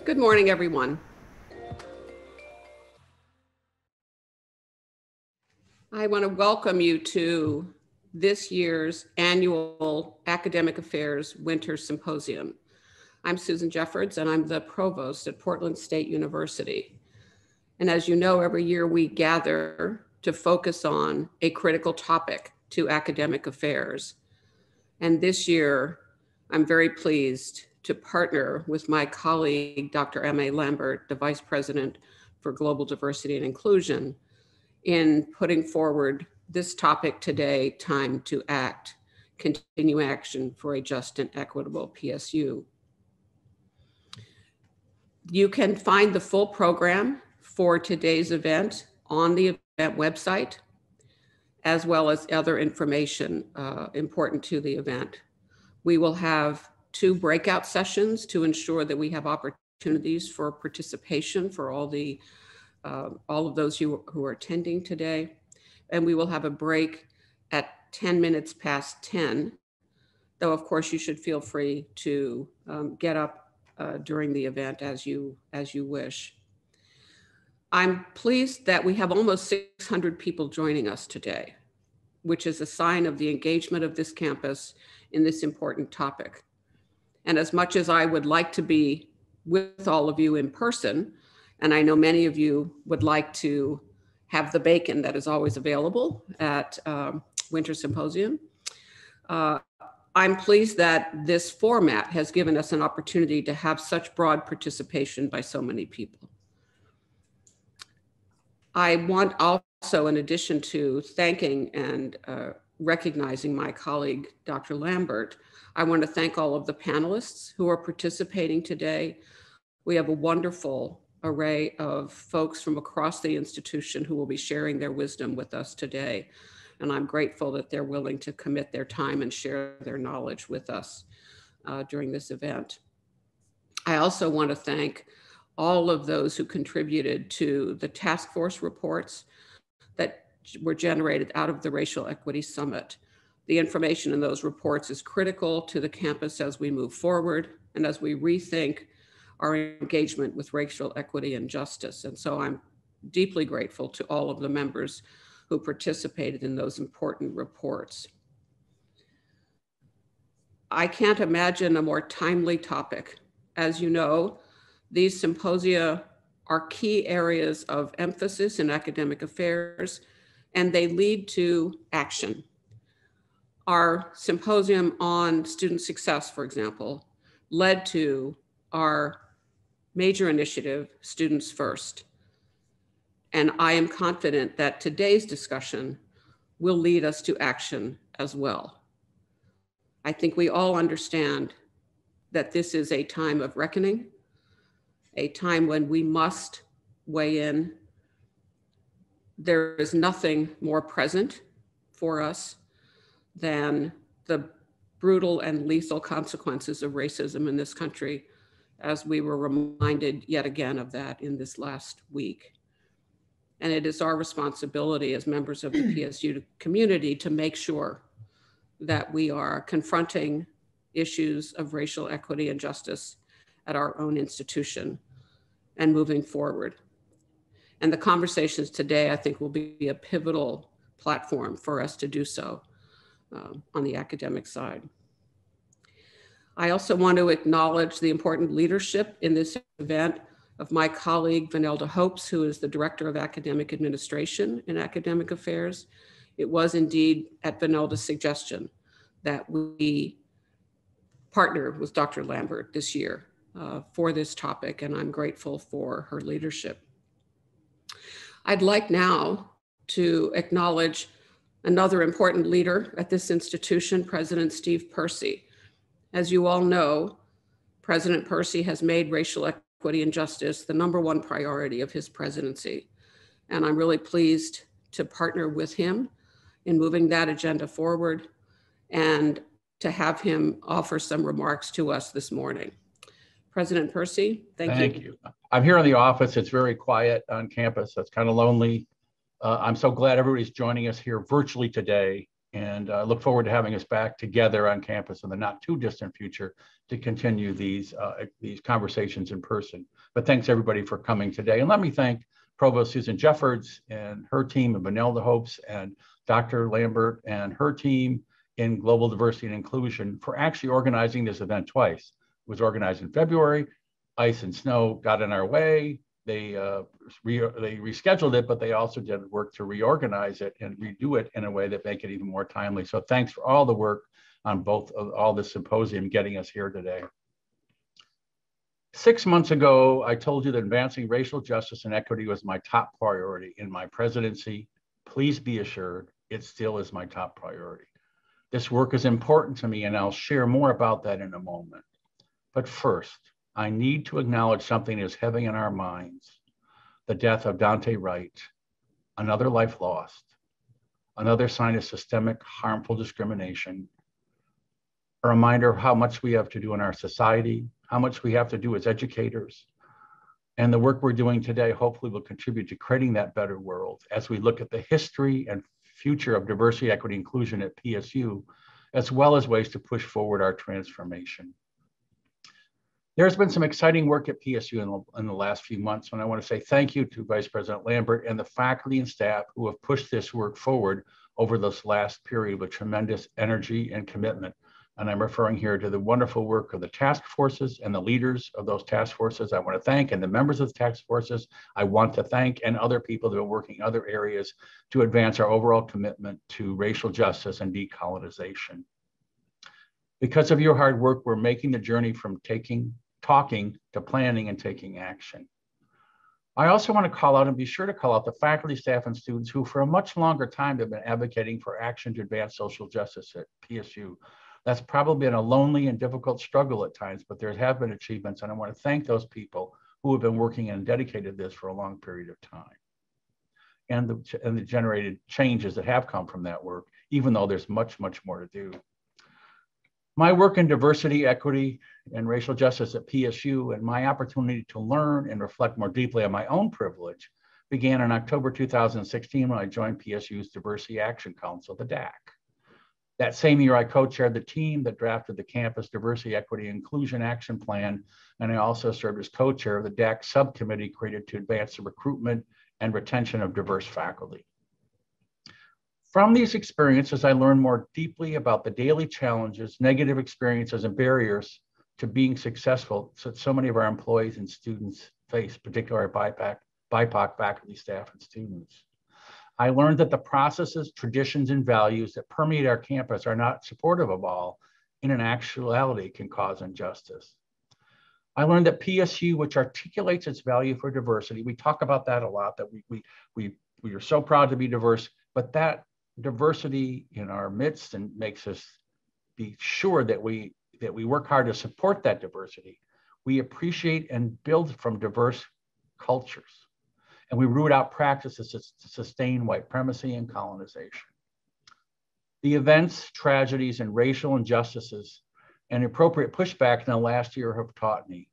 Good morning, everyone. I want to welcome you to this year's annual Academic Affairs Winter Symposium. I'm Susan Jeffords, and I'm the Provost at Portland State University. And as you know, every year we gather to focus on a critical topic to academic affairs. And this year, I'm very pleased to partner with my colleague, Dr. M.A. Lambert, the Vice President for Global Diversity and Inclusion, in putting forward this topic today, Time to Act, Continue Action for a Just and Equitable PSU. You can find the full program for today's event on the event website, as well as other information important to the event. We will have 2 breakout sessions to ensure that we have opportunities for participation for all of those who are attending today. And we will have a break at 10 minutes past 10, though of course you should feel free to get up during the event as you wish. I'm pleased that we have almost 600 people joining us today, which is a sign of the engagement of this campus in this important topic. And as much as I would like to be with all of you in person, and I know many of you would like to have the bacon that is always available at Winter Symposium, I'm pleased that this format has given us an opportunity to have such broad participation by so many people. I want also, in addition to thanking and recognizing my colleague, Dr. Lambert, I want to thank all of the panelists who are participating today. We have a wonderful array of folks from across the institution who will be sharing their wisdom with us today. And I'm grateful that they're willing to commit their time and share their knowledge with us during this event. I also want to thank all of those who contributed to the task force reports that were generated out of the Racial Equity Summit. The information in those reports is critical to the campus as we move forward and as we rethink our engagement with racial equity and justice. And so I'm deeply grateful to all of the members who participated in those important reports. I can't imagine a more timely topic. As you know, these symposia are key areas of emphasis in academic affairs, and they lead to action. Our symposium on student success, for example, led to our major initiative, Students First. And I am confident that today's discussion will lead us to action as well. I think we all understand that this is a time of reckoning, a time when we must weigh in. There is nothing more present for us than the brutal and lethal consequences of racism in this country, as we were reminded yet again of that in this last week. And it is our responsibility as members of the PSU community to make sure that we are confronting issues of racial equity and justice at our own institution and moving forward. And the conversations today, I think, will be a pivotal platform for us to do so on the academic side. I also want to acknowledge the important leadership in this event of my colleague, Vanelda Hopes, who is the Director of Academic Administration and Academic Affairs. It was indeed at Vanelda's suggestion that we partner with Dr. Lambert this year for this topic, and I'm grateful for her leadership. I'd like now to acknowledge another important leader at this institution, President Steve Percy. As you all know, President Percy has made racial equity and justice the #1 priority of his presidency. And I'm really pleased to partner with him in moving that agenda forward and to have him offer some remarks to us this morning. President Percy, thank you. Thank you. I'm here in the office. It's very quiet on campus. It's kind of lonely. I'm so glad everybody's joining us here virtually today. And I look forward to having us back together on campus in the not too distant future to continue these conversations in person. But thanks everybody for coming today. And let me thank Provost Susan Jeffords and her team of Vanilla Hopes and Dr. Lambert and her team in Global Diversity and Inclusion for actually organizing this event twice. It was organized in February, ice and snow got in our way. They rescheduled it, but they also did work to reorganize it and redo it in a way that make it even more timely. So thanks for all the work on both of all the symposium getting us here today. 6 months ago, I told you that advancing racial justice and equity was my top priority in my presidency. Please be assured, it still is my top priority. This work is important to me, and I'll share more about that in a moment. But first, I need to acknowledge something that is heavy in our minds: the death of Daunte Wright, another life lost, another sign of systemic harmful discrimination, a reminder of how much we have to do in our society, how much we have to do as educators. And the work we're doing today hopefully will contribute to creating that better world as we look at the history and future of diversity, equity, inclusion at PSU, as well as ways to push forward our transformation. There's been some exciting work at PSU in the last few months, and I want to say thank you to Vice President Lambert and the faculty and staff who have pushed this work forward over this last period with tremendous energy and commitment. And I'm referring here to the wonderful work of the task forces and the leaders of those task forces I want to thank, and the members of the task forces I want to thank, and other people that are working in other areas to advance our overall commitment to racial justice and decolonization. Because of your hard work, we're making the journey from talking to planning and taking action. I also want to call out, and be sure to call out, the faculty, staff, and students who for a much longer time have been advocating for action to advance social justice at PSU. That's probably been a lonely and difficult struggle at times, but there have been achievements, and I want to thank those people who have been working and dedicated this for a long period of time, and the generated changes that have come from that work, even though there's much, much more to do. My work in diversity, equity, and racial justice at PSU, and my opportunity to learn and reflect more deeply on my own privilege, began in October 2016 when I joined PSU's Diversity Action Council, the DAC. That same year, I co-chaired the team that drafted the Campus Diversity, Equity, and Inclusion Action Plan, and I also served as co-chair of the DAC subcommittee created to advance the recruitment and retention of diverse faculty. From these experiences, I learned more deeply about the daily challenges, negative experiences, and barriers to being successful that so many of our employees and students face, particularly our BIPOC faculty, staff, and students. I learned that the processes, traditions, and values that permeate our campus are not supportive of all, and in actuality can cause injustice. I learned that PSU, which articulates its value for diversity, we talk about that a lot, that we are so proud to be diverse, but that diversity in our midst and makes us be sure that we work hard to support that diversity. We appreciate and build from diverse cultures, and we root out practices to sustain white supremacy and colonization. The events, tragedies, and racial injustices and appropriate pushback in the last year have taught me.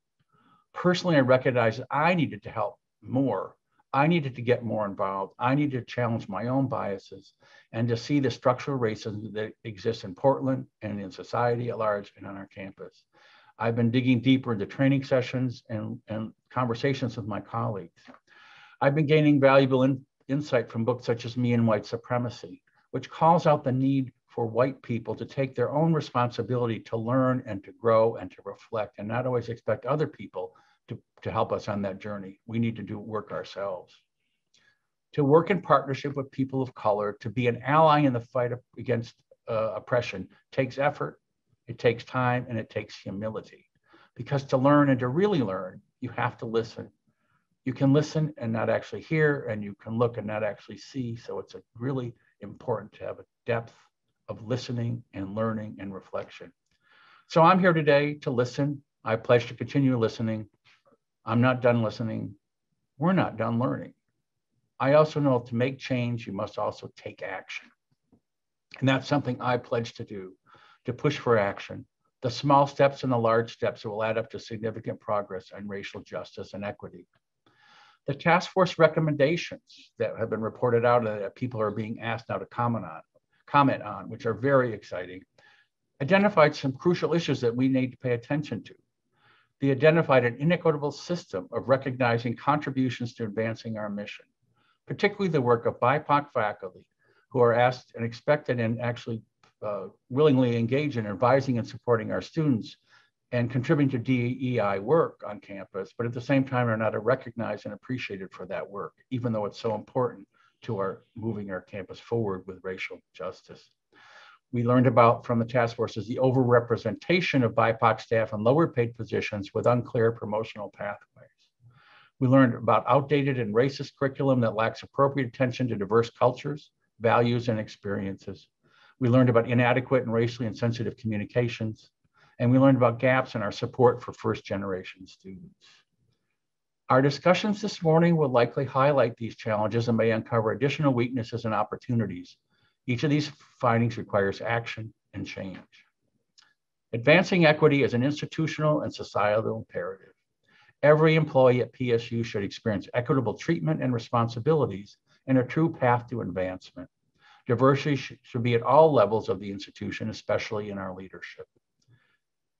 Personally, I recognized that I needed to help more. I needed to get more involved. I needed to challenge my own biases and to see the structural racism that exists in Portland and in society at large and on our campus. I've been digging deeper into training sessions and conversations with my colleagues. I've been gaining valuable insight from books such as Me and White Supremacy, which calls out the need for white people to take their own responsibility to learn and to grow and to reflect, and not always expect other people to help us on that journey. We need to do work ourselves. To work in partnership with people of color, to be an ally in the fight against oppression takes effort, it takes time, and it takes humility. Because to learn and to really learn, you have to listen. You can listen and not actually hear, and you can look and not actually see. So it's really important to have a depth of listening and learning and reflection. So I'm here today to listen. I pledge to continue listening. I'm not done listening. We're not done learning. I also know to make change, you must also take action. And that's something I pledge to do, to push for action. The small steps and the large steps will add up to significant progress on racial justice and equity. The task force recommendations that have been reported out and that people are being asked now to comment comment on, which are very exciting, identified some crucial issues that we need to pay attention to. They identified an inequitable system of recognizing contributions to advancing our mission, particularly the work of BIPOC faculty who are asked and expected and actually willingly engage in advising and supporting our students and contributing to DEI work on campus, but at the same time are not recognized and appreciated for that work, even though it's so important to our moving our campus forward with racial justice. We learned about from the task forces the overrepresentation of BIPOC staff in lower paid positions with unclear promotional pathways. We learned about outdated and racist curriculum that lacks appropriate attention to diverse cultures, values, and experiences. We learned about inadequate and racially insensitive communications, and we learned about gaps in our support for first-generation students. Our discussions this morning will likely highlight these challenges and may uncover additional weaknesses and opportunities. Each of these findings requires action and change. Advancing equity is an institutional and societal imperative. Every employee at PSU should experience equitable treatment and responsibilities and a true path to advancement. Diversity should be at all levels of the institution, especially in our leadership.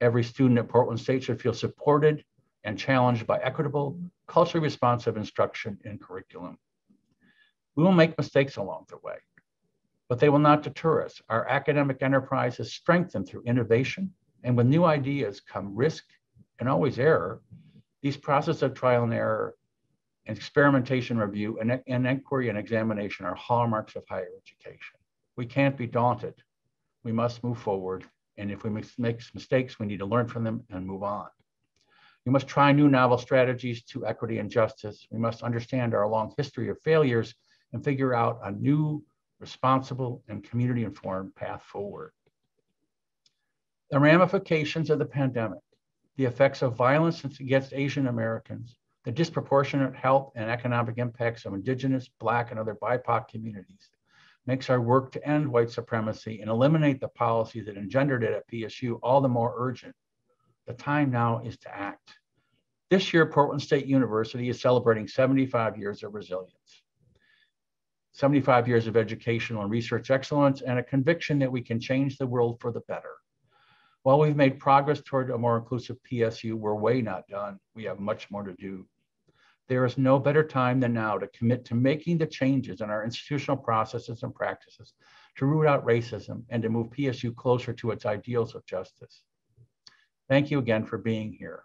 Every student at Portland State should feel supported and challenged by equitable, culturally responsive instruction and curriculum. We will make mistakes along the way, but they will not deter us. Our academic enterprise is strengthened through innovation, and with new ideas come risk and always error. These processes of trial and error and experimentation review and inquiry and examination are hallmarks of higher education. We can't be daunted. We must move forward. And if we make mistakes, we need to learn from them and move on. We must try new novel strategies to equity and justice. We must understand our long history of failures and figure out a new, responsible, and community-informed path forward. The ramifications of the pandemic, the effects of violence against Asian Americans, the disproportionate health and economic impacts of Indigenous, Black, and other BIPOC communities makes our work to end white supremacy and eliminate the policies that engendered it at PSU all the more urgent. The time now is to act. This year, Portland State University is celebrating 75 years of resilience, 75 years of educational and research excellence, and a conviction that we can change the world for the better. While we've made progress toward a more inclusive PSU, we're way not done. We have much more to do. There is no better time than now to commit to making the changes in our institutional processes and practices to root out racism and to move PSU closer to its ideals of justice. Thank you again for being here.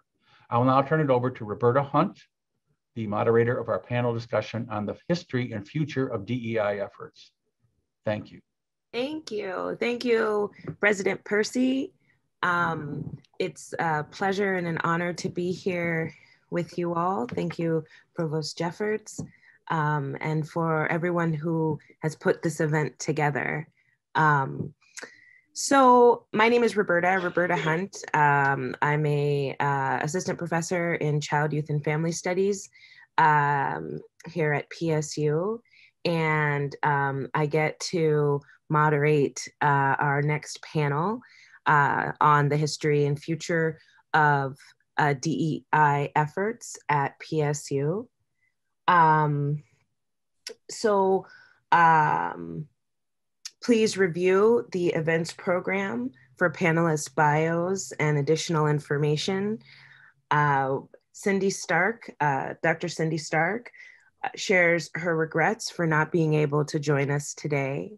I will now turn it over to Roberta Hunt, the moderator of our panel discussion on the history and future of DEI efforts. Thank you. Thank you. Thank you, President Percy. It's a pleasure and an honor to be here with you all. Thank you, Provost Jeffords, and for everyone who has put this event together. So my name is Roberta Hunt. I'm a assistant professor in Child, Youth, and Family Studies here at PSU. And I get to moderate our next panel on the history and future of DEI efforts at PSU. Please review the events program for panelist bios and additional information. Cindy Stark, Dr. Cindy Stark, shares her regrets for not being able to join us today.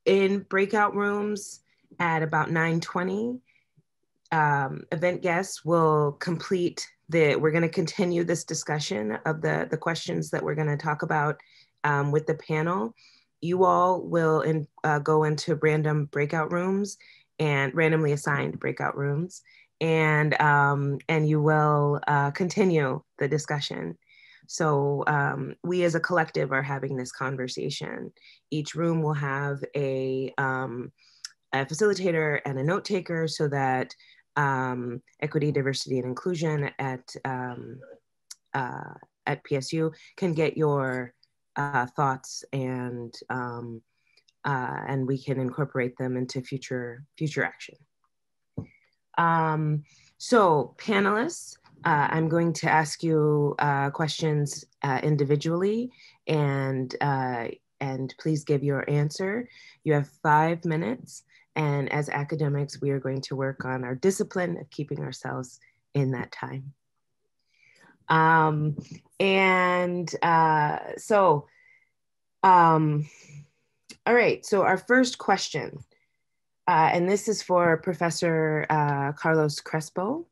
In breakout rooms at about 9:20, event guests will complete we're going to continue this discussion of the questions that we're going to talk about with the panel. You all will go into random breakout rooms and randomly assigned breakout rooms, and you will continue the discussion. So we as a collective are having this conversation. Each room will have a facilitator and a note taker so that equity, diversity, and inclusion at PSU can get your thoughts and we can incorporate them into future action. So panelists, I'm going to ask you questions individually, and and please give your answer. You have 5 minutes. And as academics, we are going to work on our discipline of keeping ourselves in that time. All right, so our first question, and this is for Professor Carlos Crespo.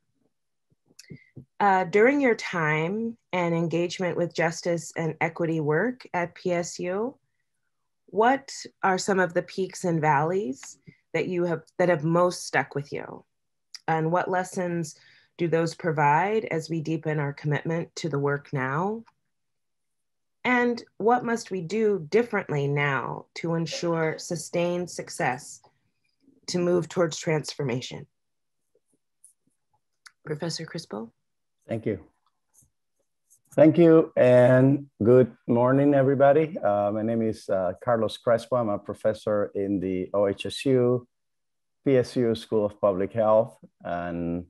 During your time and engagement with justice and equity work at PSU, what are some of the peaks and valleys that have most stuck with you? And what lessons do those provide as we deepen our commitment to the work now? And what must we do differently now to ensure sustained success to move towards transformation? Professor Crespo? Thank you. Thank you, and good morning, everybody. My name is Carlos Crespo. I'm a professor in the OHSU, PSU School of Public Health, and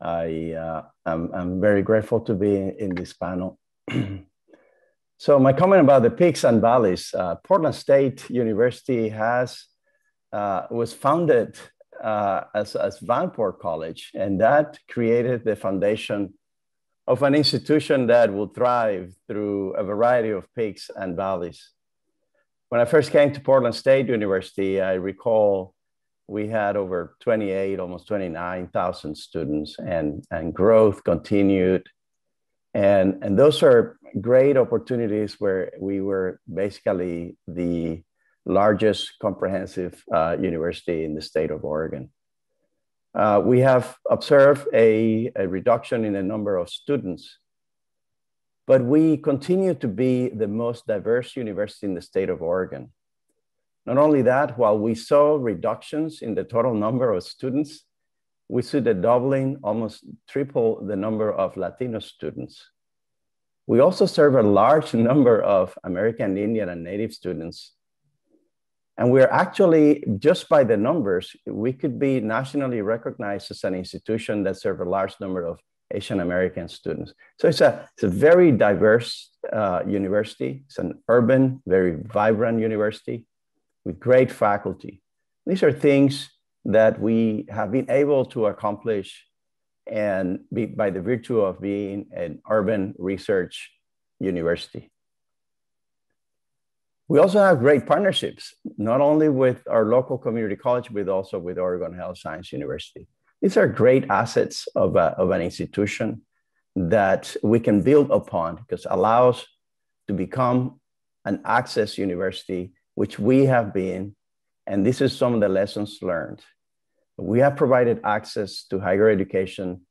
I'm very grateful to be in this panel. So my comment about the peaks and valleys, Portland State University was founded as Vanport College, and that created the foundation of an institution that will thrive through a variety of peaks and valleys. When I first came to Portland State University, I recall we had over 28, almost 29,000 students, and growth continued. And those are great opportunities where we were basically the largest comprehensive university in the state of Oregon. We have observed a reduction in the number of students, but we continue to be the most diverse university in the state of Oregon. Not only that, while we saw reductions in the total number of students, we see the doubling, almost triple the number of Latino students. We also serve a large number of American Indian and Native students. And we're actually, just by the numbers, we could be nationally recognized as an institution that serves a large number of Asian American students. So it's a very diverse university. It's an urban, very vibrant university with great faculty. These are things that we have been able to accomplish and by the virtue of being an urban research university. We also have great partnerships, not only with our local community college, but also with Oregon Health Science University. These are great assets of an institution that we can build upon because it allows to become an access university, which we have been, and this is some of the lessons learned. We have provided access to higher education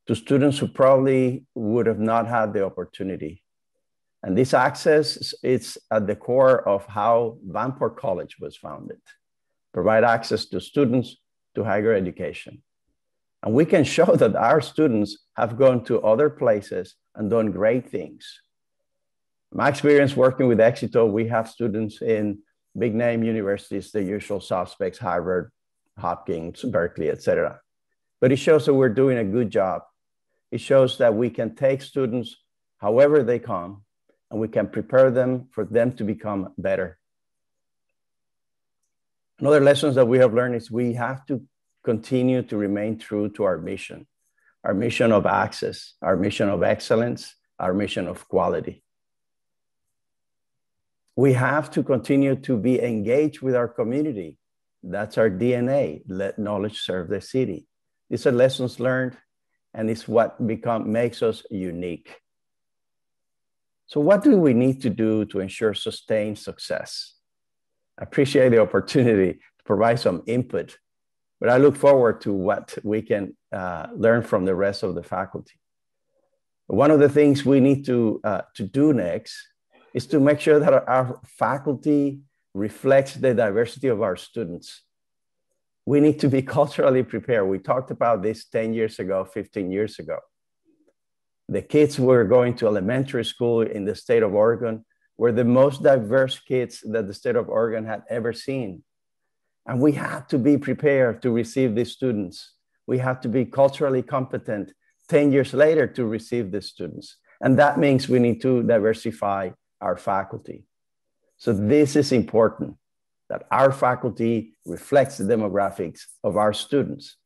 to students who probably would have not had the opportunity. And this access is at the core of how Vanport College was founded, provide access to students to higher education. And we can show that our students have gone to other places and done great things. My experience working with Éxito, we have students in big name universities, the usual suspects, Harvard, Hopkins, Berkeley, et cetera. But it shows that we're doing a good job. It shows that we can take students however they come, and we can prepare them for them to become better. Another lessons that we have learned is we have to continue to remain true to our mission of access, our mission of excellence, our mission of quality. We have to continue to be engaged with our community. That's our DNA, let knowledge serve the city. These are lessons learned, and it's what makes us unique. So what do we need to do to ensure sustained success? I appreciate the opportunity to provide some input, but I look forward to what we can learn from the rest of the faculty. One of the things we need to do next is to make sure that our faculty reflects the diversity of our students. We need to be culturally prepared. We talked about this 10 years ago, 15 years ago. The kids who were going to elementary school in the state of Oregon were the most diverse kids that the state of Oregon had ever seen. And we have to be prepared to receive these students. We have to be culturally competent 10 years later to receive these students. And that means we need to diversify our faculty. So this is important, that our faculty reflects the demographics of our students.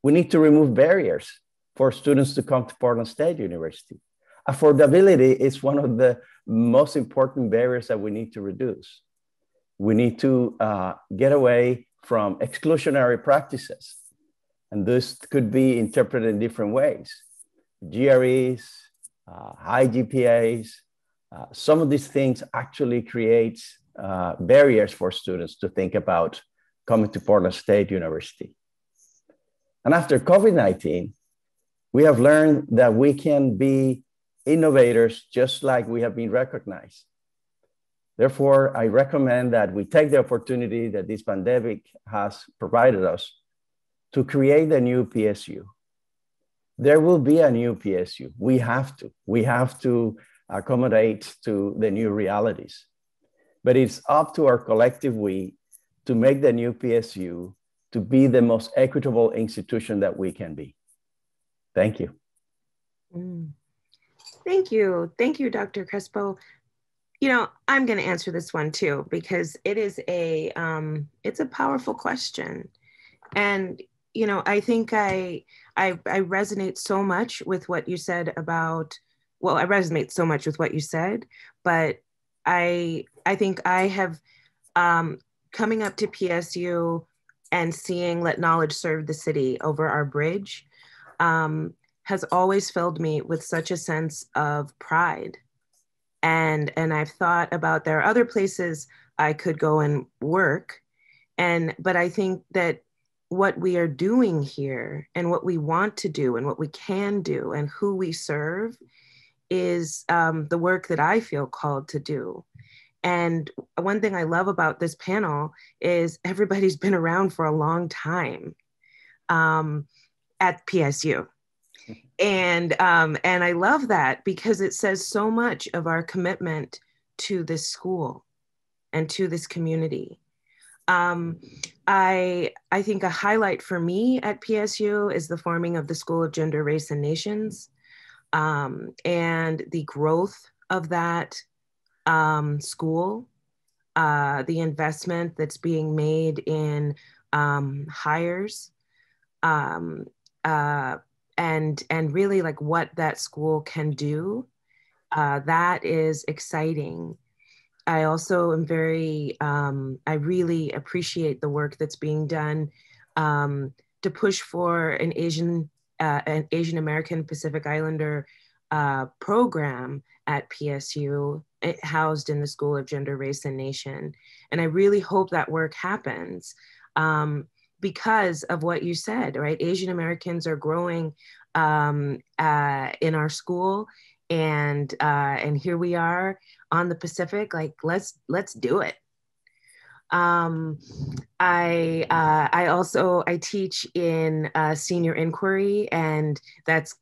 We need to remove barriers for students to come to Portland State University. Affordability is one of the most important barriers that we need to reduce. We need to get away from exclusionary practices. And this could be interpreted in different ways. GREs, high GPAs, some of these things actually create barriers for students to think about coming to Portland State University. And after COVID-19, we have learned that we can be innovators just like we have been recognized. Therefore, I recommend that we take the opportunity that this pandemic has provided us to create a new PSU. There will be a new PSU. We have to accommodate to the new realities. But it's up to our collective we to make the new PSU to be the most equitable institution that we can be. Thank you. Thank you. Thank you, Dr. Crespo. You know, I'm going to answer this one too, because it is it's a powerful question. And, you know, I think I resonate so much with what you said about, well, I resonate so much with what you said, but I think I have, coming up to PSU and seeing Let Knowledge Serve the City over our bridge has always filled me with such a sense of pride. And I've thought about, there are other places I could go and work. But I think that what we are doing here and what we want to do and what we can do and who we serve is the work that I feel called to do. And one thing I love about this panel is everybody's been around for a long time at PSU. And I love that because it says so much of our commitment to this school and to this community. I think a highlight for me at PSU is the forming of the School of Gender, Race, and Nations, and the growth of that school, the investment that's being made in hires, and really like what that school can do. That is exciting. I also am I really appreciate the work that's being done to push for an Asian American Pacific Islander program at PSU, housed in the School of Gender, Race, and Nation. And I really hope that work happens because of what you said, right? Asian Americans are growing in our school, and here we are on the Pacific. Like, let's do it. I teach in senior inquiry, and that's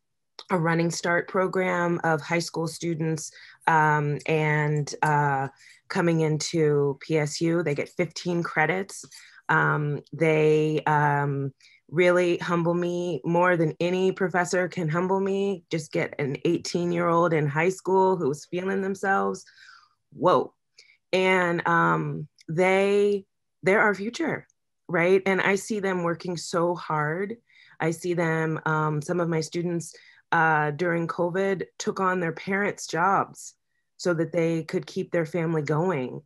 a running start program of high school students and coming into PSU. They get 15 credits. They really humble me more than any professor can humble me. Just get an 18-year-old in high school who's feeling themselves. Whoa. And they're our future, right? And I see them working so hard. I see them, some of my students during COVID took on their parents' jobs so that they could keep their family going,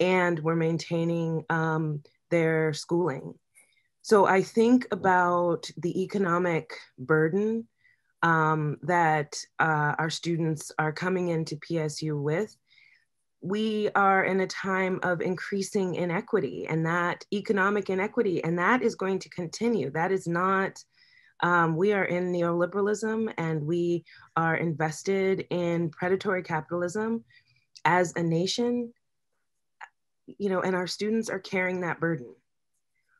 and were maintaining their schooling. So I think about the economic burden that our students are coming into PSU with. We are in a time of increasing inequity, and that economic inequity, and that is going to continue. That is not, we are in neoliberalism, and we are invested in predatory capitalism as a nation, you know, and our students are carrying that burden.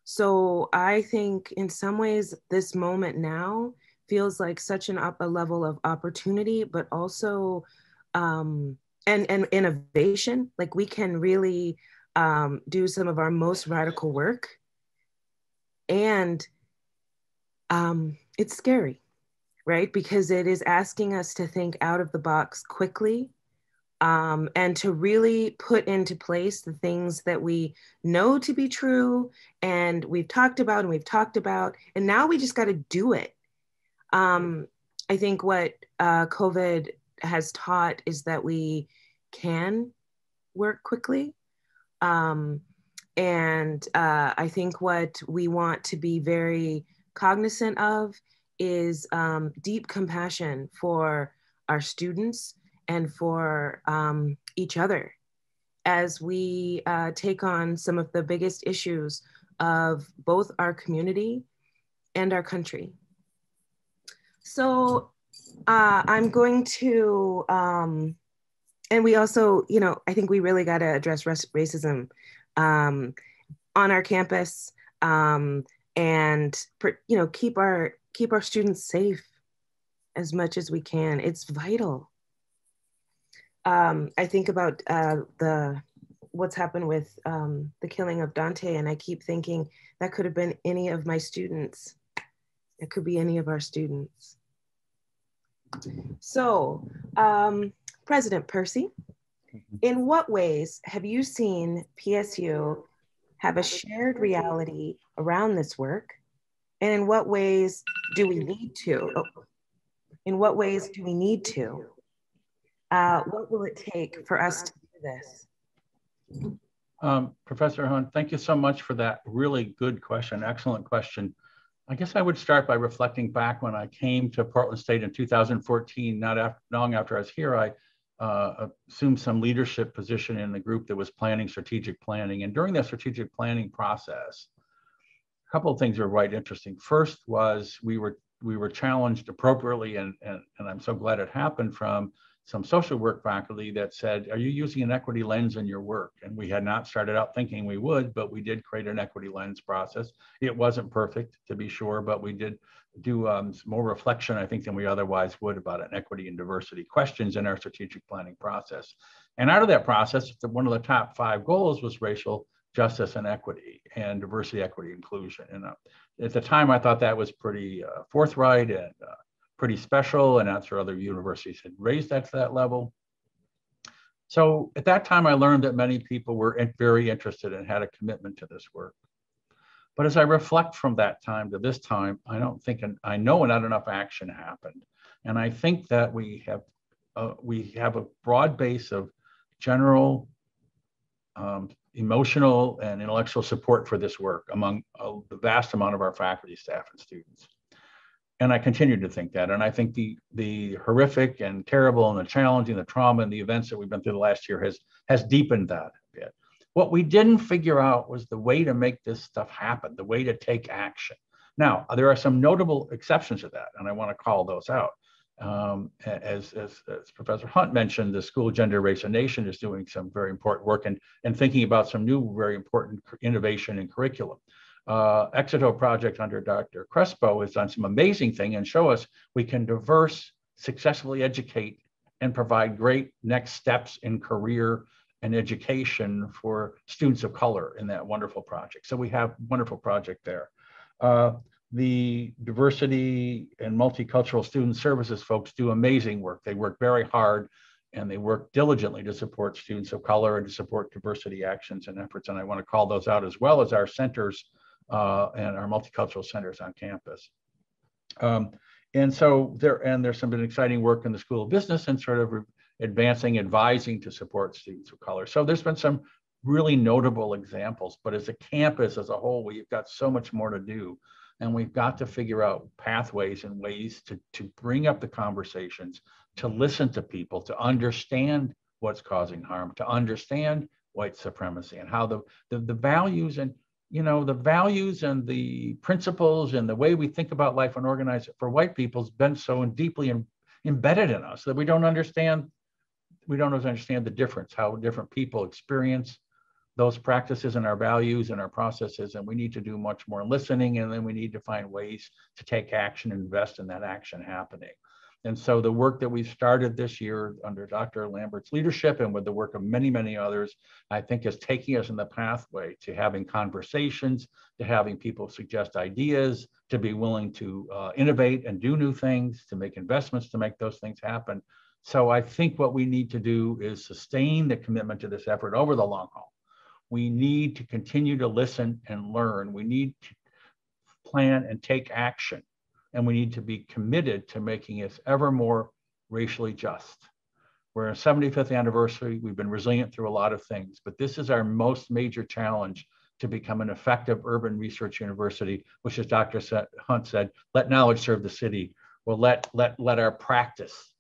So I think in some ways, this moment now feels like such a level of opportunity, but also, and innovation. Like, we can really do some of our most radical work. And it's scary, right? Because it is asking us to think out of the box quickly, and to really put into place the things that we know to be true and we've talked about, and now we just got to do it. I think what COVID has taught is that we can work quickly. And I think what we want to be very cognizant of is deep compassion for our students and for each other as we take on some of the biggest issues of both our community and our country. So I'm going to, and we also, you know, I think we really got to address racism on our campus, and you know, keep our students safe as much as we can. It's vital. I think about what's happened with the killing of Dante, and I keep thinking that could have been any of my students. It could be any of our students. So, President Percy, in what ways have you seen PSU have a shared reality around this work? And in what ways do we need to? In what ways do we need to? What will it take for us to do this? Professor Hunt, thank you so much for that really good question, excellent question. I guess I would start by reflecting back when I came to Portland State in 2014, not long after I was here, I assumed some leadership position in the group that was planning strategic planning. And during that strategic planning process, a couple of things were quite interesting. First was we were challenged appropriately, and I'm so glad it happened, from some social work faculty that said, are you using an equity lens in your work? And we had not started out thinking we would, but we did create an equity lens process. It wasn't perfect, to be sure, but we did do more reflection, I think, than we otherwise would about an equity and diversity questions in our strategic planning process. And out of that process, one of the top 5 goals was racial justice and equity, and diversity, equity, inclusion. And at the time, I thought that was pretty forthright and pretty special, and that's where other universities had raised that to that level. So at that time, I learned that many people were very interested and had a commitment to this work. But as I reflect from that time to this time, I don't think, I know not enough action happened. And I think that we have a broad base of general emotional and intellectual support for this work among the vast amount of our faculty, staff, and students. And I continue to think that. And I think the horrific and terrible and the challenging, the trauma and the events that we've been through the last year has deepened that a bit. What we didn't figure out was the way to make this stuff happen, the way to take action. Now, there are some notable exceptions to that, and I want to call those out. As Professor Hunt mentioned, the School of Gender, Race, and Nation is doing some very important work and thinking about some new, very important innovation in curriculum. Exito project under Dr. Crespo has done some amazing thing and show us we can successfully educate and provide great next steps in career and education for students of color in that wonderful project. So we have a wonderful project there. The diversity and multicultural student services folks do amazing work. They work very hard and they work diligently to support students of color and to support diversity actions and efforts. And I want to call those out, as well as our centers and our multicultural centers on campus. And so there's some exciting work in the School of Business and sort of advancing advising to support students of color. So there's been some really notable examples, but as a campus as a whole, we've got so much more to do. And we've got to figure out pathways and ways to bring up the conversations, to listen to people, to understand what's causing harm, to understand white supremacy and how the values and the values and the principles and the way we think about life and organize it for white people has been so deeply embedded in us that we don't understand the difference, how different people experience those practices and our values and our processes. And we need to do much more listening, and then we need to find ways to take action and invest in that action happening. And so the work that we've started this year under Dr. Lambert's leadership and with the work of many, many others, I think is taking us in the pathway to having conversations, to having people suggest ideas, to be willing to innovate and do new things, to make investments to make those things happen, So I think what we need to do is sustain the commitment to this effort over the long haul. We need to continue to listen and learn. We need to plan and take action. And we need to be committed to making it ever more racially just. We're in a 75th anniversary. We've been resilient through a lot of things, but this is our most major challenge to become an effective urban research university, which, as Dr. Hunt said, let knowledge serve the city. Well, let our practice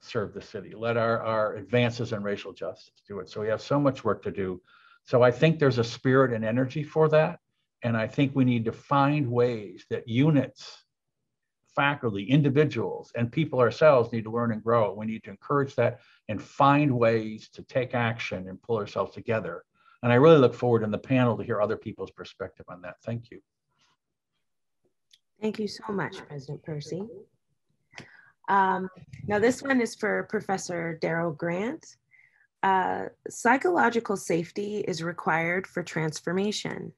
serve the city. Let our advances in racial justice do it. So we have so much work to do. So I think there's a spirit and energy for that. And I think we need to find ways that units, faculty, individuals, and people ourselves need to learn and grow. We need to encourage that and find ways to take action and pull ourselves together. And I really look forward in the panel to hear other people's perspective on that. Thank you. Thank you so much, President Percy. Now this one is for Professor Daryl Grant. Psychological safety is required for transformation.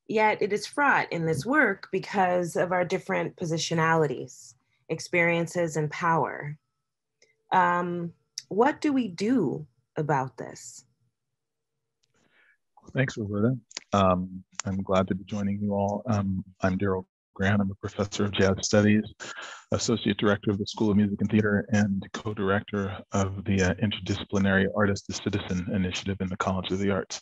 Yet it is fraught in this work because of our different positionalities, experiences, and power. What do we do about this? Thanks, Roberta. I'm glad to be joining you all. I'm Daryl Graham. I'm a professor of jazz studies, associate director of the School of Music and Theater, and co-director of the Interdisciplinary Artist to Citizen initiative in the College of the Arts.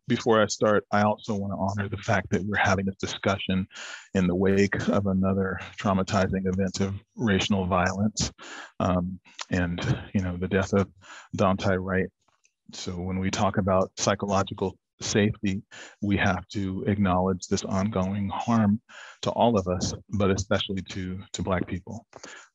Before I start, I also want to honor the fact that we're having this discussion in the wake of another traumatizing event of racial violence, and the death of Daunte Wright. So when we talk about psychological safety, we have to acknowledge this ongoing harm to all of us, but especially to Black people.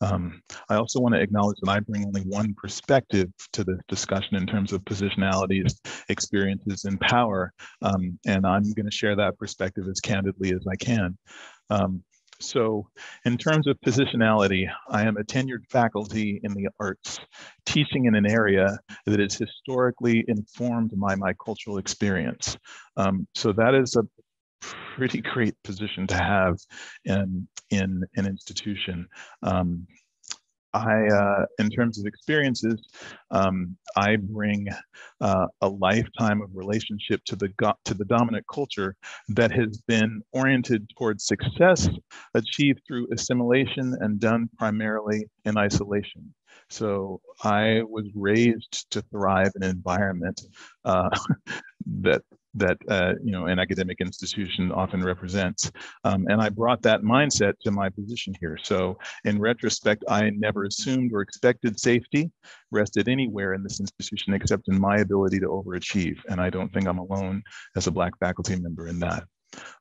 I also want to acknowledge that I bring only one perspective to this discussion in terms of positionalities, experiences, and power, and I'm going to share that perspective as candidly as I can. So in terms of positionality, I am a tenured faculty in the arts, teaching in an area that is historically informed by my cultural experience. So that is a pretty great position to have in an institution. In terms of experiences, I bring a lifetime of relationship to the dominant culture that has been oriented towards success achieved through assimilation and done primarily in isolation. So I was raised to thrive in an environment that an academic institution often represents. And I brought that mindset to my position here. So in retrospect, I never assumed or expected safety rested anywhere in this institution except in my ability to overachieve. And I don't think I'm alone as a Black faculty member in that.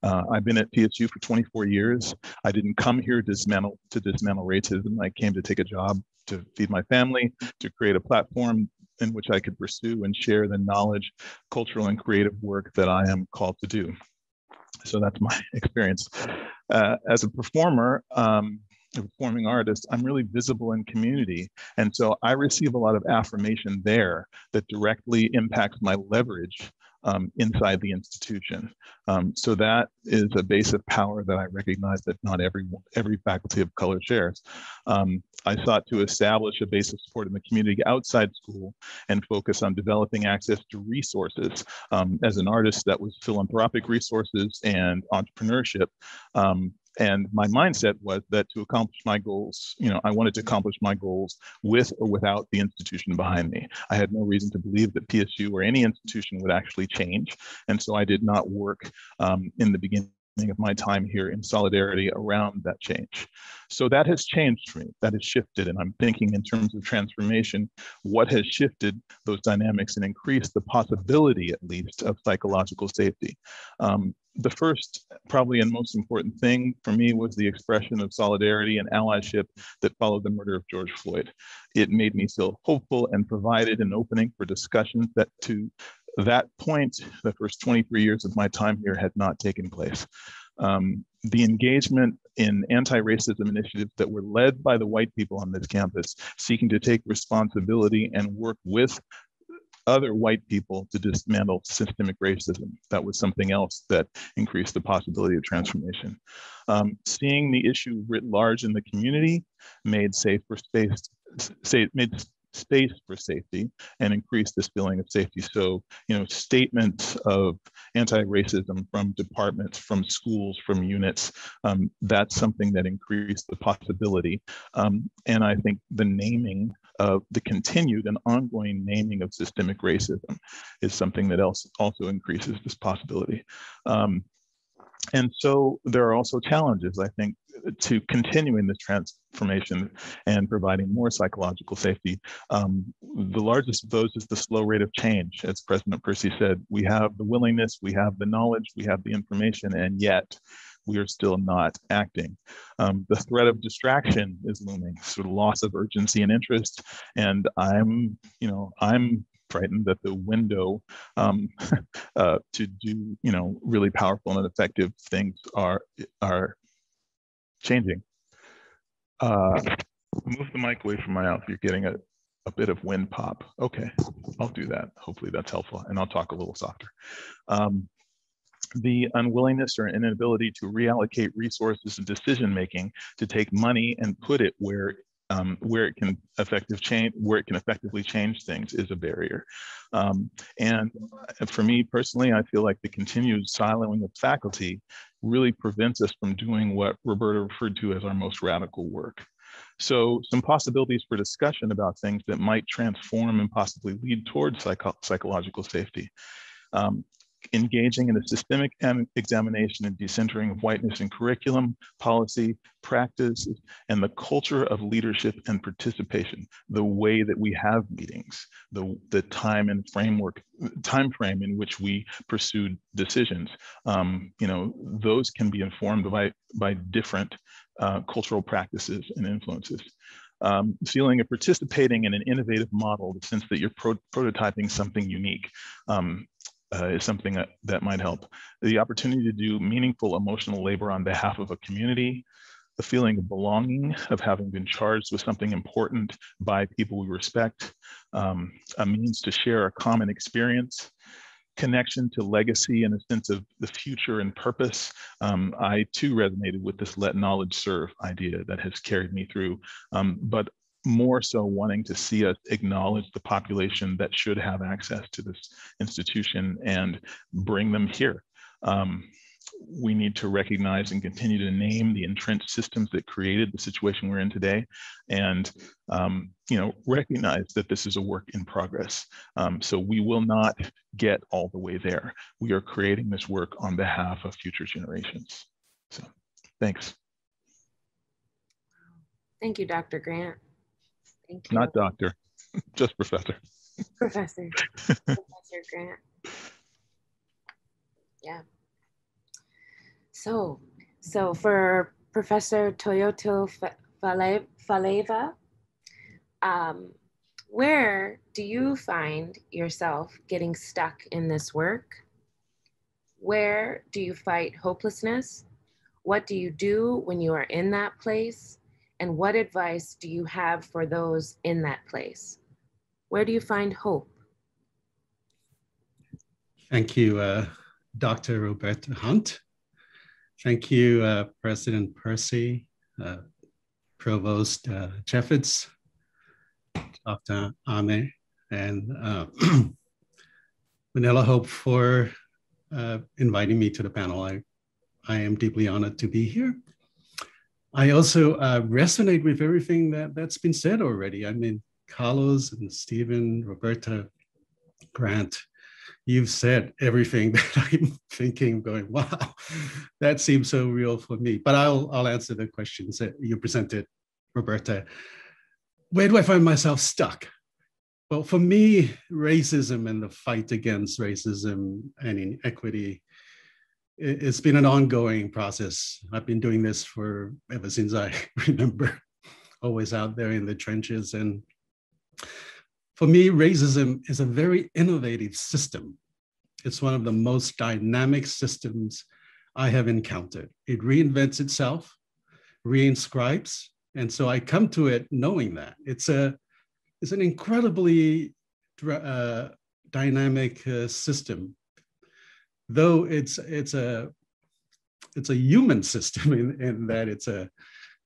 I've been at PSU for 24 years. I didn't come here to dismantle racism. I came to take a job to feed my family, to create a platform in which I could pursue and share the knowledge, cultural and creative work that I am called to do. So that's my experience. As a performer, a performing artist, I'm really visible in community. And so I receive a lot of affirmation there that directly impacts my leverage inside the institution. So that is a base of power that I recognize that not every faculty of color shares. I sought to establish a base of support in the community outside school and focus on developing access to resources. As an artist, that was philanthropic resources and entrepreneurship. And my mindset was that to accomplish my goals, I wanted to accomplish my goals with or without the institution behind me. I had no reason to believe that PSU or any institution would actually change. And so I did not work in the beginning of my time here in solidarity around that change. So that has changed for me, that has shifted. And I'm thinking in terms of transformation, what has shifted those dynamics and increased the possibility, at least, of psychological safety. The first, probably and most important thing for me was the expression of solidarity and allyship that followed the murder of George Floyd. It made me feel hopeful and provided an opening for discussion that to that point, the first 23 years of my time here had not taken place. The engagement in anti-racism initiatives that were led by the white people on this campus, seeking to take responsibility and work with other white people to dismantle systemic racism. That was something else that increased the possibility of transformation. Seeing the issue writ large in the community made safer made space for safety and increased this feeling of safety. So, statements of anti-racism from departments, from schools, from units, that's something that increased the possibility. And I think the naming of the continued and ongoing naming of systemic racism is something that also increases this possibility. And so there are also challenges, I think, to continuing this transformation and providing more psychological safety. The largest of those is the slow rate of change. As President Percy said, we have the willingness, we have the knowledge, we have the information, and yet we are still not acting. The threat of distraction is looming, sort of loss of urgency and interest. And I'm frightened that the window to do really powerful and effective things are changing. Move the mic away from my mouth. You're getting a bit of wind pop. Okay, I'll do that. Hopefully that's helpful, and I'll talk a little softer. The unwillingness or inability to reallocate resources and decision making to take money and put it where it can effectively change things is a barrier. And for me personally, I feel like the continued siloing of faculty really prevents us from doing what Roberta referred to as our most radical work. So some possibilities for discussion about things that might transform and possibly lead towards psychological safety. Engaging in a systemic examination and decentering of whiteness in curriculum, policy, practice, and the culture of leadership and participation, the way that we have meetings, the time frame in which we pursued decisions. Those can be informed by different cultural practices and influences. Feeling of participating in an innovative model, the sense that you're prototyping something unique. Is something that might help. The opportunity to do meaningful emotional labor on behalf of a community, the feeling of belonging, of having been charged with something important by people we respect, a means to share a common experience, connection to legacy and a sense of the future and purpose. I too resonated with this let knowledge serve idea that has carried me through, but more so wanting to see us acknowledge the population that should have access to this institution and bring them here. We need to recognize and continue to name the entrenched systems that created the situation we're in today, and recognize that this is a work in progress. So we will not get all the way there. We are creating this work on behalf of future generations. So thanks. Thank you, Dr. Grant. Thank you. Not doctor, just professor. Professor. Professor Grant. Yeah. So for Professor Toyoto Faleva, where do you find yourself getting stuck in this work? Where do you fight hopelessness? What do you do when you are in that place? And what advice do you have for those in that place? Where do you find hope? Thank you, Dr. Roberta Hunt. Thank you, President Percy, Provost Jeffords, Dr. Ame, and Manila Hope for inviting me to the panel. I am deeply honored to be here. I also resonate with everything that's been said already. I mean, Carlos and Stephen, Roberta, Grant, you've said everything that I'm thinking, going, wow, that seems so real for me. But I'll answer the questions that you presented, Roberta. Where do I find myself stuck? Well, for me, racism and the fight against racism and inequity, it's been an ongoing process. I've been doing this ever since I remember, always out there in the trenches. And for me, racism is a very innovative system. It's one of the most dynamic systems I have encountered. It reinvents itself, reinscribes. And so I come to it knowing that. It's an incredibly dynamic system. Though it's a human system in that it's a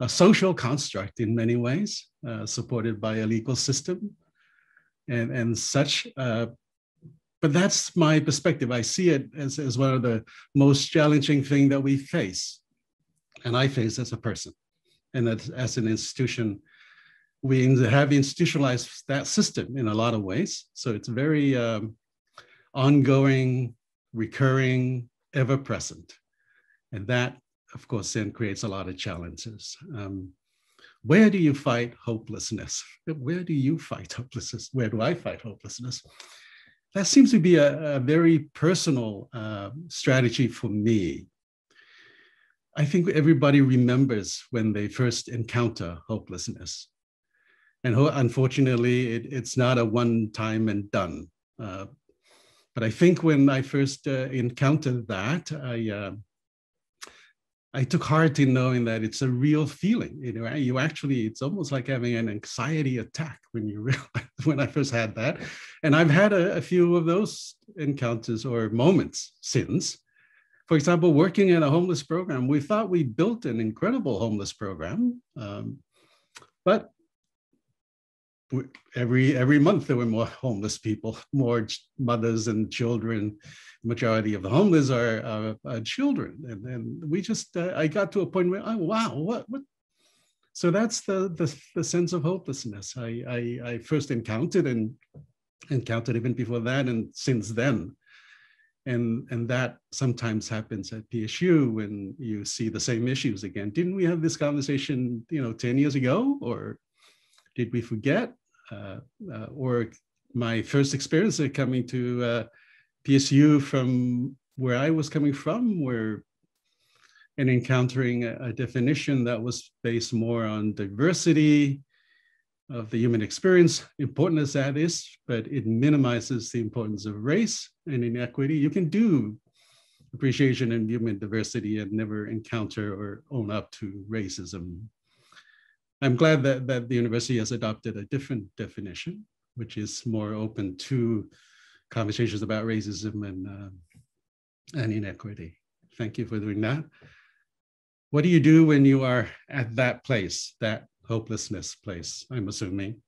a social construct in many ways, supported by a legal system and such. But that's my perspective. I see it as one of the most challenging things that we face, and I face as a person. And that as an institution, we have institutionalized that system in a lot of ways. So it's very ongoing, recurring, ever present. And that, of course, then creates a lot of challenges. Where do you fight hopelessness? Where do you fight hopelessness? Where do I fight hopelessness? That seems to be a very personal strategy for me. I think everybody remembers when they first encounter hopelessness. And unfortunately, it's not a one time and done. But I think when I first encountered that, I took heart in knowing that it's a real feeling. You know, you actually, it's almost like having an anxiety attack when you realize, when I first had that. And I've had a few of those encounters or moments since. For example, working in a homeless program, we thought we built an incredible homeless program, but every month there were more homeless people, more mothers and children. The majority of the homeless are children, and we just I got to a point where, oh wow, what? So that's the sense of hopelessness I first encountered and encountered even before that, and since then. And that sometimes happens at PSU when you see the same issues again. Didn't we have this conversation, 10 years ago, or did we forget? Or my first experience of coming to PSU from where I was coming from, and encountering a definition that was based more on diversity of the human experience, important as that is, but it minimizes the importance of race and inequity. You can do appreciation and human diversity and never encounter or own up to racism. I'm glad that the university has adopted a different definition, which is more open to conversations about racism and inequity. Thank you for doing that. What do you do when you are at that place, that hopelessness place, I'm assuming?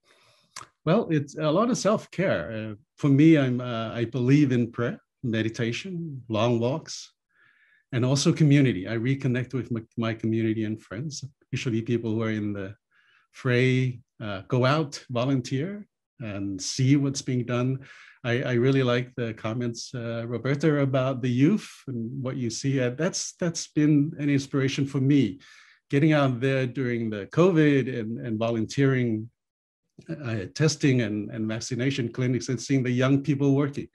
Well, it's a lot of self-care. For me, I believe in prayer, meditation, long walks, and also community. I reconnect with my community and friends, usually people who are in the fray, go out, volunteer, and see what's being done. I really like the comments, Roberta, about the youth and what you see. That's been an inspiration for me. Getting out there during the COVID and volunteering, testing and vaccination clinics, and seeing the young people working.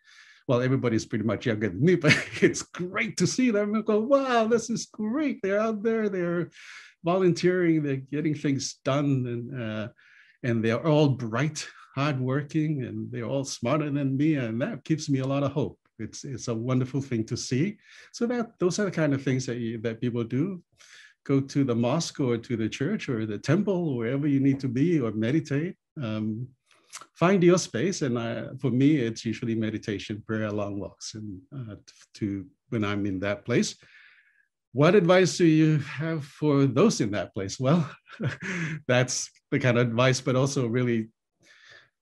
Well, everybody's pretty much younger than me, but it's great to see them and go, wow, this is great. They're out there, they're volunteering, they're getting things done, and they're all bright, hardworking, and they're all smarter than me, and that gives me a lot of hope. It's a wonderful thing to see. So those are the kind of things that people do. Go to the mosque or to the church or the temple, wherever you need to be, or meditate. Find your space, and for me, it's usually meditation, prayer, long walks, and when I'm in that place. What advice do you have for those in that place? Well, that's the kind of advice, but also really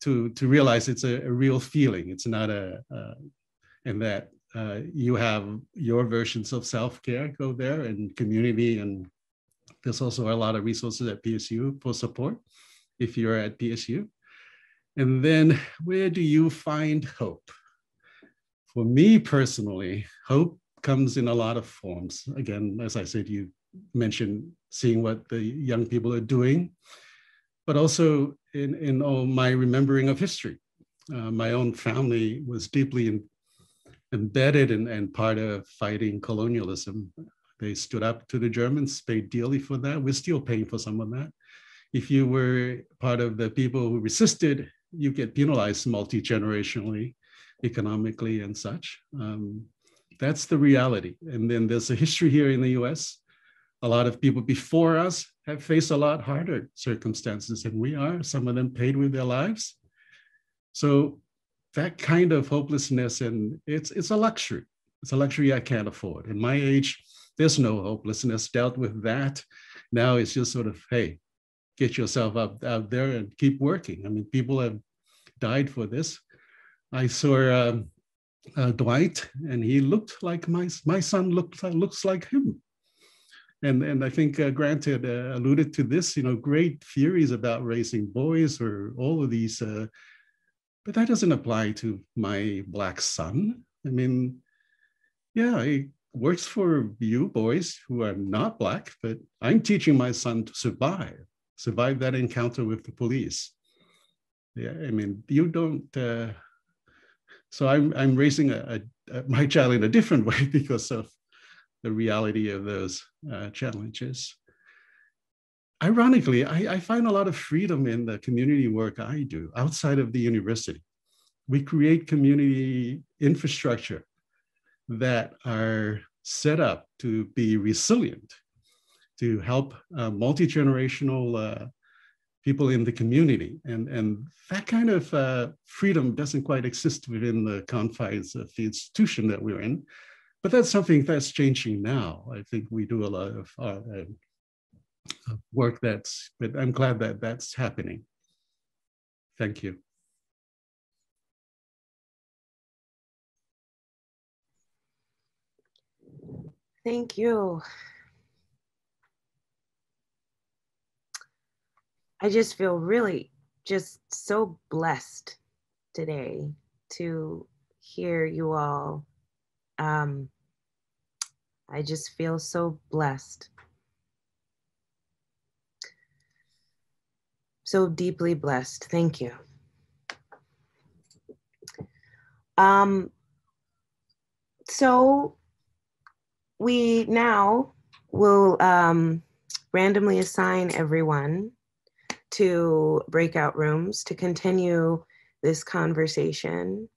to realize it's a real feeling. It's not and that you have your versions of self-care, go there, and community, and there's also a lot of resources at PSU for support if you're at PSU. And then where do you find hope? For me personally, hope comes in a lot of forms. Again, as I said, you mentioned seeing what the young people are doing, but also in all my remembering of history. My own family was deeply embedded and part of fighting colonialism. They stood up to the Germans, paid dearly for that. We're still paying for some of that. If you were part of the people who resisted, you get penalized multi-generationally, economically and such. That's the reality. And then there's a history here in the US. A lot of people before us have faced a lot harder circumstances than we are. Some of them paid with their lives. So that kind of hopelessness, and it's a luxury. It's a luxury I can't afford. In my age, there's no hopelessness, dealt with that. Now it's just sort of, hey, get yourself up out there and keep working. I mean, people have died for this. I saw Dwight, and he looked like my son looks like him. And I think Grant had alluded to this, great theories about raising boys or all of these, but that doesn't apply to my Black son. I mean, yeah, it works for you boys who are not Black, but I'm teaching my son to survive that encounter with the police. Yeah, I mean, you don't, so I'm raising my child in a different way because of the reality of those challenges. Ironically, I find a lot of freedom in the community work I do outside of the university. We create community infrastructure that are set up to be resilient, to help multi-generational people in the community. And that kind of freedom doesn't quite exist within the confines of the institution that we're in. But that's something that's changing now. I think we do a lot of work but I'm glad that that's happening. Thank you. Thank you. I just feel really just so blessed today to hear you all. I just feel so blessed. So deeply blessed. Thank you. So we now will randomly assign everyone to breakout rooms to continue this conversation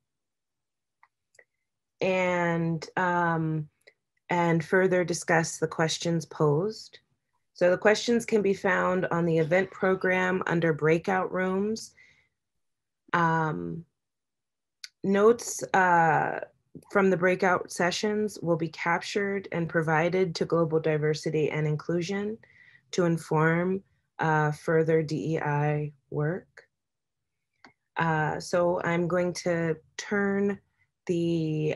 and further discuss the questions posed. So the questions can be found on the event program under breakout rooms. Notes from the breakout sessions will be captured and provided to Global Diversity and Inclusion to inform further DEI work. So I'm going to turn the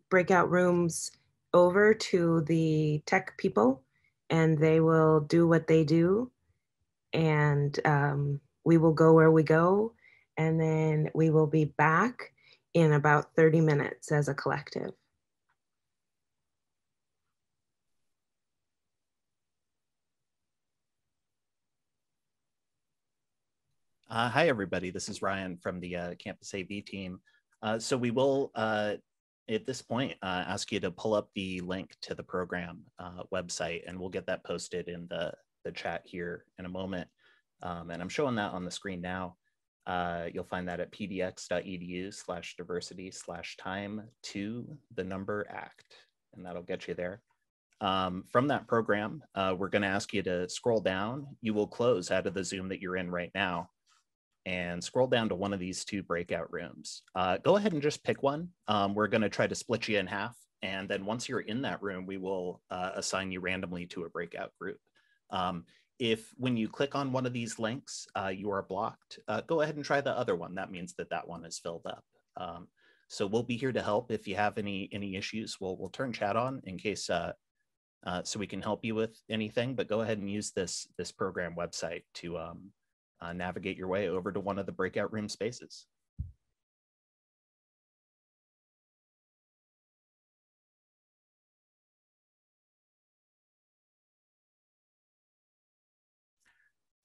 breakout rooms over to the tech people, and they will do what they do. And we will go where we go. And then we will be back in about 30 minutes as a collective. Hi, everybody. This is Ryan from the Campus AV team. So we will, at this point, ask you to pull up the link to the program website, and we'll get that posted in the chat here in a moment. And I'm showing that on the screen now. You'll find that at pdx.edu/diversity/time2act, and that'll get you there. From that program, we're going to ask you to scroll down. You will close out of the Zoom that you're in right now and scroll down to one of these two breakout rooms. Go ahead and just pick one. We're going to try to split you in half. And then once you're in that room, we will assign you randomly to a breakout group. If when you click on one of these links, you are blocked, go ahead and try the other one. That means that that one is filled up. So we'll be here to help. If you have any issues, we'll turn chat on in case so we can help you with anything. But go ahead and use this program website to navigate your way over to one of the breakout room spaces.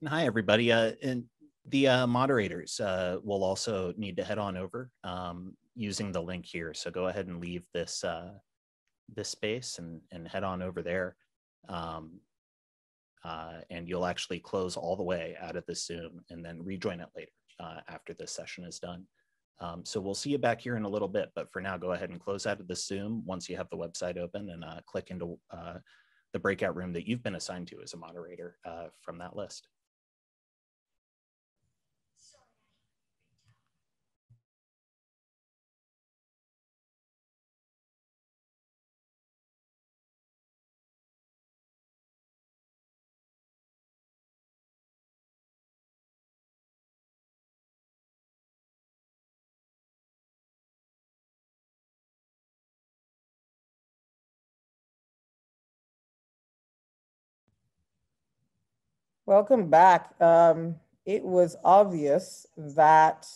And hi, everybody. And the moderators will also need to head on over using the link here. So go ahead and leave this this space and head on over there. And you'll actually close all the way out of this Zoom and then rejoin it later after this session is done. So we'll see you back here in a little bit, but for now, go ahead and close out of the Zoom once you have the website open and click into the breakout room that you've been assigned to as a moderator from that list. Welcome back. It was obvious that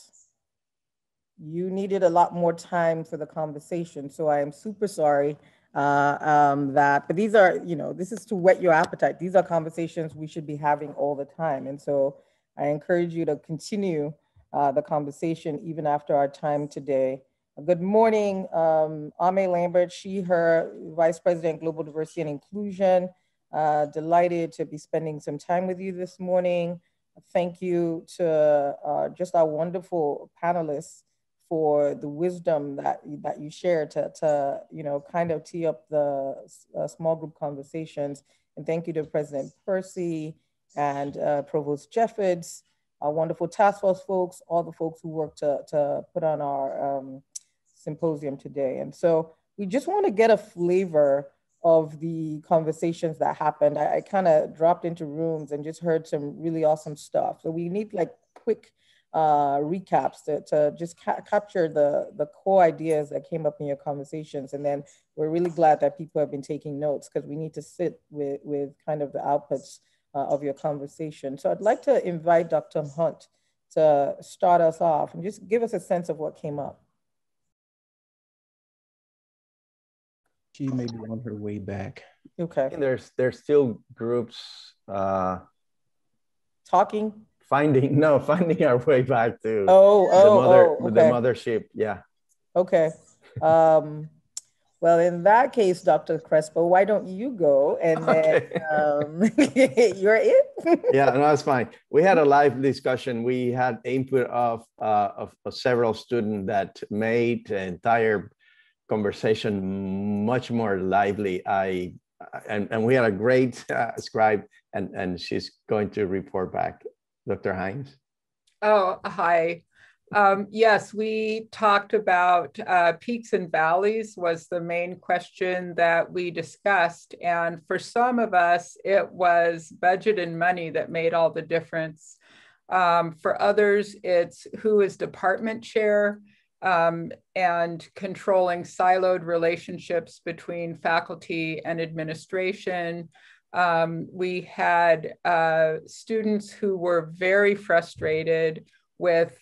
you needed a lot more time for the conversation. So I am super sorry but these are, this is to whet your appetite. These are conversations we should be having all the time. And so I encourage you to continue the conversation even after our time today. Good morning, Ame Lambert, she, her, Vice President, Global Diversity and Inclusion. Delighted to be spending some time with you this morning. Thank you to just our wonderful panelists for the wisdom that you share to kind of tee up the small group conversations. And thank you to President Percy and Provost Jeffords, our wonderful task force folks, all the folks who worked to put on our symposium today. And so we just want to get a flavor of the conversations that happened. I kind of dropped into rooms and just heard some really awesome stuff. So we need like quick recaps to just capture the core ideas that came up in your conversations. And then we're really glad that people have been taking notes because we need to sit with kind of the outputs of your conversation. So I'd like to invite Dr. Hunt to start us off and just give us a sense of what came up. She may be on her way back. Okay. And there's still groups talking. Finding our way back to okay. the mothership. Yeah. Okay. Well, in that case, Dr. Crespo, why don't you go and then you're it? Yeah, no, that's fine. We had a live discussion. We had input of several students that made the entire conversation much more lively. And we had a great scribe, and she's going to report back. Dr. Hines. Oh, hi. Yes, we talked about peaks and valleys was the main question that we discussed. And for some of us, it was budget and money that made all the difference. For others, it's who is department chair and controlling siloed relationships between faculty and administration. We had students who were very frustrated with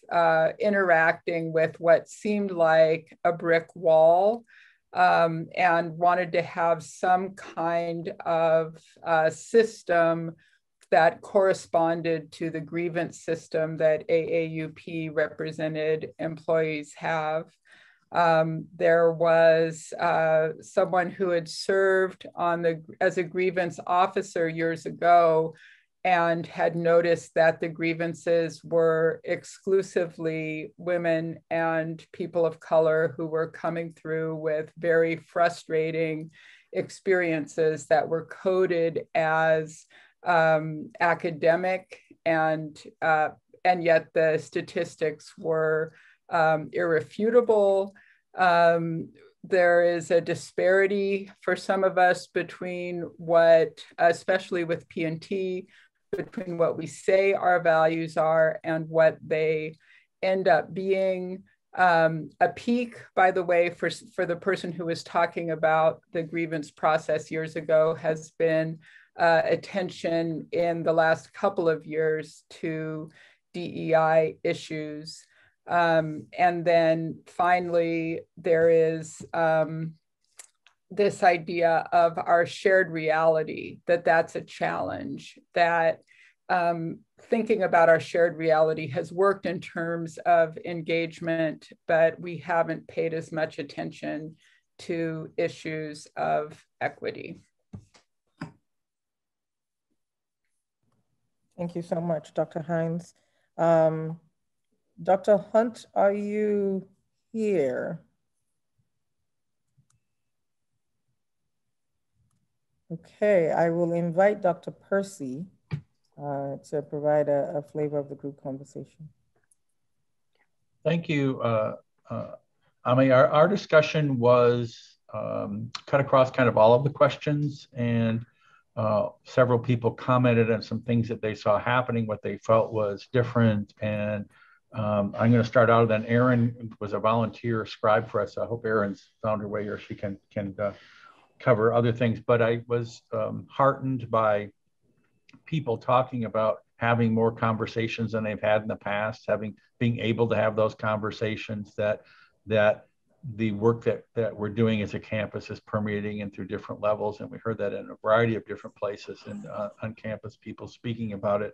interacting with what seemed like a brick wall and wanted to have some kind of system that corresponded to the grievance system that AAUP represented employees have. There was someone who had served as a grievance officer years ago and had noticed that the grievances were exclusively women and people of color who were coming through with very frustrating experiences that were coded as academic, and yet the statistics were irrefutable. There is a disparity for some of us between what, especially with P&T, between what we say our values are and what they end up being. A peak, by the way, for the person who was talking about the grievance process years ago has been attention in the last couple of years to DEI issues. And then finally, there is this idea of our shared reality, that's a challenge, that thinking about our shared reality has worked in terms of engagement, but we haven't paid as much attention to issues of equity. Thank you so much, Dr. Hines. Dr. Hunt, are you here? Okay, I will invite Dr. Percy to provide a flavor of the group conversation. Thank you. Our discussion was cut across kind of all of the questions, and several people commented on some things that they saw happening, what they felt was different. And I'm going to start out, then Erin was a volunteer scribe for us. I hope Erin's found her way here. She can cover other things, but I was heartened by people talking about having more conversations than they've had in the past, being able to have those conversations, that the work that we're doing as a campus is permeating in through different levels. And we heard that in a variety of different places and on campus, people speaking about it.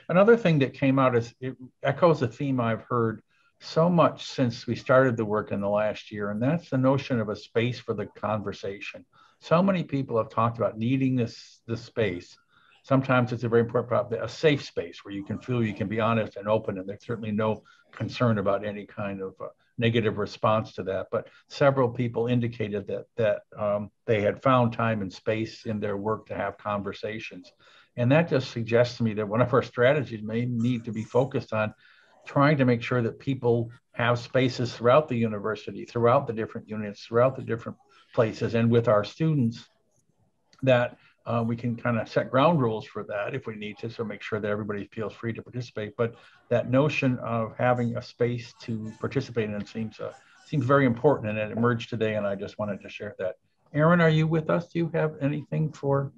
Another thing that came out is it echoes a theme I've heard so much since we started the work in the last year, and that's the notion of a space for the conversation. So many people have talked about needing this space. Sometimes it's a very important problem, a safe space where you can feel you can be honest and open, and there's certainly no concern about any kind of negative response to that. But several people indicated that they had found time and space in their work to have conversations. And that just suggests to me that one of our strategies may need to be focused on trying to make sure that people have spaces throughout the university, throughout the different units, throughout the different places, and with our students, that we can kind of set ground rules for that if we need to, so make sure that everybody feels free to participate. But that notion of having a space to participate in seems very important, and it emerged today, and I just wanted to share that. Aaron, are you with us? Do you have anything to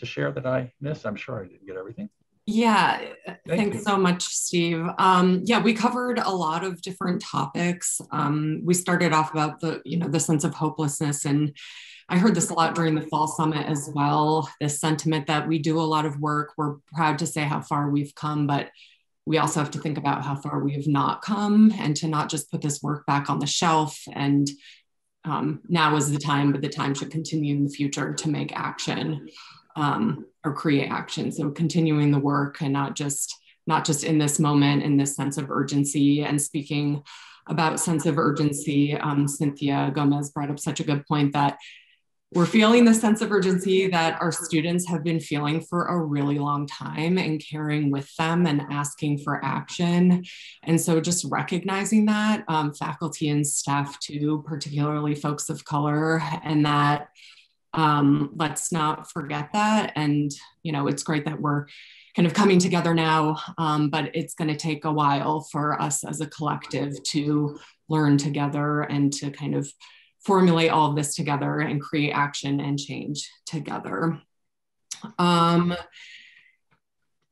share that I missed? I'm sure I didn't get everything. Yeah, thanks so much, Steve. Yeah, we covered a lot of different topics. We started off about the sense of hopelessness, and I heard this a lot during the fall summit as well, this sentiment that we do a lot of work. We're proud to say how far we've come, but we also have to think about how far we have not come, and to not just put this work back on the shelf and now is the time, but the time should continue in the future to make action or create action. So continuing the work, and not just in this moment, in this sense of urgency. And speaking about sense of urgency, Cynthia Gomez brought up such a good point that we're feeling the sense of urgency that our students have been feeling for a really long time, and carrying with them and asking for action. And so just recognizing that, faculty and staff too, particularly folks of color, and that let's not forget that. And, it's great that we're kind of coming together now, but it's going to take a while for us as a collective to learn together and to kind of formulate all of this together and create action and change together. And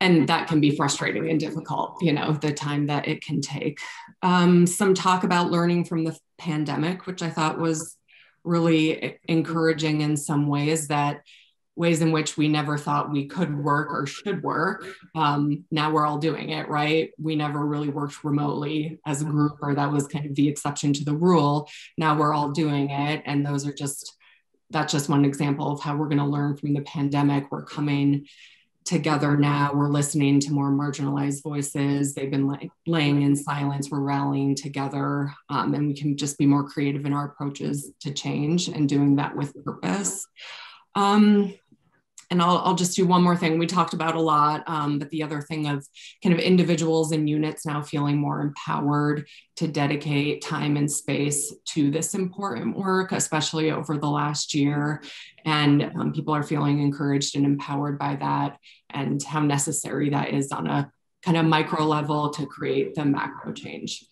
that can be frustrating and difficult, the time that it can take. Some talk about learning from the pandemic, which I thought was really encouraging in some ways, that ways in which we never thought we could work or should work. Now we're all doing it, right? We never really worked remotely as a group, or that was kind of the exception to the rule. Now we're all doing it. And that's just one example of how we're going to learn from the pandemic. We're coming together now. We're listening to more marginalized voices. They've been laying in silence. We're rallying together, and we can just be more creative in our approaches to change, and doing that with purpose. And I'll just do one more thing. We talked about a lot, but the other thing of kind of individuals and units now feeling more empowered to dedicate time and space to this important work, especially over the last year. And people are feeling encouraged and empowered by that, and how necessary that is on a kind of micro level to create the macro change.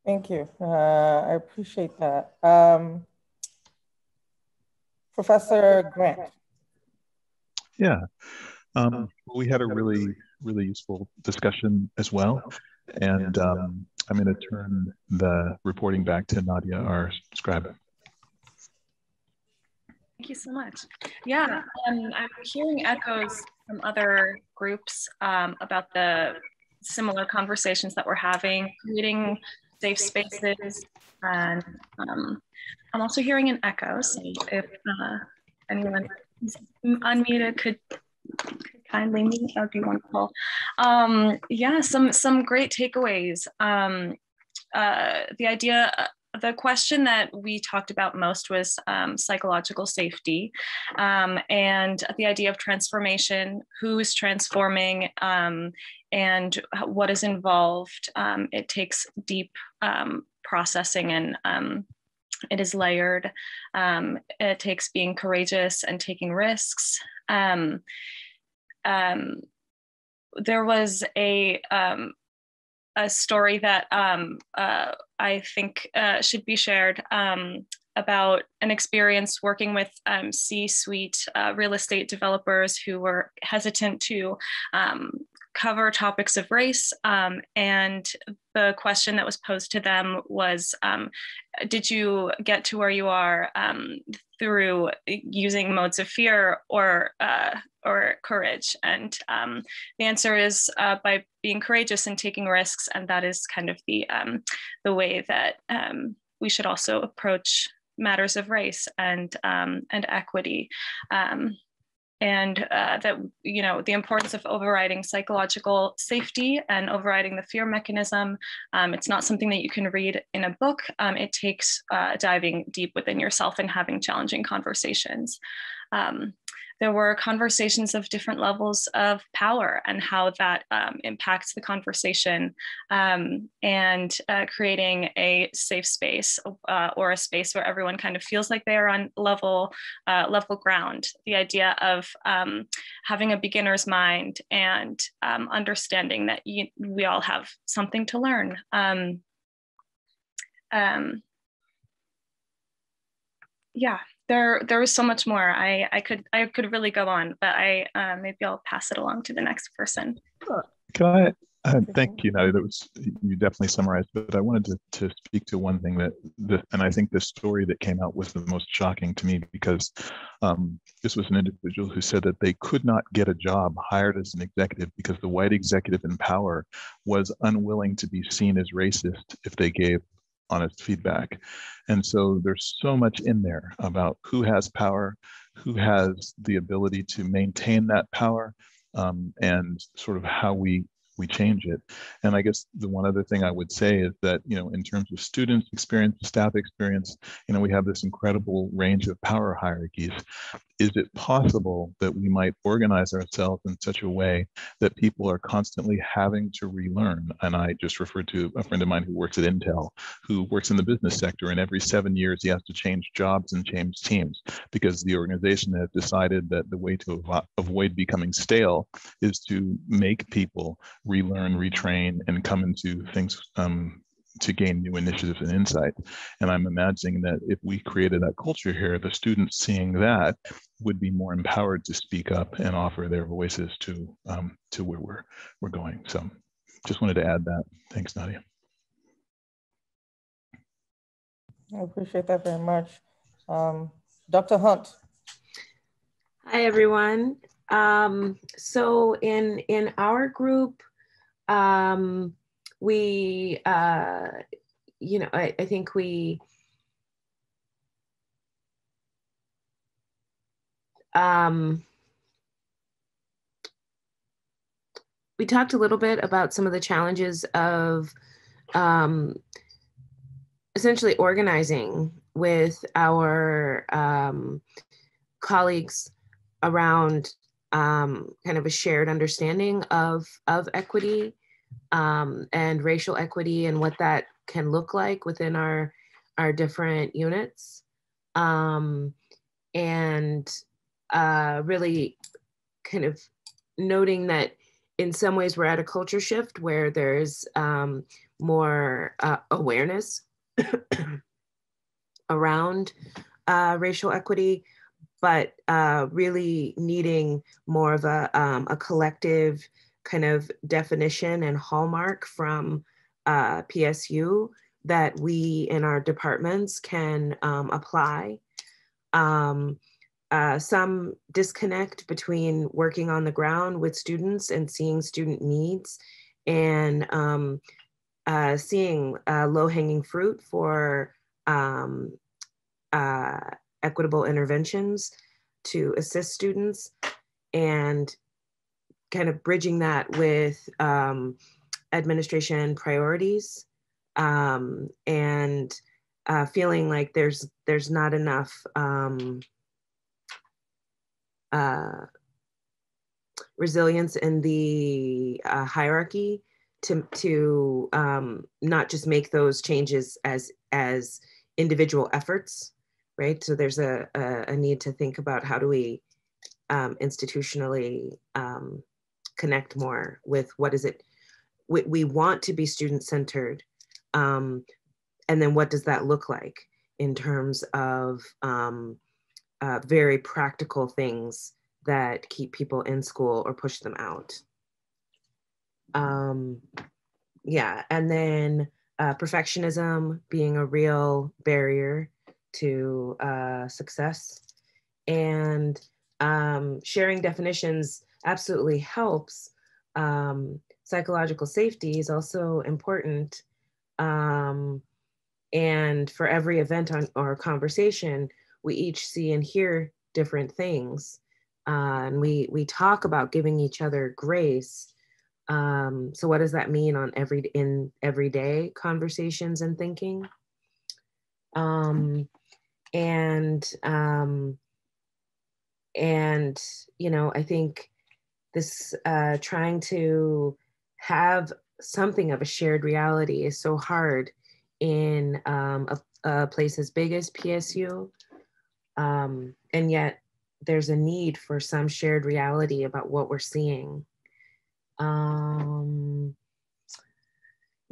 Thank you. I appreciate that. Professor Grant. Yeah, we had a really useful discussion as well. And I'm going to turn the reporting back to Nadia, our scribe. Thank you so much. Yeah, I'm hearing echoes from other groups about the similar conversations that we're having, creating safe spaces, and I'm also hearing an echo. So if anyone who's unmuted could kindly mute, that would be wonderful. Yeah, some great takeaways. The question that we talked about most was psychological safety, and the idea of transformation, who is transforming, and what is involved. It takes deep processing, and it is layered. It takes being courageous and taking risks. There was a story that I think should be shared about an experience working with C-suite real estate developers who were hesitant to cover topics of race. And the question that was posed to them was, did you get to where you are through using modes of fear or courage? And the answer is by being courageous and taking risks. And that is kind of the way that we should also approach matters of race and equity. And that, you know, the importance of overriding psychological safety and overriding the fear mechanism. It's not something that you can read in a book. It takes diving deep within yourself and having challenging conversations. There were conversations of different levels of power and how that impacts the conversation, and creating a safe space or a space where everyone kind of feels like they are on level ground. The idea of having a beginner's mind and understanding that we all have something to learn. Yeah. There was so much more. I could really go on, but maybe I'll pass it along to the next person. Can I thank you, Nadia. That was, you definitely summarized, but I wanted to speak to one thing and I think the story that came out was the most shocking to me, because this was an individual who said that they could not get a job hired as an executive because the white executive in power was unwilling to be seen as racist if they gave honest feedback. And so there's so much in there about who has power, who has the ability to maintain that power, and sort of how we change it. And I guess the one other thing I would say is that, you know, in terms of students experience, staff experience, you know, we have this incredible range of power hierarchies. Is it possible that we might organize ourselves in such a way that people are constantly having to relearn? And I just referred to a friend of mine who works at Intel, who works in the business sector, and every 7 years he has to change jobs and change teams because the organization has decided that the way to avoid becoming stale is to make people relearn, retrain, and come into things to gain new initiatives and insight. And I'm imagining that if we created that culture here, the students seeing that would be more empowered to speak up and offer their voices to where we're going. So just wanted to add that. Thanks, Nadia. I appreciate that very much. Dr. Hunt. Hi, everyone. So in our group, we, you know, I think we, we talked a little bit about some of the challenges of essentially organizing with our colleagues around kind of a shared understanding of equity and racial equity and what that can look like within our different units. And really kind of noting that in some ways we're at a culture shift where there's more awareness around racial equity, but really needing more of a collective kind of definition and hallmark from PSU that we in our departments can apply. Some disconnect between working on the ground with students and seeing student needs and seeing low-hanging fruit for equitable interventions to assist students, and kind of bridging that with administration priorities, and feeling like there's not enough resilience in the hierarchy to not just make those changes as individual efforts, right? So there's a need to think about how do we institutionally connect more with what is it we want to be student-centered, and then what does that look like? in terms of very practical things that keep people in school or push them out. Yeah, and then perfectionism being a real barrier to success, and sharing definitions absolutely helps. Psychological safety is also important. And for every event or conversation, we each see and hear different things. And we talk about giving each other grace. So what does that mean in everyday conversations and thinking? And you know, I think this trying to have something of a shared reality is so hard in a place as big as PSU. And yet there's a need for some shared reality about what we're seeing.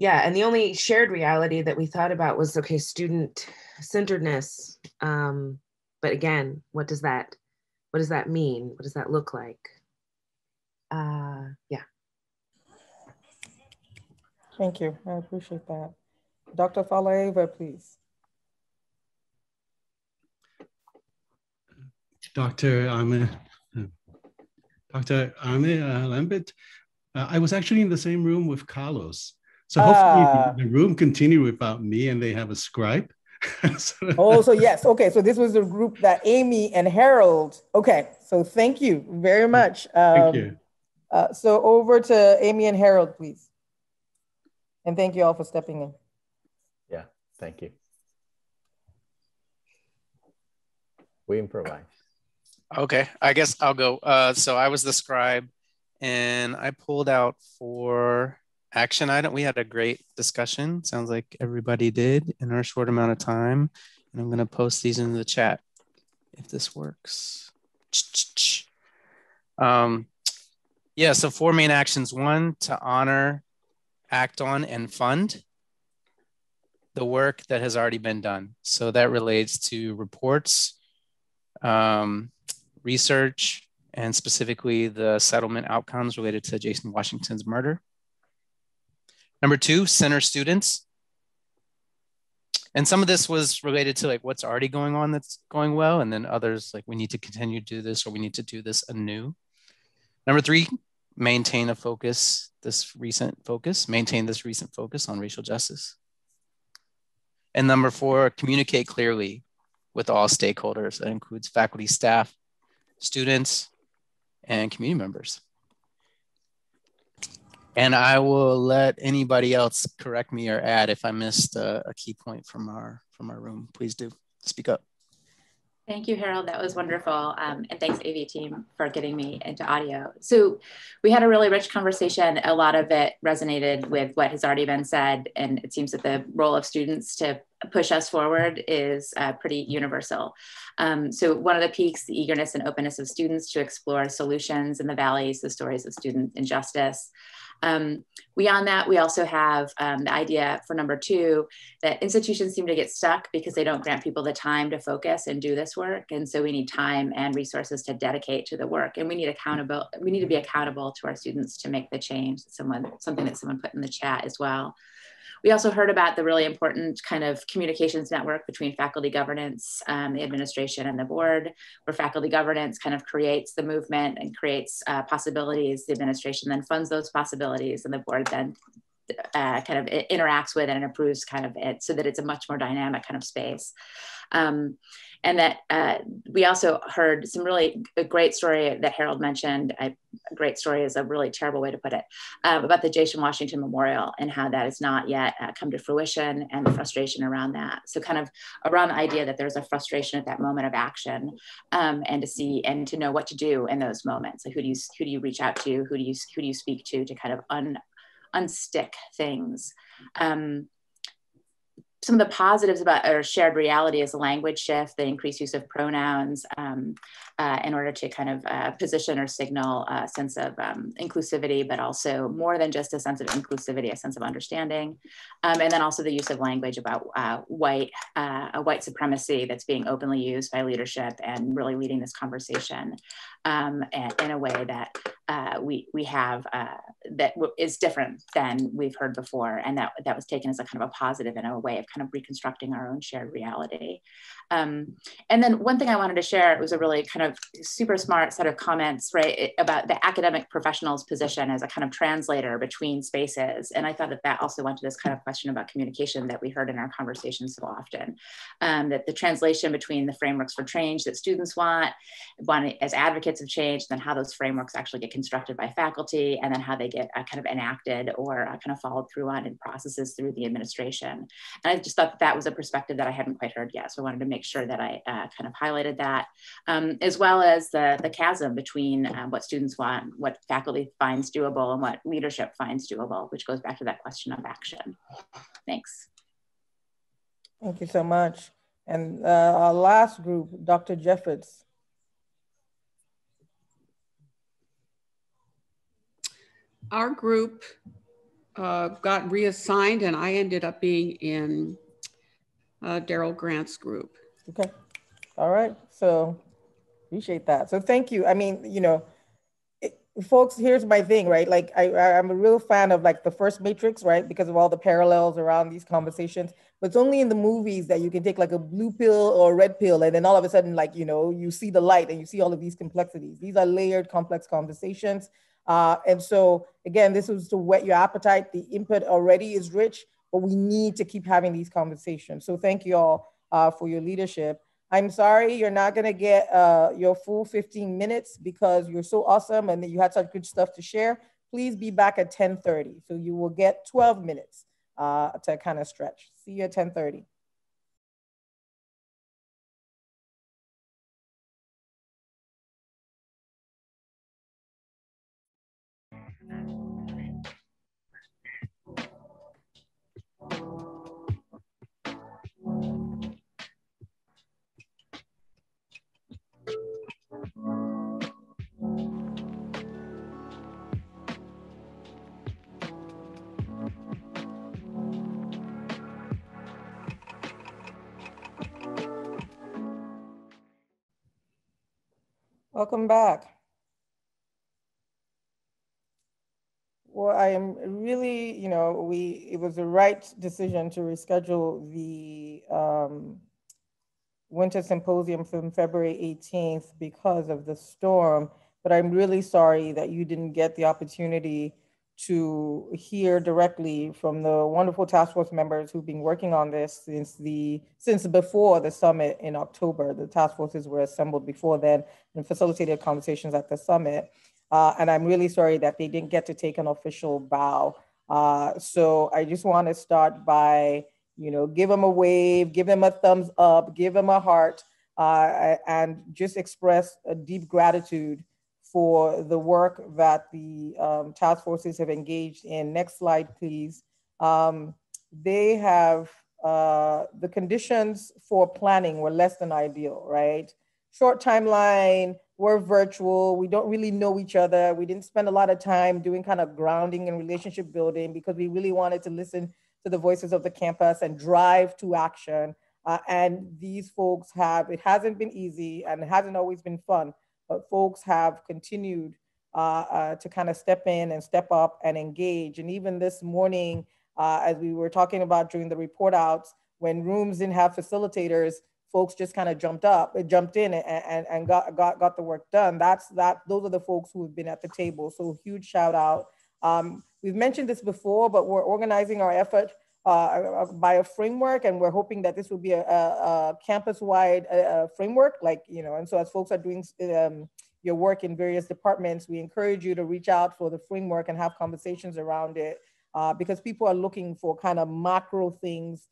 Yeah, and the only shared reality that we thought about was, okay, student-centeredness. But again, what does that mean? What does that look like? Yeah. Thank you. I appreciate that. Dr. Falaeva, please. Dr. Arme Lambert, I was actually in the same room with Carlos. So hopefully the room continued without me and they have a scribe. So yes, okay. So this was a group that Amy and Harold, okay. So thank you very much. Thank you. So over to Amy and Harold, please. And thank you all for stepping in. Yeah, thank you. We improvise. Okay, I guess I'll go. So I was the scribe and I pulled out 4 action items. We had a great discussion. Sounds like everybody did in our short amount of time. And I'm gonna post these in the chat if this works. Yeah, so 4 main actions. 1, to honor, act on, and fund the work that has already been done. So that relates to reports, research, and specifically the settlement outcomes related to Jason Washington's murder. Number 2, center students. And some of this was related to like what's already going on that's going well, and then others like we need to continue to do this or we need to do this anew. Number 3, maintain this recent focus on racial justice. And number 4, communicate clearly with all stakeholders. That includes faculty, staff, students, and community members. And I will let anybody else correct me or add if I missed a key point from our room. Please do speak up. Thank you, Harold. That was wonderful. And thanks, AV team, for getting me into audio. So we had a really rich conversation. A lot of it resonated with what has already been said. And it seems that the role of students to push us forward is pretty universal. So one of the peaks, the eagerness and openness of students to explore solutions in the valleys, the stories of student injustice. Beyond that, we also have the idea for number 2, that institutions seem to get stuck because they don't grant people the time to focus and do this work. And so we need time and resources to dedicate to the work. And we need to be accountable to our students to make the change. Something that someone put in the chat as well. We also heard about the really important kind of communications network between faculty governance, the administration, and the board, where faculty governance kind of creates the movement and creates possibilities. The administration then funds those possibilities, and the board then kind of interacts with and approves kind of it, so that it's a much more dynamic kind of space. And that we also heard some really a great story that Harold mentioned. A great story is a really terrible way to put it, about the Jason Washington Memorial and how that has not yet come to fruition, and the frustration around that. So kind of around the idea that there's a frustration at that moment of action, and to see and to know what to do in those moments. Like who do you reach out to? Who do you speak to kind of unstick things? some of the positives about our shared reality is the language shift, the increased use of pronouns in order to kind of position or signal a sense of inclusivity, but also more than just a sense of inclusivity, a sense of understanding. And then also the use of language about white supremacy that's being openly used by leadership and really leading this conversation in a way that we have that is different than we've heard before. And that was taken as a kind of a positive and a way of kind of reconstructing our own shared reality. And then one thing I wanted to share, it was a really kind of super smart set of comments, right, about the academic professional's position as a kind of translator between spaces. And I thought that also went to this kind of question about communication that we heard in our conversations so often, that the translation between the frameworks for change that students want as advocates of change, then how those frameworks actually get constructed by faculty, and then how they get kind of enacted or kind of followed through on in processes through the administration. And I just thought that was a perspective that I hadn't quite heard yet. So I wanted to make sure that I kind of highlighted that, as well as the chasm between what students want, what faculty finds doable, and what leadership finds doable, which goes back to that question of action. Thanks. Thank you so much. And our last group, Dr. Jeffords. Our group got reassigned, and I ended up being in Daryl Grant's group. Okay. All right. So appreciate that. So thank you. I mean, you know, folks, here's my thing, right? Like I'm a real fan of like the first Matrix, right? Because of all the parallels around these conversations. But it's only in the movies that you can take like a blue pill or a red pill, and then all of a sudden, like, you know, you see the light and you see all of these complexities. These are layered, complex conversations. And so again, this was to whet your appetite. The input already is rich, but we need to keep having these conversations. So thank you all for your leadership. I'm sorry you're not gonna get your full 15 minutes because you're so awesome and you had such good stuff to share. Please be back at 10:30. So you will get 12 minutes to kind of stretch. See you at 10:30. Welcome back. Well, I am really, you know, it was the right decision to reschedule the Winter Symposium from February 18th because of the storm, but I'm really sorry that you didn't get the opportunity to hear directly from the wonderful task force members who've been working on this since before the summit in October. The task forces were assembled before then and facilitated conversations at the summit. And I'm really sorry that they didn't get to take an official bow. So I just want to start by, you know, give them a wave, give them a thumbs up, give them a heart, and just express a deep gratitude for the work that the task forces have engaged in. Next slide, please. They have, the conditions for planning were less than ideal, right? Short timeline, we're virtual, we don't really know each other. We didn't spend a lot of time doing kind of grounding and relationship building because we really wanted to listen to the voices of the campus and drive to action. And these folks it hasn't been easy and it hasn't always been fun, but folks have continued to kind of step in and step up and engage. And even this morning, as we were talking about during the report outs, when rooms didn't have facilitators, folks just kind of jumped in and got the work done. Those are the folks who have been at the table. So huge shout out. We've mentioned this before, but we're organizing our effort by a framework, and we're hoping that this will be a campus-wide framework, like, you know, and so as folks are doing your work in various departments, we encourage you to reach out for the framework and have conversations around it because people are looking for kind of macro things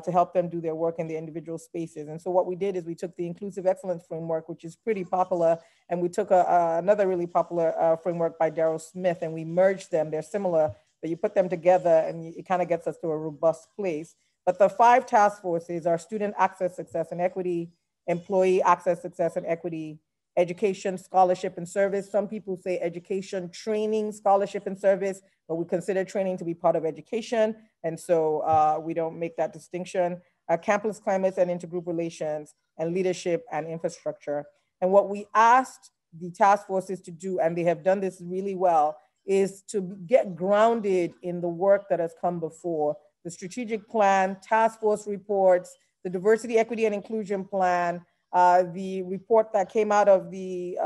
to help them do their work in the individual spaces. And so what we did is we took the Inclusive Excellence Framework, which is pretty popular, and we took another really popular framework by Daryl Smith, and we merged them. They're similar, but you put them together and it kind of gets us to a robust place. But the 5 task forces are student access, success, and equity, employee access, success, and equity, education, scholarship, and service. Some people say education, training, scholarship, and service, but we consider training to be part of education. And so we don't make that distinction. Campus climate and intergroup relations, and leadership and infrastructure. And what we asked the task forces to do, and they have done this really well, is to get grounded in the work that has come before. The strategic plan, task force reports, the diversity, equity, and inclusion plan, the report that came out of the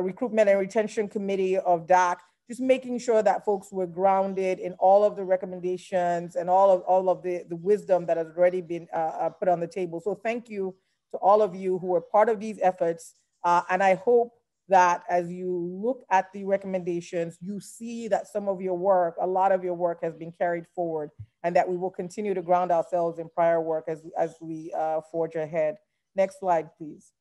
recruitment and retention committee of DAC, just making sure that folks were grounded in all of the recommendations and all of the wisdom that has already been put on the table. So thank you to all of you who were part of these efforts. And I hope that as you look at the recommendations, you see that some of your work, a lot of your work has been carried forward, and that we will continue to ground ourselves in prior work as we forge ahead. Next slide, please.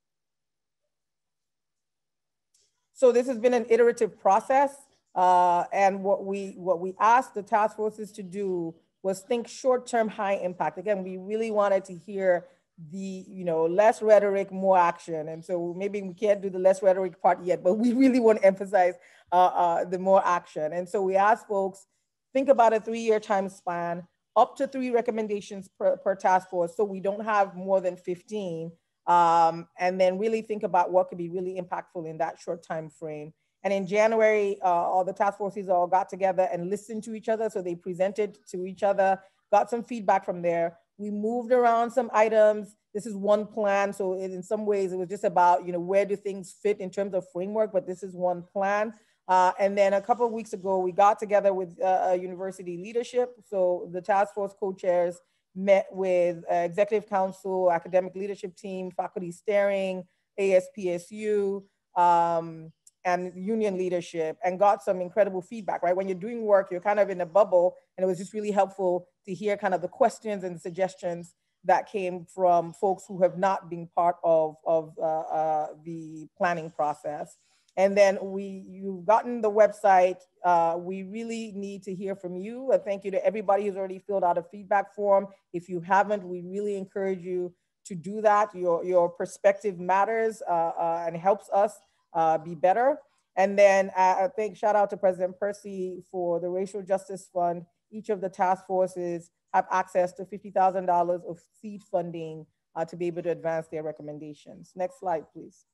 So this has been an iterative process. And what we asked the task forces to do was think short-term, high impact. Again, we really wanted to hear the less rhetoric, more action. And so maybe we can't do the less rhetoric part yet, but we really want to emphasize the more action. And so we asked folks, think about a 3-year time span, up to 3 recommendations per task force, so we don't have more than 15. And then really think about what could be really impactful in that short time frame. And in January, all the task forces all got together and listened to each other. So they presented to each other, got some feedback from there. We moved around some items. This is one plan. So in some ways, it was just about, where do things fit in terms of framework, but this is one plan. And then a couple of weeks ago, we got together with university leadership. So the task force co-chairs met with executive council, academic leadership team, faculty steering, ASPSU, and union leadership, and got some incredible feedback, right? When you're doing work, you're kind of in a bubble, and it was just really helpful to hear kind of the questions and the suggestions that came from folks who have not been part of the planning process. And then you've gotten the website. We really need to hear from you. Thank you to everybody who's already filled out a feedback form. If you haven't, we really encourage you to do that. Your perspective matters and helps us be better. And then I think shout out to President Percy for the Racial Justice Fund. Each of the task forces have access to $50,000 of seed funding to be able to advance their recommendations. Next slide, please.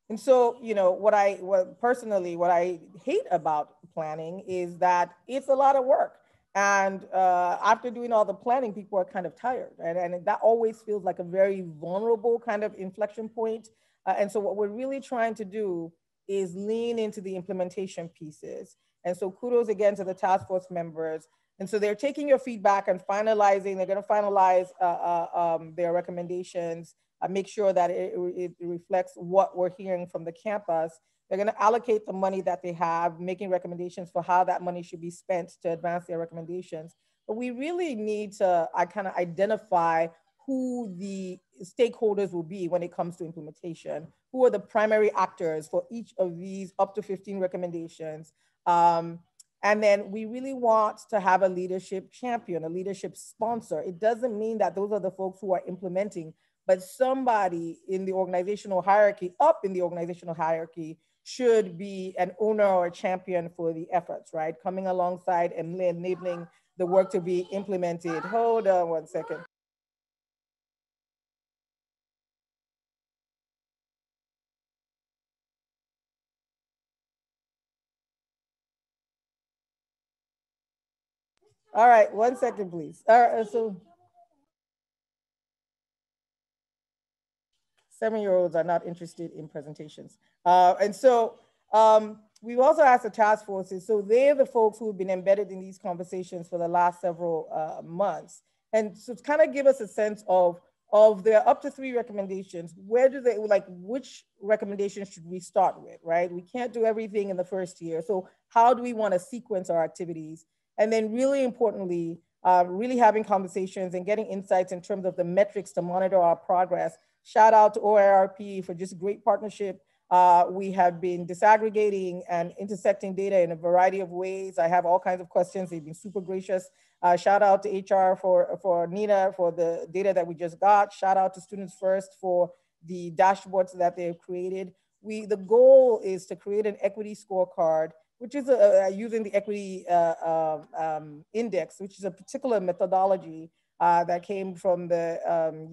And so, what I hate about planning is that it's a lot of work. And after doing all the planning, people are kind of tired. And that always feels like a very vulnerable kind of inflection point. And so what we're really trying to do is lean into the implementation pieces. And so kudos again to the task force members. And so they're taking your feedback and finalizing, they're gonna finalize their recommendations, make sure that it reflects what we're hearing from the campus. They're gonna allocate the money that they have, making recommendations for how that money should be spent to advance their recommendations. But we really need to kind of identify who the stakeholders will be when it comes to implementation. Who are the primary actors for each of these up to 15 recommendations? And then we really want to have a leadership champion, a leadership sponsor. It doesn't mean that those are the folks who are implementing, but somebody in the organizational hierarchy, up in the organizational hierarchy, should be an owner or a champion for the efforts, right? Coming alongside and enabling the work to be implemented. Hold on one second. All right, 1 second, please. All right, so 7-year-olds are not interested in presentations. And so we've also asked the task forces, so they're the folks who have been embedded in these conversations for the last several months. And so to kind of give us a sense of their up to 3 recommendations, where do they, which recommendations should we start with, right? We can't do everything in the first year. So how do we want to sequence our activities? And then really importantly, really having conversations and getting insights in terms of the metrics to monitor our progress. Shout out to OIRP for just great partnership We have been disaggregating and intersecting data in a variety of ways. I have all kinds of questions. They've been super gracious. Shout out to HR for Nina for the data that we just got. Shout out to Students First for the dashboards that they've created. The goal is to create an equity scorecard, which is using the equity index, which is a particular methodology that came from the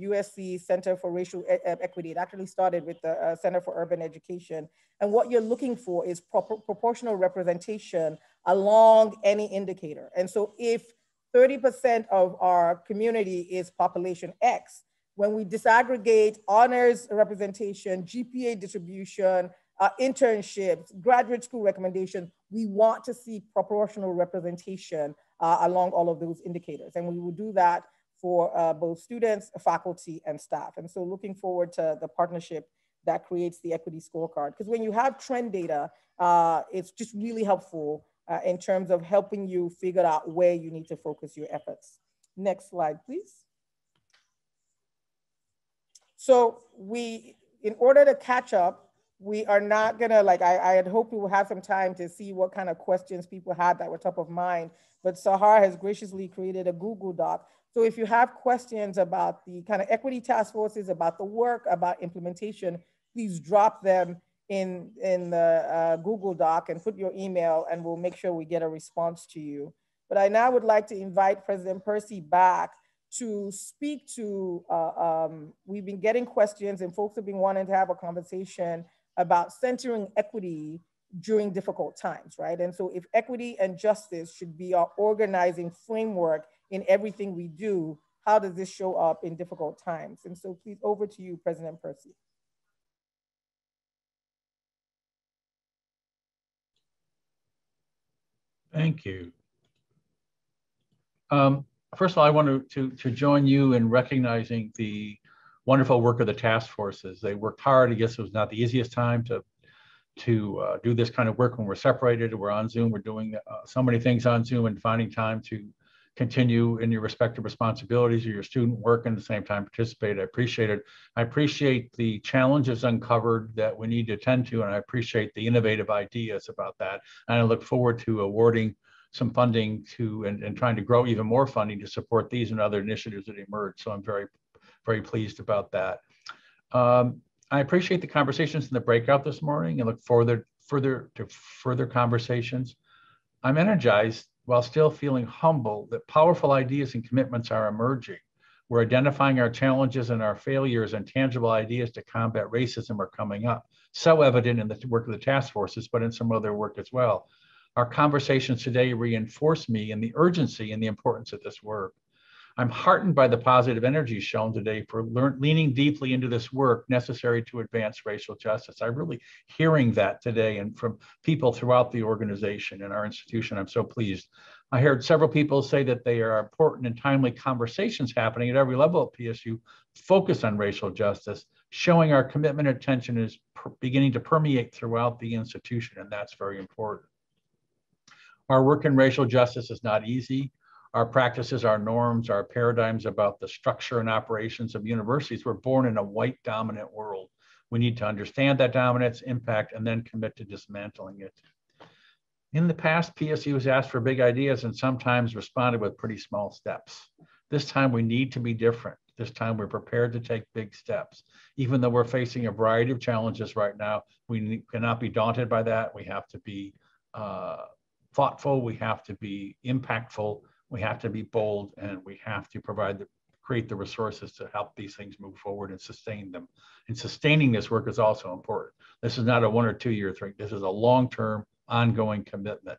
USC Center for Racial Equity. It actually started with the Center for Urban Education. And what you're looking for is proportional representation along any indicator. And so if 30% of our community is population X, when we disaggregate honors representation, GPA distribution, internships, graduate school recommendation, we want to see proportional representation along all of those indicators. And we will do that for both students, faculty, and staff. And so looking forward to the partnership that creates the equity scorecard. Because when you have trend data, it's just really helpful in terms of helping you figure out where you need to focus your efforts. Next slide, please. So in order to catch up, we are not gonna, I had hoped we would have some time to see what kind of questions people had that were top of mind, but Sahar has graciously created a Google Doc. So if you have questions about the kind of equity task forces, about the work, about implementation, please drop them in the Google Doc and put your email and we'll make sure we get a response to you. But I now would like to invite President Percy back to speak to, we've been getting questions and folks have been wanting to have a conversation about centering equity during difficult times, right? And so if equity and justice should be our organizing framework in everything we do, how does this show up in difficult times? And so please, over to you, President Percy. Thank you. First of all, I want to join you in recognizing the wonderful work of the task forces. They worked hard. I guess it was not the easiest time to do this kind of work when we're separated. We're on Zoom. We're doing so many things on Zoom and finding time to continue in your respective responsibilities or your student work and at the same time participate. I appreciate it. I appreciate the challenges uncovered that we need to attend to, and I appreciate the innovative ideas about that. And I look forward to awarding some funding to and trying to grow even more funding to support these and other initiatives that emerge. So I'm very, very pleased about that. I appreciate the conversations in the breakout this morning and look forward to further conversations. I'm energized while still feeling humble that powerful ideas and commitments are emerging. We're identifying our challenges and our failures, and tangible ideas to combat racism are coming up. So evident in the work of the task forces, but in some other work as well. Our conversations today reinforce me in the urgency and the importance of this work. I'm heartened by the positive energy shown today for leaning deeply into this work necessary to advance racial justice. I'm really hearing that today and from people throughout the organization and our institution. I'm so pleased. I heard several people say that there are important and timely conversations happening at every level at PSU focused on racial justice, showing our commitment and attention is beginning to permeate throughout the institution, and that's very important. Our work in racial justice is not easy. Our practices, our norms, our paradigms about the structure and operations of universities were born in a white dominant world. We need to understand that dominance, impact, and then commit to dismantling it. In the past, PSU has asked for big ideas and sometimes responded with pretty small steps. This time we need to be different. This time we're prepared to take big steps. Even though we're facing a variety of challenges right now, we cannot be daunted by that. We have to be thoughtful, we have to be impactful, we have to be bold, and we have to create the resources to help these things move forward and sustain them. And sustaining this work is also important. This is not a 1 or 2 year thing. This is a long-term, ongoing commitment.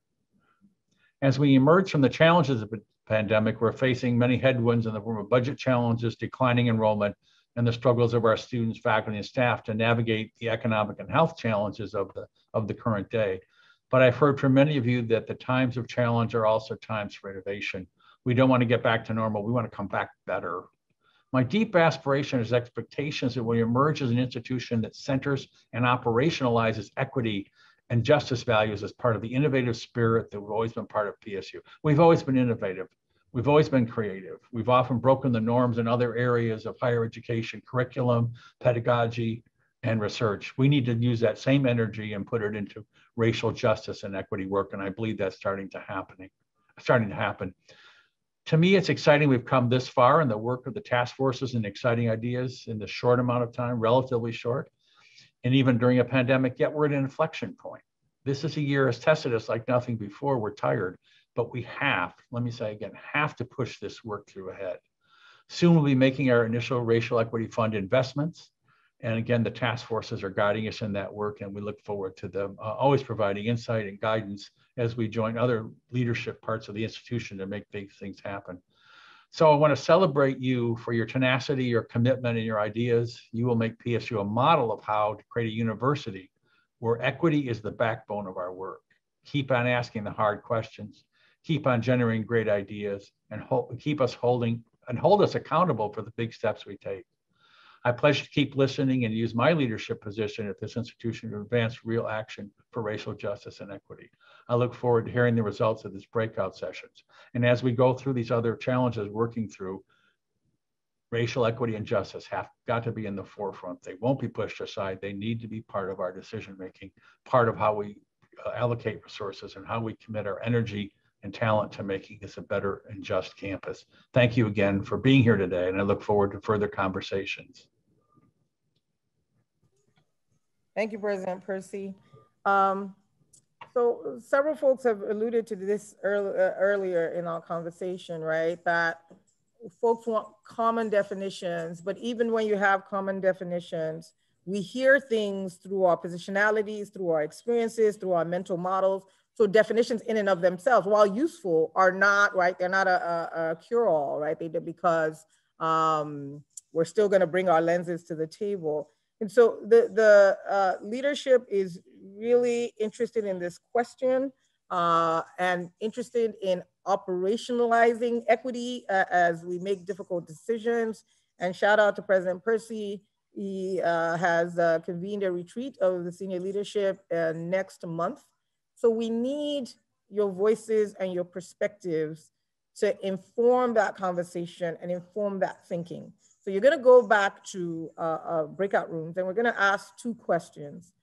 As we emerge from the challenges of the pandemic, we're facing many headwinds in the form of budget challenges, declining enrollment, and the struggles of our students, faculty, and staff to navigate the economic and health challenges of the current day. But I've heard from many of you that the times of challenge are also times for innovation. We don't want to get back to normal. We want to come back better. My deep aspiration is expectations that we emerge as an institution that centers and operationalizes equity and justice values as part of the innovative spirit that we've always been part of PSU. We've always been innovative. We've always been creative. We've often broken the norms in other areas of higher education, curriculum, pedagogy, and research. We need to use that same energy and put it into racial justice and equity work. And I believe that's starting to happen. To me, it's exciting we've come this far in the work of the task forces and exciting ideas in the short amount of time, relatively short. And even during a pandemic, yet we're at an inflection point. This is a year has tested us like nothing before. We're tired, but we have, let me say again, have to push this work through ahead. Soon we'll be making our initial racial equity fund investments. And again, the task forces are guiding us in that work, and we look forward to them always providing insight and guidance as we join other leadership parts of the institution to make these things happen. So I want to celebrate you for your tenacity, your commitment, and your ideas. You will make PSU a model of how to create a university where equity is the backbone of our work. Keep on asking the hard questions, keep on generating great ideas, and hold us accountable for the big steps we take. I pledge to keep listening and use my leadership position at this institution to advance real action for racial justice and equity. I look forward to hearing the results of these breakout sessions. And as we go through these other challenges working through, racial equity and justice have got to be in the forefront. They won't be pushed aside. They need to be part of our decision-making, part of how we allocate resources and how we commit our energy and talent to making this a better and just campus. Thank you again for being here today, and I look forward to further conversations. Thank you, President Percy. So several folks have alluded to this earlier in our conversation, right? That folks want common definitions, but even when you have common definitions, we hear things through our positionalities, through our experiences, through our mental models. So definitions in and of themselves, while useful, are not, right? They're not a cure-all, right? Because we're still gonna bring our lenses to the table. And so the leadership is really interested in this question and interested in operationalizing equity as we make difficult decisions. And shout out to President Percy. He has convened a retreat of the senior leadership next month. So we need your voices and your perspectives to inform that conversation and inform that thinking. So you're gonna go back to breakout rooms, and we're gonna ask two questions.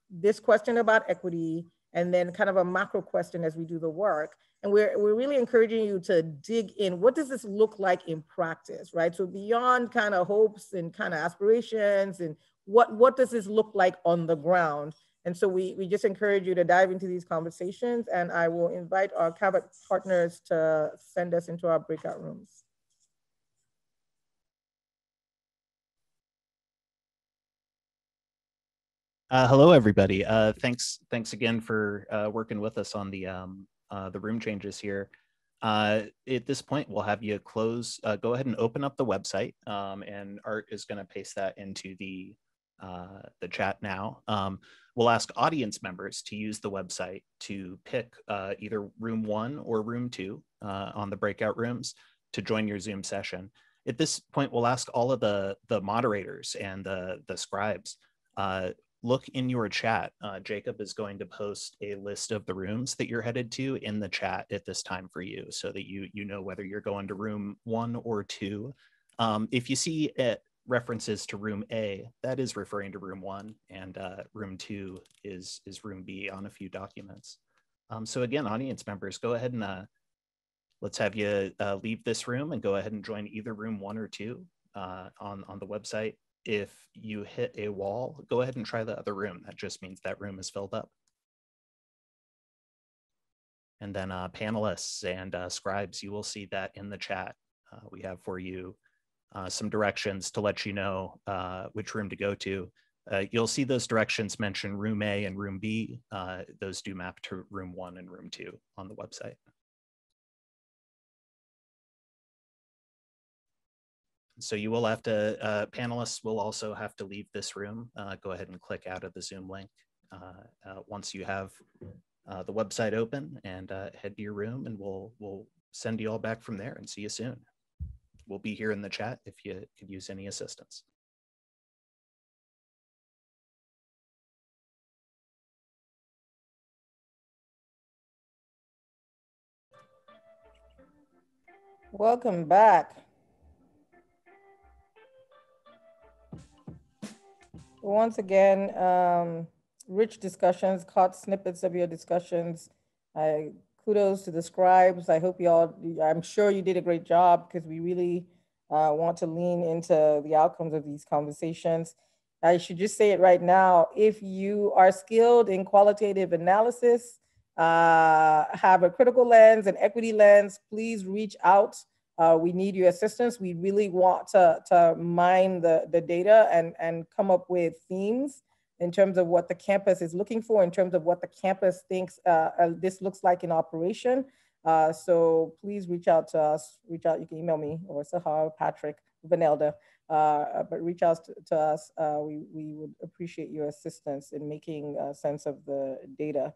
This question about equity, and then kind of a macro question as we do the work. And we're really encouraging you to dig in. What does this look like in practice, right? So beyond kind of hopes and kind of aspirations, and what does this look like on the ground? And so we just encourage you to dive into these conversations, and I will invite our CABIC partners to send us into our breakout rooms. Hello, everybody. Thanks again for working with us on the room changes here. At this point, we'll have you close. Go ahead and open up the website, and Art is going to paste that into the chat now. We'll ask audience members to use the website to pick either room 1 or room 2 on the breakout rooms to join your Zoom session. At this point, we'll ask all of the moderators and the scribes, look in your chat. Jacob is going to post a list of the rooms that you're headed to in the chat at this time for you, so that you know whether you're going to room 1 or 2. If you see references to room A, that is referring to room 1, and room 2 is room B on a few documents. So again, audience members, go ahead and let's have you leave this room and go ahead and join either room 1 or 2 on the website. If you hit a wall, go ahead and try the other room. That just means that room is filled up. And then panelists and scribes, you will see that in the chat. We have for you some directions to let you know which room to go to. You'll see those directions mention room A and room B. Those do map to room 1 and room 2 on the website. So you will have to, panelists will also have to leave this room. Go ahead and click out of the Zoom link once you have the website open, and head to your room, and we'll send you all back from there and see you soon. We'll be here in the chat if you could use any assistance. Welcome back. once again, rich discussions, caught snippets of your discussions. Kudos to the scribes. I hope I'm sure you did a great job, because we really want to lean into the outcomes of these conversations. I should just say it right now, if you are skilled in qualitative analysis, have a critical lens and equity lens, please reach out. We need your assistance. We really want to mine the data and come up with themes in terms of what the campus is looking for, in terms of what the campus thinks this looks like in operation. So please reach out to us. Reach out, you can email me or Sahar, Patrick, Vanelda, but reach out to us. We would appreciate your assistance in making sense of the data.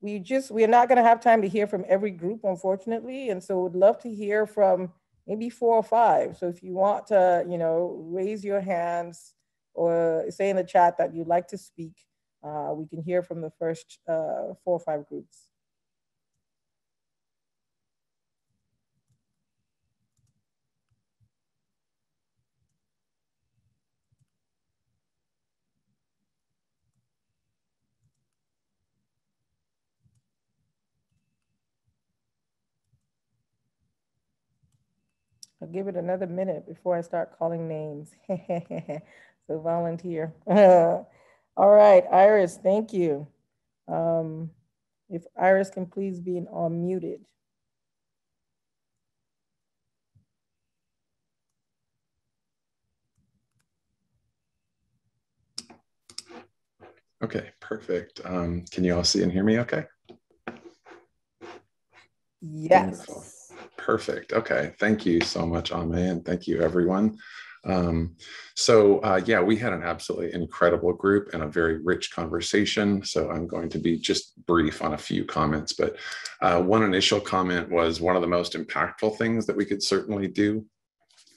We're not gonna have time to hear from every group, unfortunately. And so we'd love to hear from maybe 4 or 5. So if you want to, raise your hands or say in the chat that you'd like to speak, we can hear from the first 4 or 5 groups. I'll give it another minute before I start calling names. So volunteer. All right, Iris, thank you. If Iris can please be unmuted. Okay, perfect. Can you all see and hear me okay? Yes. Wonderful. Perfect. Okay. Thank you so much, Ame, and thank you, everyone. Yeah, we had an absolutely incredible group and a very rich conversation. So I'm going to be just brief on a few comments, but one initial comment was one of the most impactful things that we could certainly do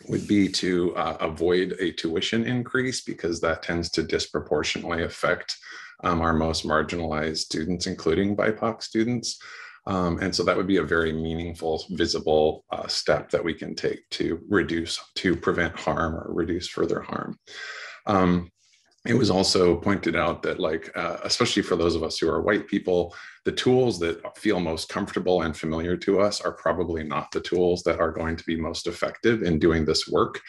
would be to avoid a tuition increase, because that tends to disproportionately affect our most marginalized students, including BIPOC students. And so that would be a very meaningful, visible step that we can take to prevent harm or reduce further harm. It was also pointed out that, especially for those of us who are white people, the tools that feel most comfortable and familiar to us are probably not the tools that are going to be most effective in doing this work.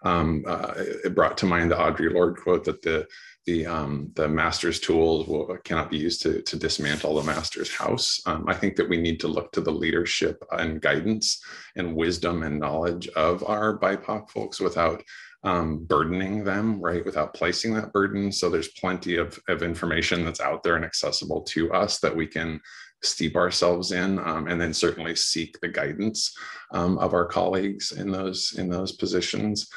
It brought to mind the Audre Lorde quote that the master's tools cannot be used to dismantle the master's house. I think that we need to look to the leadership and guidance and wisdom and knowledge of our BIPOC folks without burdening them, right? Without placing that burden. So there's plenty of information that's out there and accessible to us that we can steep ourselves in, and then certainly seek the guidance of our colleagues in those positions.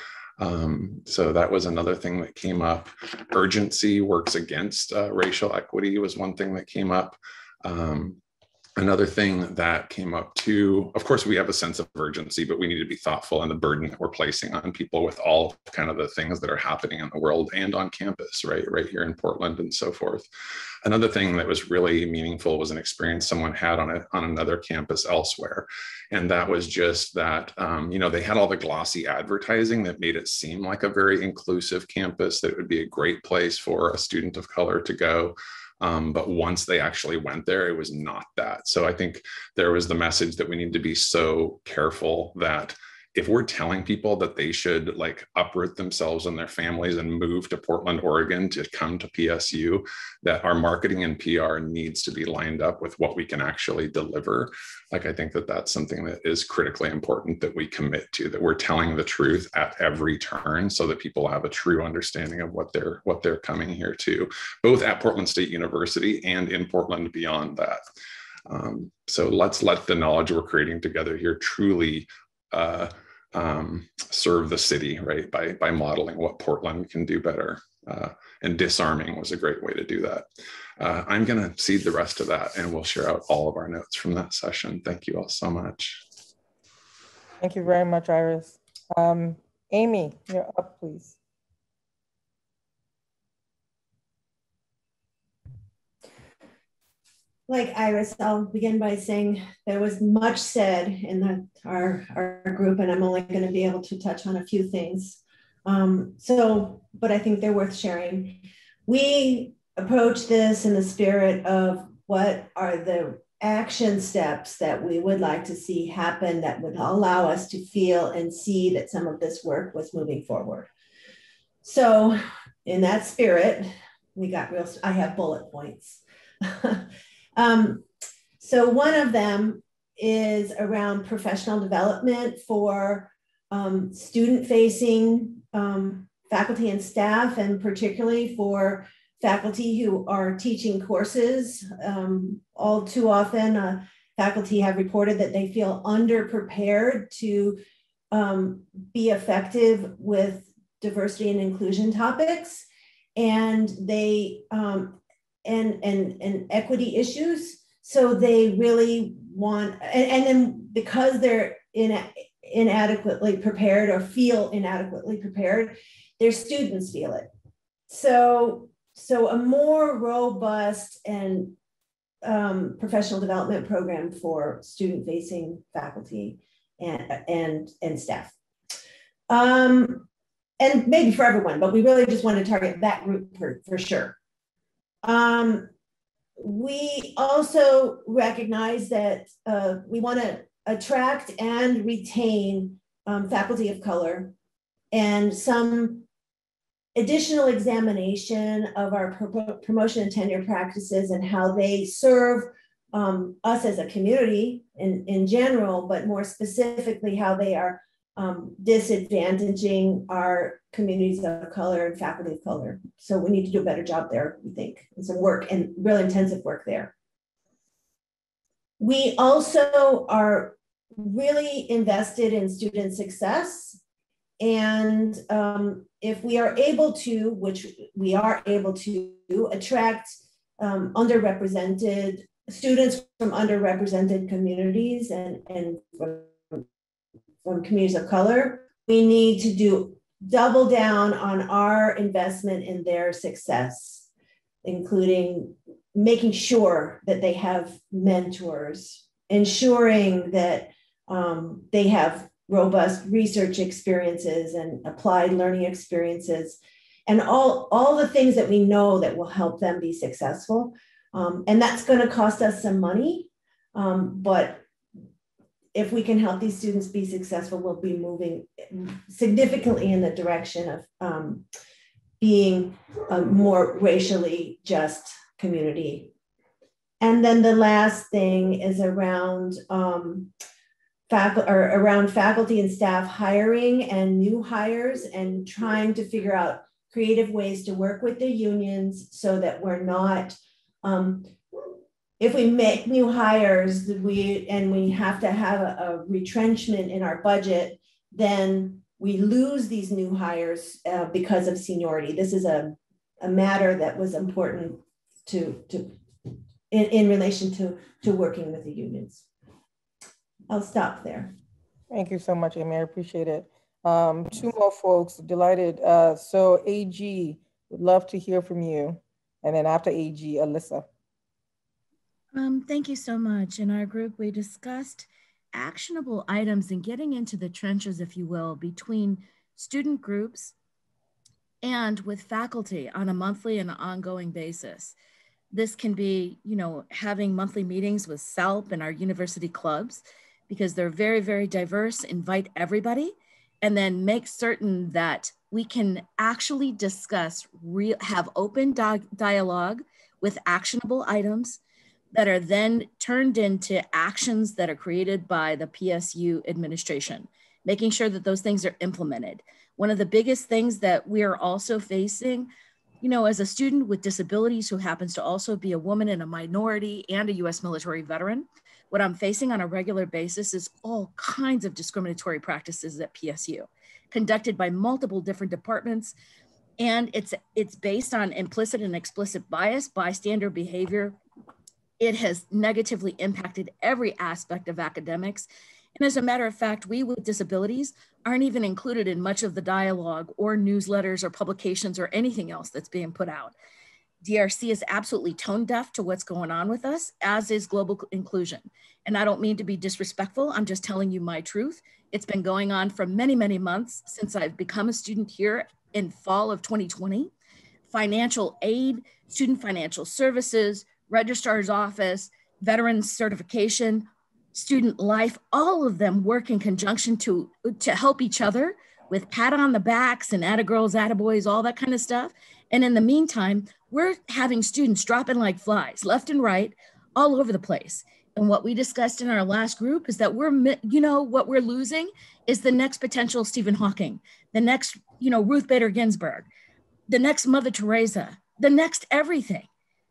So that was another thing that came up. Urgency works against racial equity was one thing that came up. Another thing that came up too, of course, we have a sense of urgency, but we need to be thoughtful in the burden that we're placing on people with all kind of the things that are happening in the world and on campus, right here in Portland and so forth. Another thing that was really meaningful was an experience someone had on another campus elsewhere. And that was just that, they had all the glossy advertising that made it seem like a very inclusive campus, that it would be a great place for a student of color to go. But once they actually went there, it was not that. So I think there was the message that we need to be so careful that if we're telling people that they should uproot themselves and their families and move to Portland, Oregon to come to PSU, that our marketing and PR needs to be lined up with what we can actually deliver. I think that that's something that is critically important that we commit to, that we're telling the truth at every turn so that people have a true understanding of what they're coming here to, both at Portland State University and in Portland beyond that. So let's let the knowledge we're creating together here truly serve the city, right? By modeling what Portland can do better. And disarming was a great way to do that. I'm going to cede the rest of that, and we'll share out all of our notes from that session. Thank you all so much. Thank you very much, Iris. Amy, you're up, please. Like Iris, I'll begin by saying there was much said in our group, and I'm only going to be able to touch on a few things. But I think they're worth sharing. We approach this in the spirit of what are the action steps that we would like to see happen that would allow us to feel and see that some of this work was moving forward. So in that spirit, I have bullet points. So one of them is around professional development for student-facing faculty and staff, and particularly for faculty who are teaching courses. All too often, faculty have reported that they feel underprepared to be effective with diversity and inclusion topics, and they and equity issues. So they really want, and then because they're inadequately prepared or feel inadequately prepared, their students feel it. So a more robust and professional development program for student-facing faculty and staff. And maybe for everyone, but we really just want to target that group for sure. We also recognize that we want to attract and retain faculty of color, and some additional examination of our promotion and tenure practices and how they serve us as a community in general, but more specifically how they are disadvantaging our communities of color and faculty of color. So we need to do a better job there, we think, and some work, and really intensive work there. We also are really invested in student success. And if we are able to, which we are able to, attract underrepresented students from underrepresented communities and from communities of color, we need to double down on our investment in their success, including making sure that they have mentors, ensuring that they have robust research experiences and applied learning experiences, and all the things that we know that will help them be successful. And that's going to cost us some money, but if we can help these students be successful, we'll be moving significantly in the direction of being a more racially just community. And then the last thing is around faculty and staff hiring and new hires, and trying to figure out creative ways to work with the unions so that we're not, if we make new hires and we have to have a retrenchment in our budget, then we lose these new hires because of seniority. This is a matter that was important in relation to working with the unions. I'll stop there. Thank you so much, Amy. I appreciate it. Two more folks, delighted. So AG, would love to hear from you. And then after AG, Alyssa. Thank you so much. In our group, we discussed actionable items and getting into the trenches, if you will, between student groups and with faculty on a monthly and ongoing basis. This can be, having monthly meetings with SALP and our university clubs, because they're very, very diverse, invite everybody, and then make certain that we can actually discuss, have open dialogue with actionable items that are then turned into actions that are created by the PSU administration, making sure that those things are implemented. One of the biggest things that we are also facing, as a student with disabilities who happens to also be a woman and a minority and a US military veteran, what I'm facing on a regular basis is all kinds of discriminatory practices at PSU, conducted by multiple different departments. And it's based on implicit and explicit bias, bystander behavior. It has negatively impacted every aspect of academics. And as a matter of fact, we with disabilities aren't even included in much of the dialogue or newsletters or publications or anything else that's being put out. DRC is absolutely tone deaf to what's going on with us, as is global inclusion. And I don't mean to be disrespectful, I'm just telling you my truth. It's been going on for many, many months since I've become a student here in fall of 2020. Financial aid, student financial services, registrar's office, veterans certification, student life, all of them work in conjunction to help each other with pat on the backs and attagirls, attaboys, all that kind of stuff. And in the meantime, we're having students dropping like flies left and right all over the place. And what we discussed in our last group is that what we're losing is the next potential Stephen Hawking, the next, Ruth Bader Ginsburg, the next Mother Teresa, the next everything,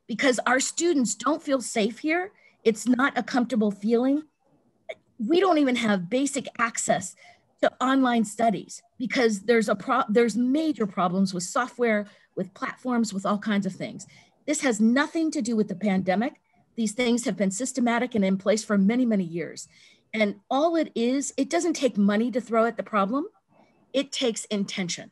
because our students don't feel safe here. It's not a comfortable feeling. We don't even have basic access to online studies because there's major problems with software, with platforms, with all kinds of things. This has nothing to do with the pandemic. These things have been systematic and in place for many, many years. And all it is, it doesn't take money to throw at the problem. It takes intention.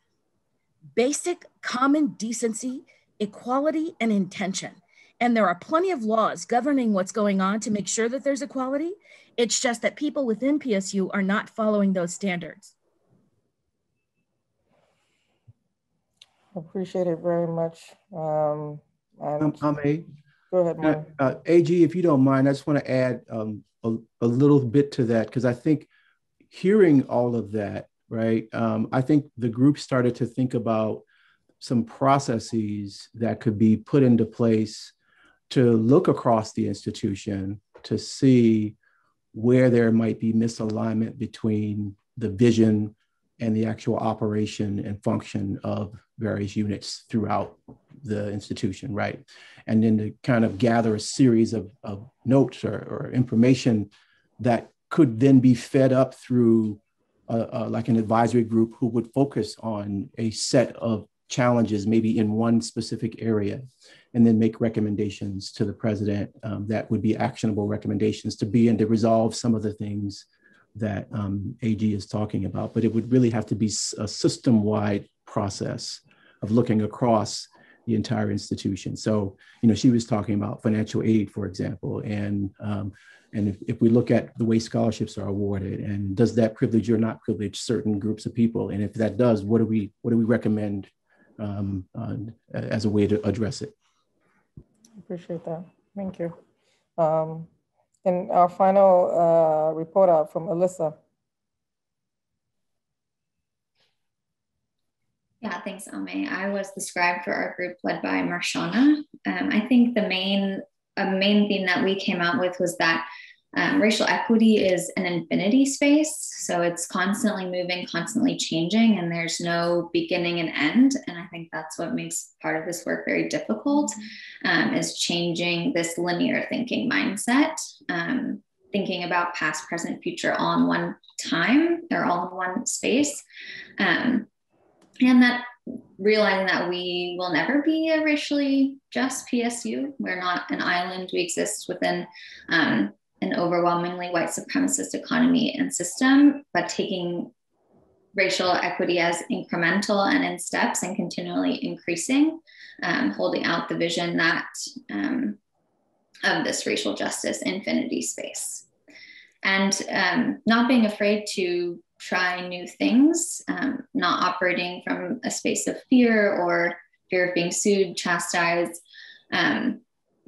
Basic common decency, equality, and intention. And there are plenty of laws governing what's going on to make sure that there's equality. It's just that people within PSU are not following those standards. I appreciate it very much. Go ahead, Mark. AG, if you don't mind, I just want to add a little bit to that, because I think hearing all of that, right, I think the group started to think about some processes that could be put into place to look across the institution to see where there might be misalignment between the vision and the actual operation and function of various units throughout the institution, right? And then to kind of gather a series of notes or information that could then be fed up through like an advisory group who would focus on a set of challenges, maybe in one specific area, and then make recommendations to the president that would be actionable recommendations to be and to resolve some of the things that AG is talking about. But it would really have to be a system-wide process of looking across the entire institution. So, she was talking about financial aid, for example, and if we look at the way scholarships are awarded, and does that privilege or not privilege certain groups of people? And if that does, what do we recommend as a way to address it? Appreciate that. Thank you. And our final report out from Alyssa. Yeah, thanks, Ame. I was the scribe for our group led by Marshana. I think the main theme that we came out with was that racial equity is an infinity space. So it's constantly moving, constantly changing, and there's no beginning and end. And I think that's what makes part of this work very difficult, is changing this linear thinking mindset, thinking about past, present, future all in one time or all in one space. And that realizing that we will never be a racially just PSU. We're not an island. We exist within an overwhelmingly white supremacist economy and system, but taking racial equity as incremental and in steps and continually increasing, holding out the vision that of this racial justice infinity space. And not being afraid to try new things, not operating from a space of fear or fear of being sued, chastised,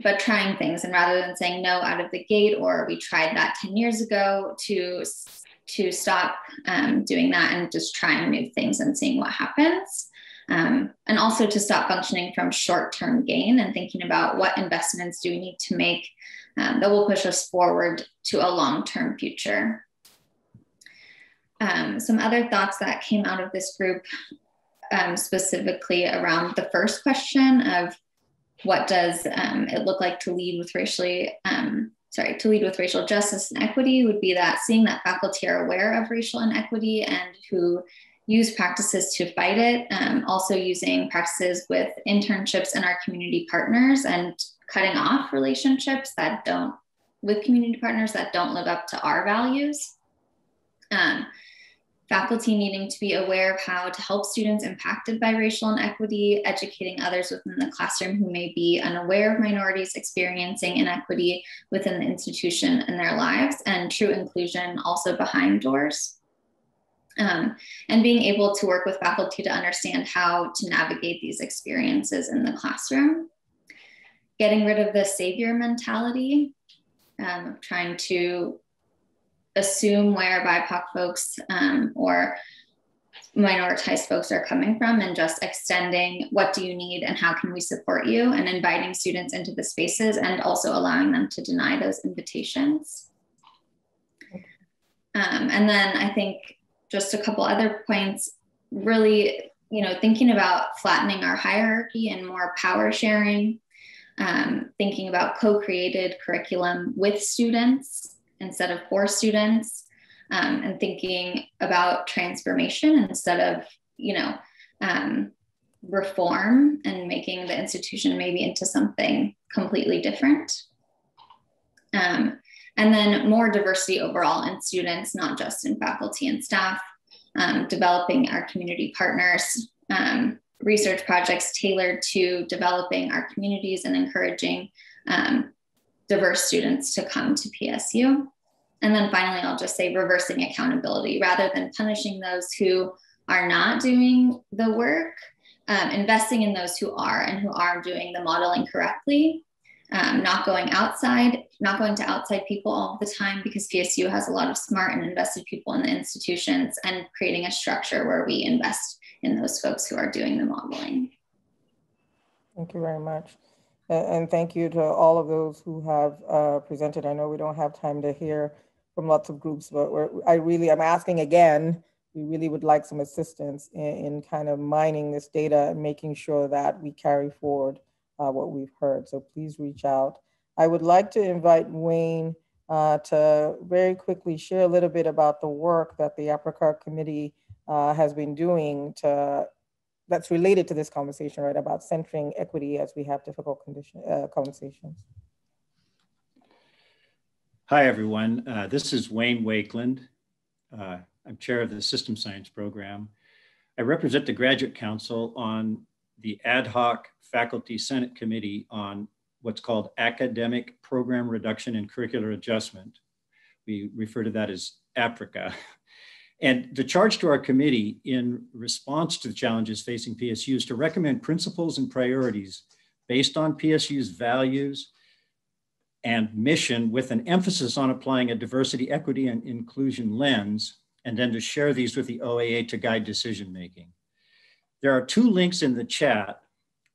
but trying things. And rather than saying no out of the gate, or we tried that 10 years ago, to stop doing that and just trying new things and seeing what happens. And also to stop functioning from short-term gain and thinking about what investments do we need to make that will push us forward to a long-term future. Some other thoughts that came out of this group, specifically around the first question of what does it look like to lead with racial justice and equity, would be that seeing that faculty are aware of racial inequity and who use practices to fight it. Also using practices with internships and our community partners and cutting off relationships with community partners that don't live up to our values. Faculty needing to be aware of how to help students impacted by racial inequity, educating others within the classroom who may be unaware of minorities experiencing inequity within the institution and their lives, and true inclusion also behind doors. and being able to work with faculty to understand how to navigate these experiences in the classroom. Getting rid of the savior mentality, trying to assume where BIPOC folks or minoritized folks are coming from, and just extending what do you need and how can we support you, and inviting students into the spaces and also allowing them to deny those invitations. And then I think just a couple other points, really, thinking about flattening our hierarchy and more power sharing, thinking about co-created curriculum with students instead of for students, and thinking about transformation instead of, reform, and making the institution maybe into something completely different. And then more diversity overall in students, not just in faculty and staff, developing our community partners, research projects tailored to developing our communities and encouraging diverse students to come to PSU. And then finally, I'll just say reversing accountability. Rather than punishing those who are not doing the work, investing in those who are and who are doing the modeling correctly, not going to outside people all the time, because PSU has a lot of smart and invested people in the institutions, and creating a structure where we invest in those folks who are doing the modeling. Thank you very much. And thank you to all of those who have presented. I know we don't have time to hear from lots of groups, but I'm asking again, we really would like some assistance in kind of mining this data and making sure that we carry forward what we've heard. So please reach out. I would like to invite Wayne to very quickly share a little bit about the work that the Bipark committee has been doing that's related to this conversation, right, about centering equity as we have difficult conversations. Hi, everyone. This is Wayne Wakeland. I'm chair of the System Science program. I represent the Graduate Council on the ad hoc Faculty Senate Committee on what's called Academic Program Reduction and Curricular Adjustment. We refer to that as APRICA. And the charge to our committee in response to the challenges facing PSU is to recommend principles and priorities based on PSU's values and mission, with an emphasis on applying a diversity, equity, and inclusion lens, and then to share these with the OAA to guide decision-making. There are two links in the chat.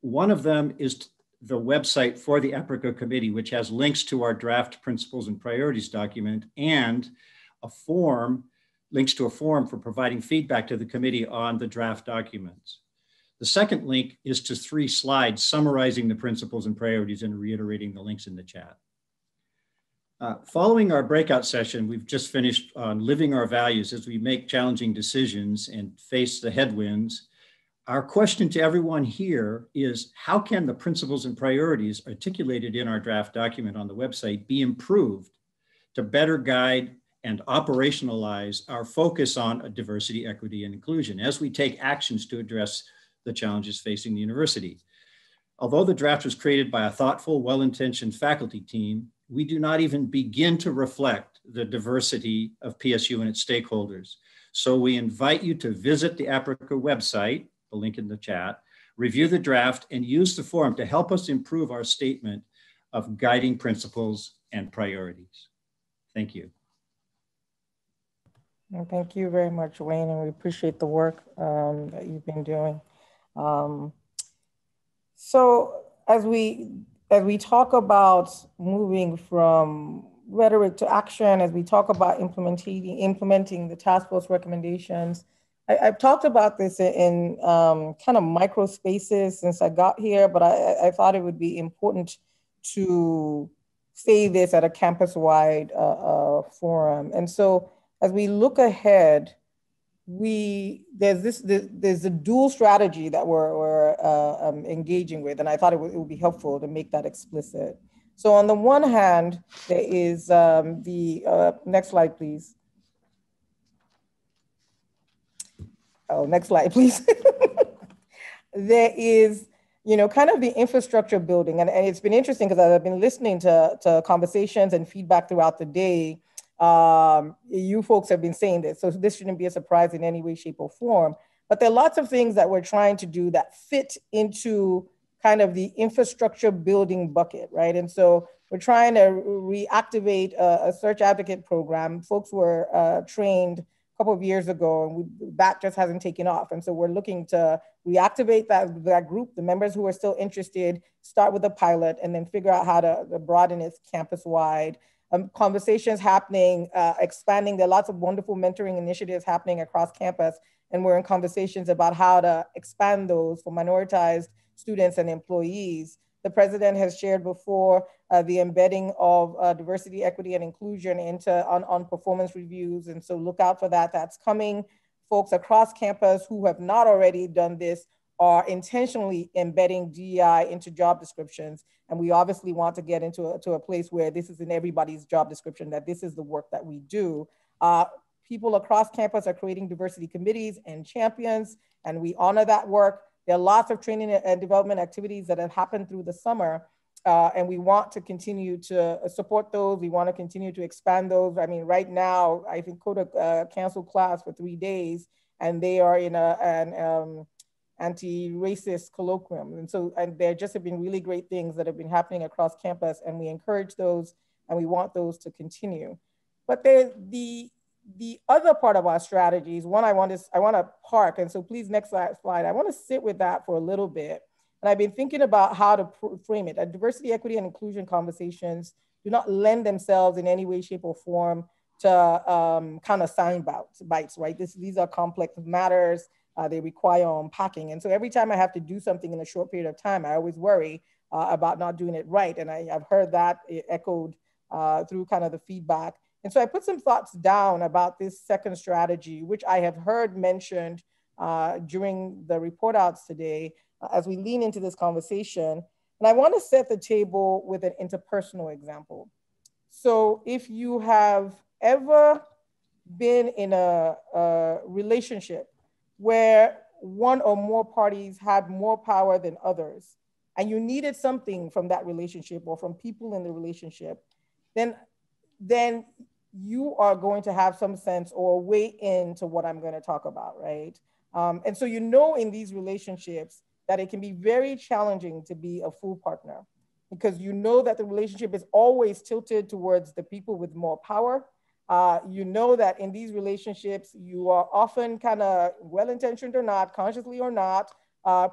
One of them is the website for the APRICA committee, which has links to our draft principles and priorities document, and links to a form for providing feedback to the committee on the draft documents. The second link is to 3 slides summarizing the principles and priorities and reiterating the links in the chat. Following our breakout session, we've just finished on living our values as we make challenging decisions and face the headwinds. Our question to everyone here is, how can the principles and priorities articulated in our draft document on the website be improved to better guide and operationalize our focus on diversity, equity, and inclusion as we take actions to address the challenges facing the university? Although the draft was created by a thoughtful, well-intentioned faculty team, we do not even begin to reflect the diversity of PSU and its stakeholders. So we invite you to visit the APRICA website, the link in the chat, review the draft, and use the forum to help us improve our statement of guiding principles and priorities. Thank you. Well, thank you very much, Wayne, and we appreciate the work that you've been doing. So as we talk about moving from rhetoric to action, as we talk about implementing the task force recommendations, I've talked about this in kind of micro spaces since I got here, but I thought it would be important to say this at a campus-wide forum. And so as we look ahead, there's a dual strategy that we're engaging with, and I thought it would be helpful to make that explicit. So on the one hand, there is the next slide, please. Oh, next slide, please. There is, kind of the infrastructure building, and it's been interesting because I've been listening to conversations and feedback throughout the day. You folks have been saying this, so this shouldn't be a surprise in any way, shape, or form. But there are lots of things that we're trying to do that fit into kind of the infrastructure building bucket, right? And so we're trying to reactivate a search advocate program. Folks were trained a couple of years ago, and that just hasn't taken off. And so we're looking to reactivate that group, the members who are still interested, start with a pilot, and then figure out how to broaden it campus-wide. Conversations happening, expanding. There are lots of wonderful mentoring initiatives happening across campus, and we're in conversations about how to expand those for minoritized students and employees. The president has shared before the embedding of diversity, equity, and inclusion on performance reviews, and so look out for that. That's coming. Folks across campus who have not already done this are intentionally embedding DEI into job descriptions. And we obviously want to get into a place where this is in everybody's job description, that this is the work that we do. People across campus are creating diversity committees and champions, and we honor that work. There are lots of training and development activities that have happened through the summer, and we want to continue to support those. We want to continue to expand those. I mean, right now, I think CODA canceled class for 3 days, and they are in an anti-racist colloquium. And there just have been really great things that have been happening across campus, and we encourage those, and we want those to continue. But the other part of our strategies, one I want to park, and so please, next slide, I want to sit with that for a little bit. And I've been thinking about how to frame it. Diversity, equity, and inclusion conversations do not lend themselves in any way, shape, or form to kind of sound bites, right? These are complex matters. They require unpacking. And so every time I have to do something in a short period of time, I always worry about not doing it right. And I've heard that echoed through kind of the feedback. And so I put some thoughts down about this second strategy, which I have heard mentioned during the report outs today as we lean into this conversation. And I want to set the table with an interpersonal example. So if you have ever been in a relationship where one or more parties had more power than others, and you needed something from that relationship or from people in the relationship, then you are going to have some sense or weigh into what I'm going to talk about, right? And so you know in these relationships that it can be very challenging to be a full partner, because you know that the relationship is always tilted towards the people with more power. You know that in these relationships, you are often kind of well-intentioned or not, consciously or not,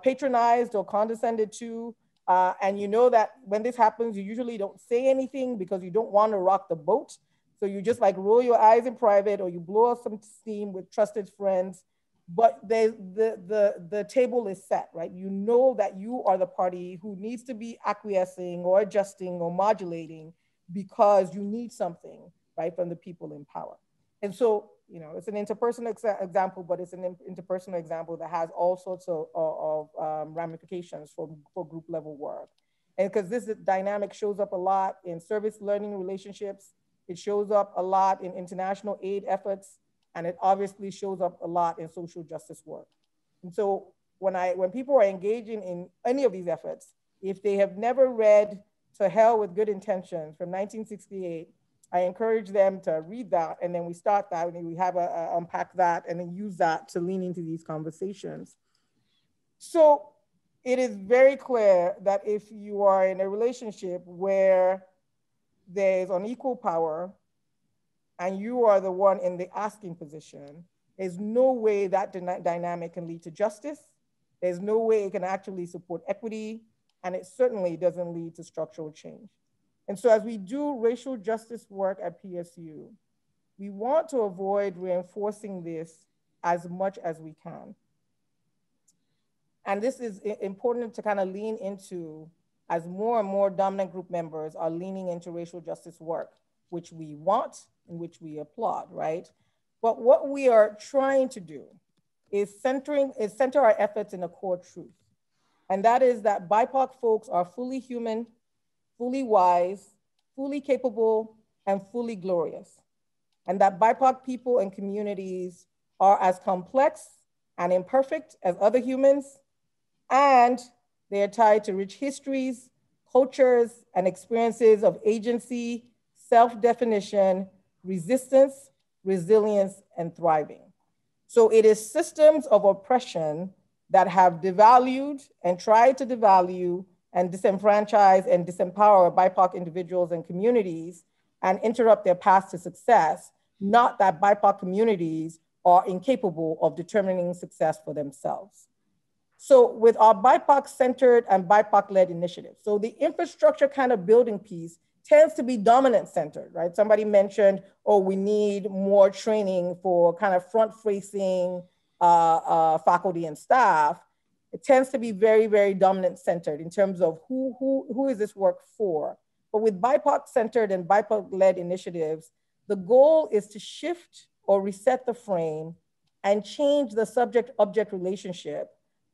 patronized or condescended to. And you know that when this happens, you usually don't say anything because you don't want to rock the boat. So you just like roll your eyes in private, or you blow off some steam with trusted friends, but the table is set, right? You know that you are the party who needs to be acquiescing or adjusting or modulating because you need something, right, from the people in power. And so, you know, it's an interpersonal example, but it's an interpersonal example that has all sorts of ramifications for group level work. And because this dynamic shows up a lot in service learning relationships, it shows up a lot in international aid efforts, and it obviously shows up a lot in social justice work. And so when people are engaging in any of these efforts, if they have never read To Hell with Good Intentions from 1968, I encourage them to read that, and then we start that, and we have unpack that, and then use that to lean into these conversations. So it is very clear that if you are in a relationship where there's unequal power and you are the one in the asking position, there's no way that dynamic can lead to justice. There's no way it can actually support equity, and it certainly doesn't lead to structural change. And so as we do racial justice work at PSU, we want to avoid reinforcing this as much as we can. And this is important to kind of lean into as more and more dominant group members are leaning into racial justice work, which we want and which we applaud, right? But what we are trying to do is center our efforts in a core truth. And that is that BIPOC folks are fully human, fully wise, fully capable, and fully glorious. And that BIPOC people and communities are as complex and imperfect as other humans, and they are tied to rich histories, cultures, and experiences of agency, self-definition, resistance, resilience, and thriving. So it is systems of oppression that have devalued and tried to devalue and disenfranchise and disempower BIPOC individuals and communities and interrupt their path to success, not that BIPOC communities are incapable of determining success for themselves. So with our BIPOC-centered and BIPOC-led initiatives, so the infrastructure kind of building piece tends to be dominant-centered, right? Somebody mentioned, oh, we need more training for kind of front-facing faculty and staff. It tends to be very, very dominant-centered in terms of who is this work for? But with BIPOC-centered and BIPOC-led initiatives, the goal is to shift or reset the frame and change the subject-object relationship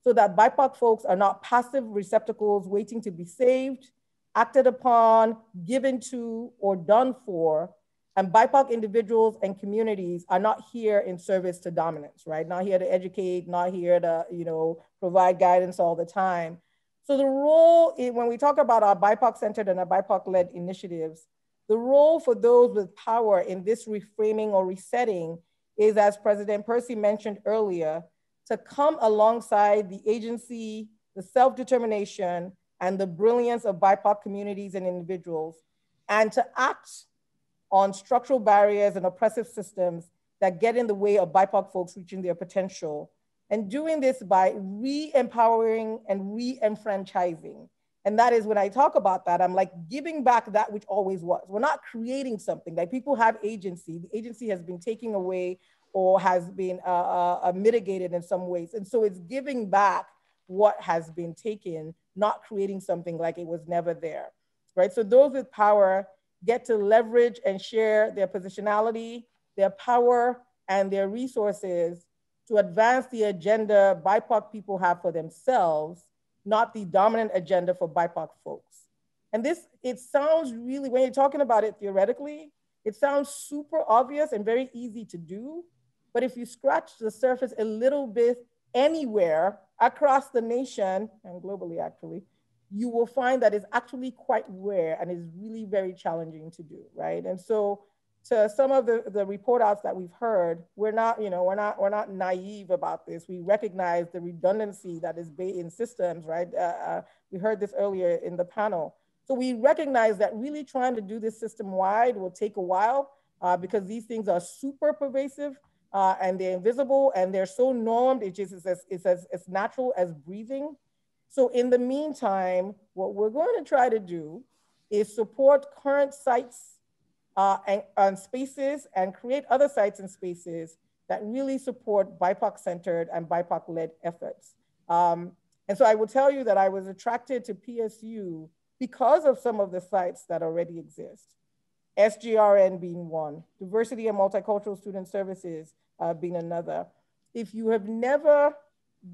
so that BIPOC folks are not passive receptacles waiting to be saved, acted upon, given to, or done for, and BIPOC individuals and communities are not here in service to dominance, right? Not here to educate, not here to, provide guidance all the time. So the role, when we talk about our BIPOC-centered and our BIPOC-led initiatives, the role for those with power in this reframing or resetting is, as President Percy mentioned earlier, to come alongside the agency, the self-determination, and the brilliance of BIPOC communities and individuals, and to act on structural barriers and oppressive systems that get in the way of BIPOC folks reaching their potential. And doing this by re-empowering and re-enfranchising. And that is when I talk about that, I'm like giving back that which always was. We're not creating something. Like, people have agency. The agency has been taken away or has been mitigated in some ways. And so it's giving back what has been taken, not creating something like it was never there, right? So those with power get to leverage and share their positionality, their power, and their resources to advance the agenda BIPOC people have for themselves, not the dominant agenda for BIPOC folks. And this, it sounds really, when you're talking about it theoretically, it sounds super obvious and very easy to do. But if you scratch the surface a little bit anywhere across the nation and globally actually, you will find that it's actually quite rare and is really very challenging to do, right? And so to some of the report outs that we've heard, we're not naive about this. We recognize the redundancy that is in systems, right? We heard this earlier in the panel. So we recognize that really trying to do this system-wide will take a while because these things are super pervasive and they're invisible and they're so normed, it's as natural as breathing. So in the meantime, what we're going to try to do is support current sites and spaces and create other sites and spaces that really support BIPOC-centered and BIPOC-led efforts. And so I will tell you that I was attracted to PSU because of some of the sites that already exist. SGRN being one, Diversity and Multicultural Student Services being another. If you have never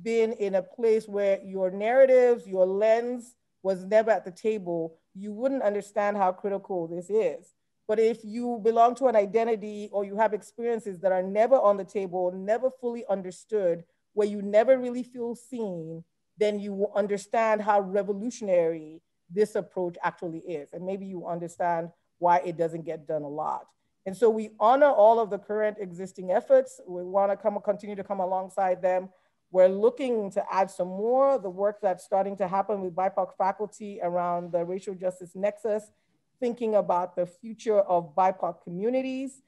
been in a place where your narratives, your lens was never at the table, you wouldn't understand how critical this is. But if you belong to an identity or you have experiences that are never on the table, never fully understood, where you never really feel seen, then you will understand how revolutionary this approach actually is. And maybe you understand why it doesn't get done a lot. And so we honor all of the current existing efforts. We want to continue to come alongside them. We're looking to add some more. The work that's starting to happen with BIPOC faculty around the racial justice nexus, thinking about the future of BIPOC communities.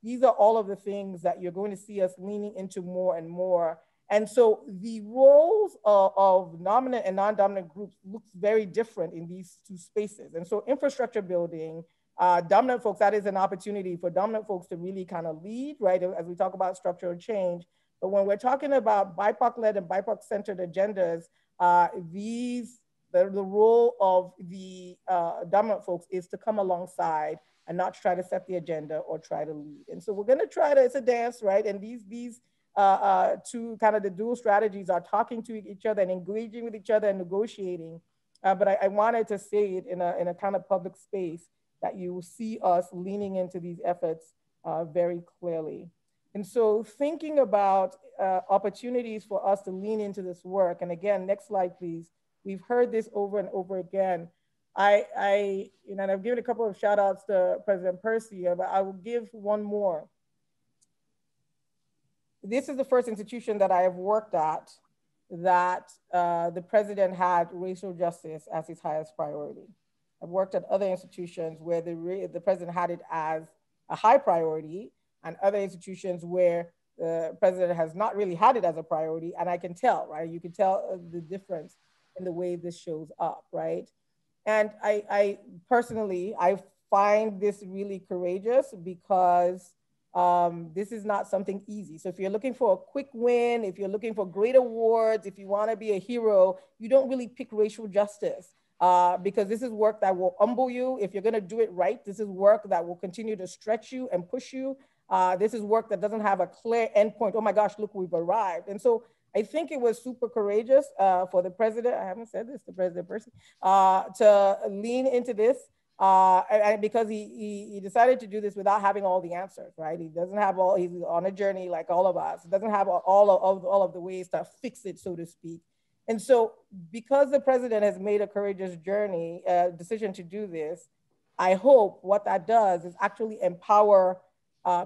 These are all of the things that you're going to see us leaning into more and more. And so the roles of dominant and non-dominant groups looks very different in these two spaces. And so infrastructure building, dominant folks, that is an opportunity for dominant folks to really kind of lead, right? As we talk about structural change. But when we're talking about BIPOC-led and BIPOC-centered agendas, the role of the dominant folks is to come alongside and not try to set the agenda or try to lead. And so we're gonna try to, it's a dance, right? And these two kind of the dual strategies are talking to each other and engaging with each other and negotiating. But I wanted to say it in a kind of public space that you will see us leaning into these efforts very clearly. And so thinking about opportunities for us to lean into this work, and again, next slide, please. We've heard this over and over again. and I've given a couple of shout outs to President Percy, but I will give one more. This is the first institution that I have worked at that the president had racial justice as his highest priority. I've worked at other institutions where the president had it as a high priority, and other institutions where the president has not really had it as a priority. And I can tell, right? You can tell the difference in the way this shows up, right? And I personally, I find this really courageous because this is not something easy. So if you're looking for a quick win, if you're looking for great awards, if you want to be a hero, you don't really pick racial justice because this is work that will humble you. If you're going to do it right, this is work that will continue to stretch you and push you. This is work that doesn't have a clear endpoint. Oh my gosh, look, we've arrived. And so I think it was super courageous for the president, I haven't said this to President Percy, to lean into this. And because he decided to do this without having all the answers, right? He doesn't have all, he's on a journey like all of us. He doesn't have all of the ways to fix it, so to speak. And so because the president has made a courageous decision to do this, I hope what that does is actually empower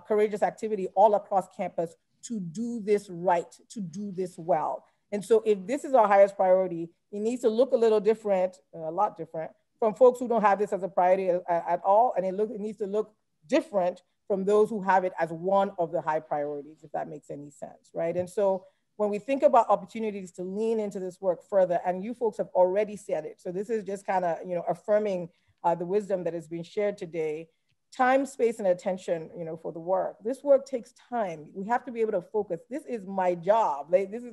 courageous activity all across campus to do this right, to do this well. And so if this is our highest priority, it needs to look a little different, a lot different, from folks who don't have this as a priority at all. And it needs to look different from those who have it as one of the high priorities, if that makes any sense, right? And so when we think about opportunities to lean into this work further, and you folks have already said it, so this is just kind of, affirming the wisdom that has been shared today. Time, space, and attention, for the work. This work takes time. We have to be able to focus. This is my job. This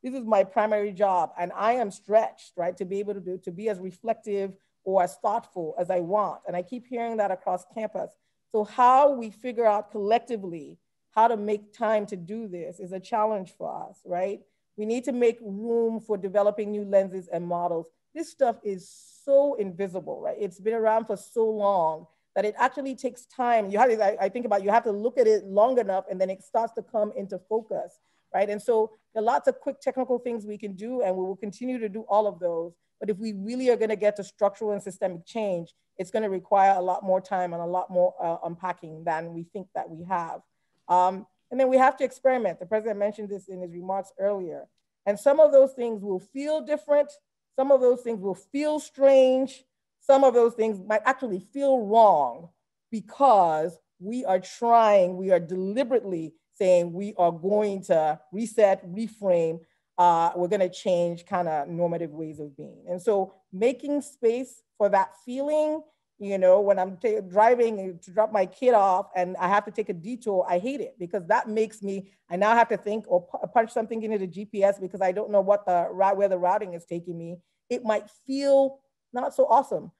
is my primary job. And I am stretched, right, to be able to be as reflective or as thoughtful as I want. And I keep hearing that across campus. So how we figure out collectively how to make time to do this is a challenge for us, right? We need to make room for developing new lenses and models. This stuff is so invisible, right? It's been around for so long that it actually takes time. I think about, you have to look at it long enough and then it starts to come into focus, right? And so there are lots of quick technical things we can do, and we will continue to do all of those. But if we really are gonna get to structural and systemic change, it's gonna require a lot more time and a lot more unpacking than we think that we have. And then we have to experiment. The president mentioned this in his remarks earlier. And some of those things will feel different. Some of those things will feel strange. Some of those things might actually feel wrong because we are deliberately saying we are going to reset, reframe, we're going to change kind of normative ways of being. And so making space for that feeling, when I'm driving to drop my kid off and I have to take a detour, I hate it because that makes me, I now have to think or punch something into the GPS because I don't know where the routing is taking me. It might feel not so awesome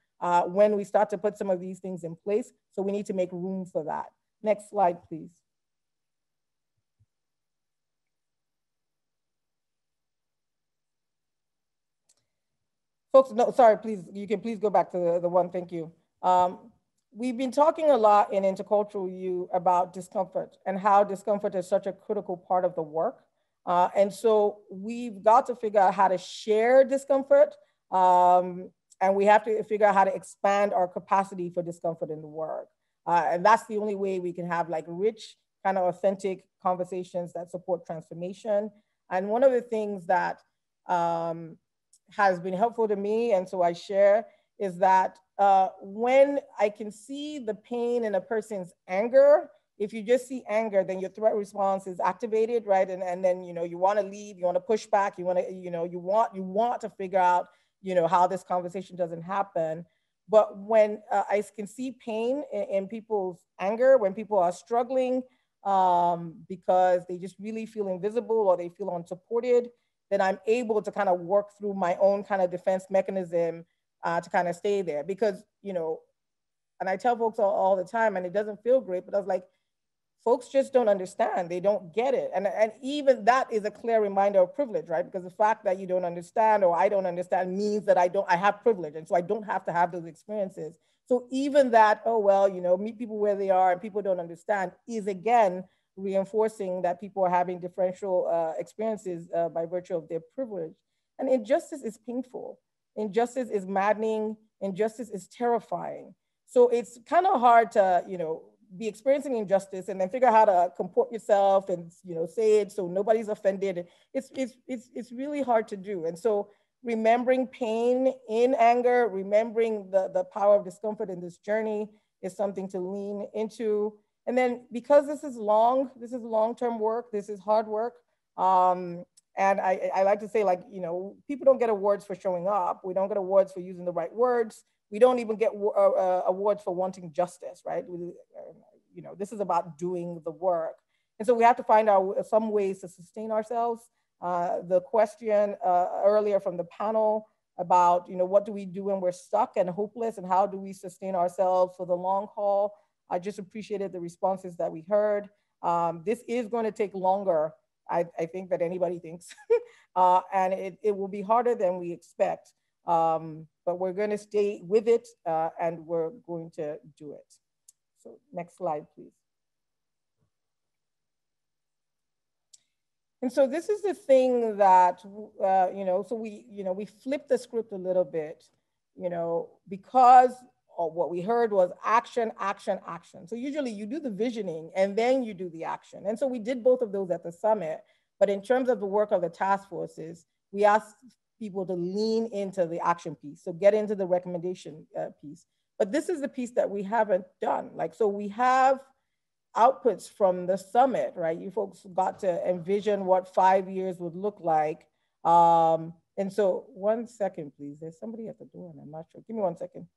when we start to put some of these things in place. So we need to make room for that. Next slide, please. Folks, no, sorry, please, you can please go back to the one, thank you. We've been talking a lot in Intercultural U about discomfort and how discomfort is such a critical part of the work. And so we've got to figure out how to share discomfort. And we have to figure out how to expand our capacity for discomfort in the work. And that's the only way we can have like rich, kind of authentic conversations that support transformation. And one of the things that has been helpful to me, and so I share, is that when I can see the pain in a person's anger, if you just see anger, then your threat response is activated, right? And then, you want to leave, you want to push back, you want to, you want to figure out, how this conversation doesn't happen. But when I can see pain in people's anger, when people are struggling because they just really feel invisible or they feel unsupported, then I'm able to kind of work through my own kind of defense mechanism to kind of stay there. Because, and I tell folks all the time, and it doesn't feel great, but I was like, folks just don't understand. They don't get it. And even that is a clear reminder of privilege, right? Because the fact that you don't understand or I don't understand means that I have privilege. And so I don't have to have those experiences. So even that, oh, well, meet people where they are and people don't understand is again, reinforcing that people are having differential experiences by virtue of their privilege. And injustice is painful. Injustice is maddening. injustice is terrifying. So it's kind of hard to, be experiencing injustice and then figure out how to comport yourself and, say it so nobody's offended. It's really hard to do. And so remembering pain in anger, remembering the power of discomfort in this journey is something to lean into. And then because this is long-term work, this is hard work. And I like to say, like, people don't get awards for showing up. We don't get awards for using the right words. We don't even get awards for wanting justice, right? This is about doing the work. And so we have to find out some ways to sustain ourselves. The question earlier from the panel about, what do we do when we're stuck and hopeless, and how do we sustain ourselves for the long haul? I just appreciated the responses that we heard. This is going to take longer, I think, than anybody thinks. And it will be harder than we expect. But we're going to stay with it and we're going to do it. So next slide, please. And so this is the thing that, so we flipped the script a little bit, because what we heard was action, action, action. So usually you do the visioning and then you do the action. And so we did both of those at the summit. But in terms of the work of the task forces, we asked people to lean into the action piece. So get into the recommendation piece. But this is the piece that we haven't done. So we have outputs from the summit, right? You folks got to envision what 5 years would look like. And so 1 second, please. There's somebody at the door and I'm not sure. Give me 1 second.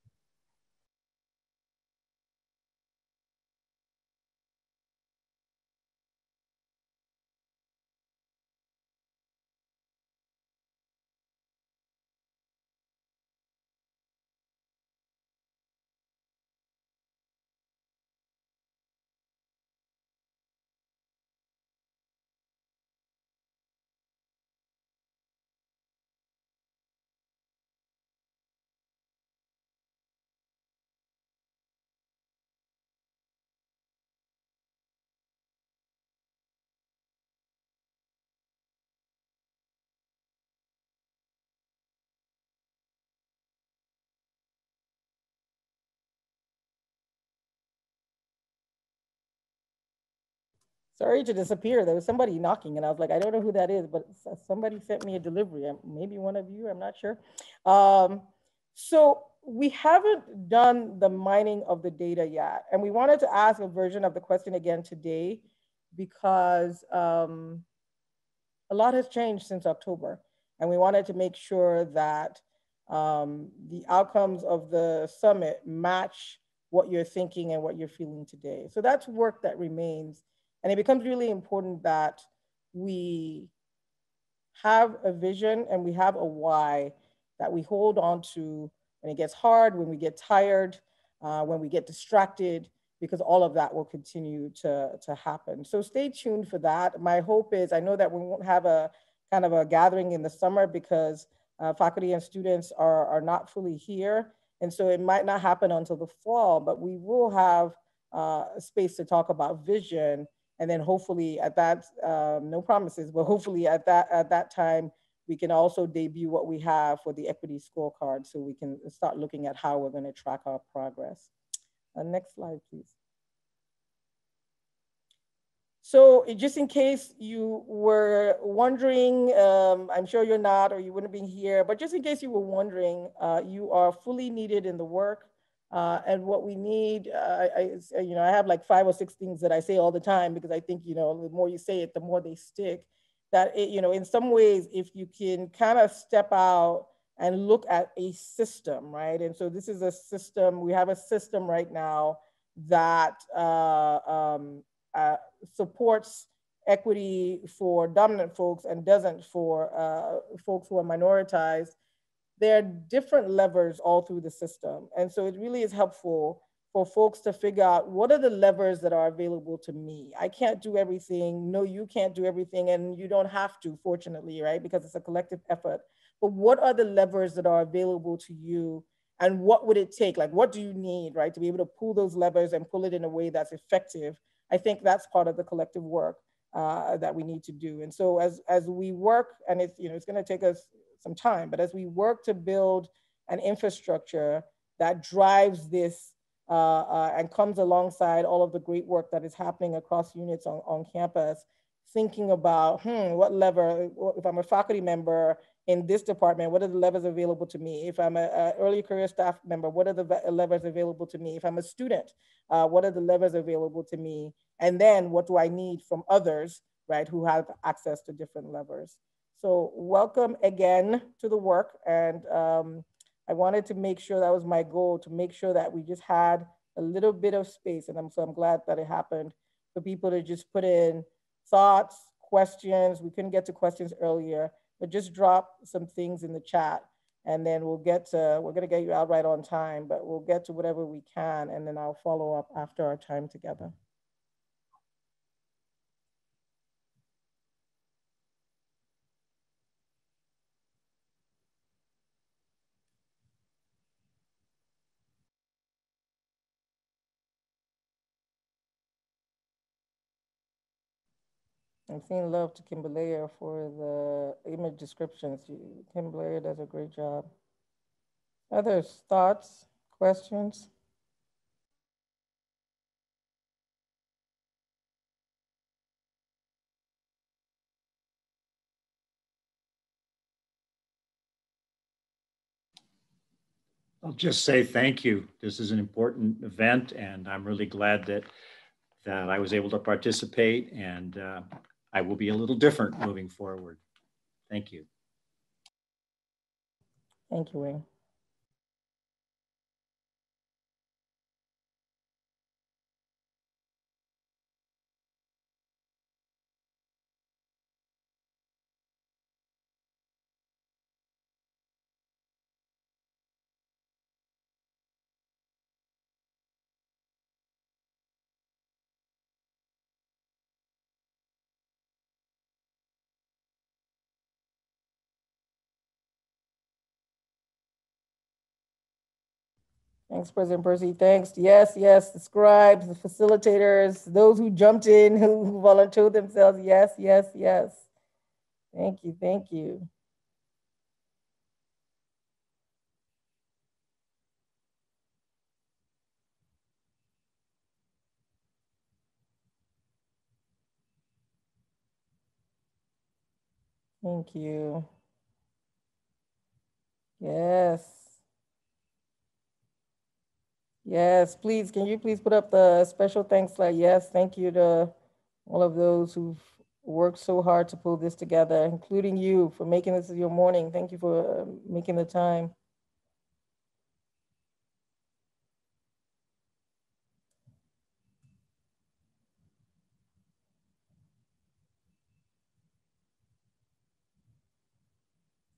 Sorry to disappear. There was somebody knocking and I was like, I don't know who that is, but somebody sent me a delivery. Maybe one of you, I'm not sure. So we haven't done the mining of the data yet. And we wanted to ask a version of the question again today because a lot has changed since October. And we wanted to make sure that the outcomes of the summit match what you're thinking and what you're feeling today. So that's work that remains. And it becomes really important that we have a vision and we have a why that we hold on to when it gets hard, when we get tired, when we get distracted, because all of that will continue to happen. So stay tuned for that. My hope is, I know that we won't have a kind of a gathering in the summer because faculty and students are not fully here. And so it might not happen until the fall, but we will have a space to talk about vision. And then hopefully at that, no promises, but hopefully at that time, we can also debut what we have for the equity scorecard so we can start looking at how we're going to track our progress. Next slide, please. So just in case you were wondering, I'm sure you're not or you wouldn't be here, but just in case you were wondering, you are fully needed in the work. And what we need, I have like 5 or 6 things that I say all the time because I think, the more you say it, the more they stick. That, in some ways, if you can kind of step out and look at a system, right? And so this is a system, we have a system right now that supports equity for dominant folks and doesn't for folks who are minoritized. There are different levers all through the system. And so it really is helpful for folks to figure out what are the levers that are available to me. I can't do everything. No, you can't do everything. And you don't have to, fortunately, right? Because it's a collective effort. But what are the levers that are available to you? And what would it take? Like, what do you need, right? To be able to pull those levers and pull it in a way that's effective. I think that's part of the collective work that we need to do. And so as we work, and it's, it's gonna take us some time, but as we work to build an infrastructure that drives this and comes alongside all of the great work that is happening across units on campus, thinking about, what lever, if I'm a faculty member in this department, what are the levers available to me? If I'm an early career staff member, what are the levers available to me? If I'm a student, what are the levers available to me? And then what do I need from others, right, who have access to different levers? So welcome again to the work. And I wanted to make sure, that was my goal, to make sure that we just had a little bit of space. And so I'm glad that it happened, for people to just put in thoughts, questions. We couldn't get to questions earlier, but just drop some things in the chat, and then we're gonna get you out right on time, but we'll get to whatever we can, and then I'll follow up after our time together. I'm seeing love to Kimberly for the image descriptions. Kimberly does a great job. Others, thoughts, questions? I'll just say thank you. This is an important event, and I'm really glad that I was able to participate, and I will be a little different moving forward. Thank you. Thank you, Wayne. Thanks, President Percy. Thanks. Yes, yes, the scribes, the facilitators, those who jumped in, who volunteered themselves. Yes, yes, yes. Thank you, thank you. Thank you. Yes. Yes, please, can you please put up the special thanks slide? Yes, thank you to all of those who've worked so hard to pull this together, including you, for making this your morning. Thank you for making the time.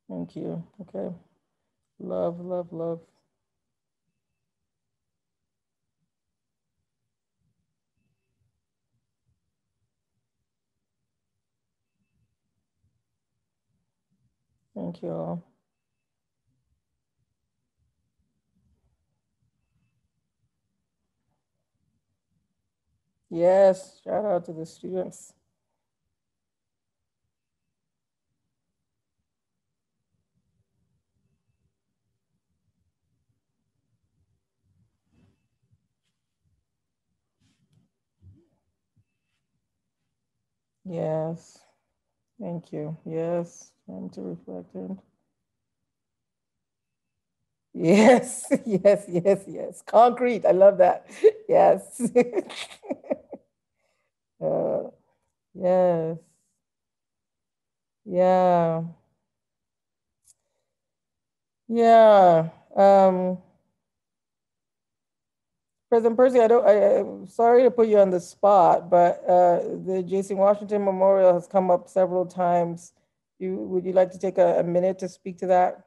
Thank you. Okay. Love, love, love. Thank you all. Yes, shout out to the students. Yes, thank you. Yes, time to reflect in. Yes, yes, yes, yes. Concrete, I love that. Yes. Yes. Yeah. Yeah. President Percy, I'm sorry to put you on the spot, but the Jason Washington Memorial has come up several times. Would you like to take a minute to speak to that?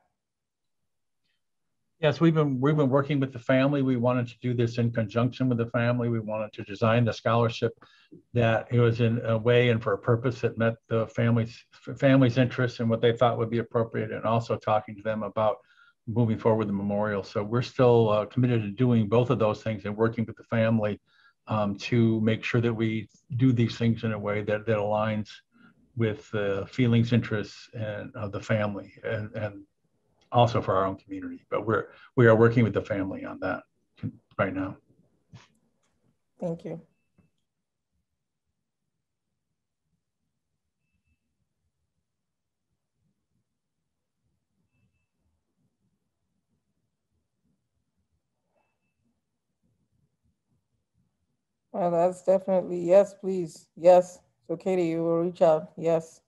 Yes, we've been working with the family. We wanted to do this in conjunction with the family. We wanted to design the scholarship that it was in a way and for a purpose that met the family's interests and what they thought would be appropriate, and also talking to them about moving forward with the memorial. So we're still committed to doing both of those things and working with the family to make sure that we do these things in a way that aligns with the feelings, interests, and of the family. And also for our own community. But we are working with the family on that right now. Thank you. Well, that's definitely, yes, please. Yes. So Katie, you will reach out. Yes.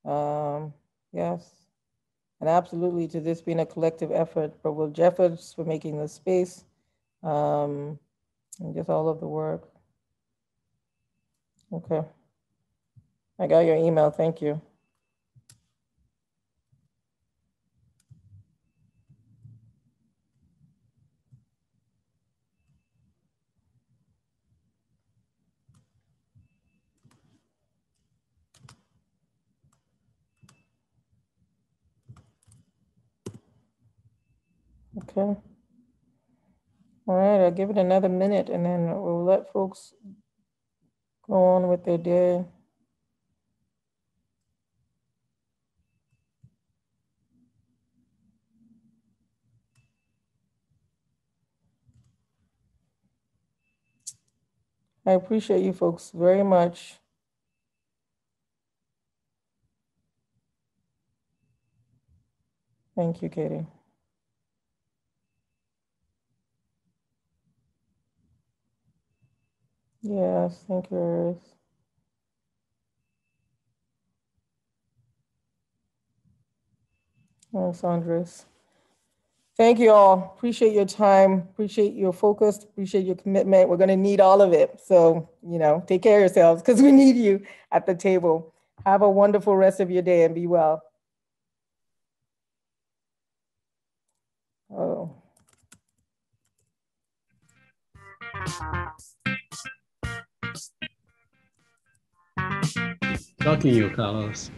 Yes. And absolutely to this being a collective effort. Provost Jeffords for making the space, and just all of the work. Okay. I got your email. Thank you. Okay. All right, I'll give it another minute and then we'll let folks go on with their day. I appreciate you folks very much. Thank you, Katie. Yes, thank you, Iris. Thanks, Andres. Thank you all. Appreciate your time. Appreciate your focus. Appreciate your commitment. We're going to need all of it. So, take care of yourselves because we need you at the table. Have a wonderful rest of your day and be well. Oh. Talking to you, Carlos.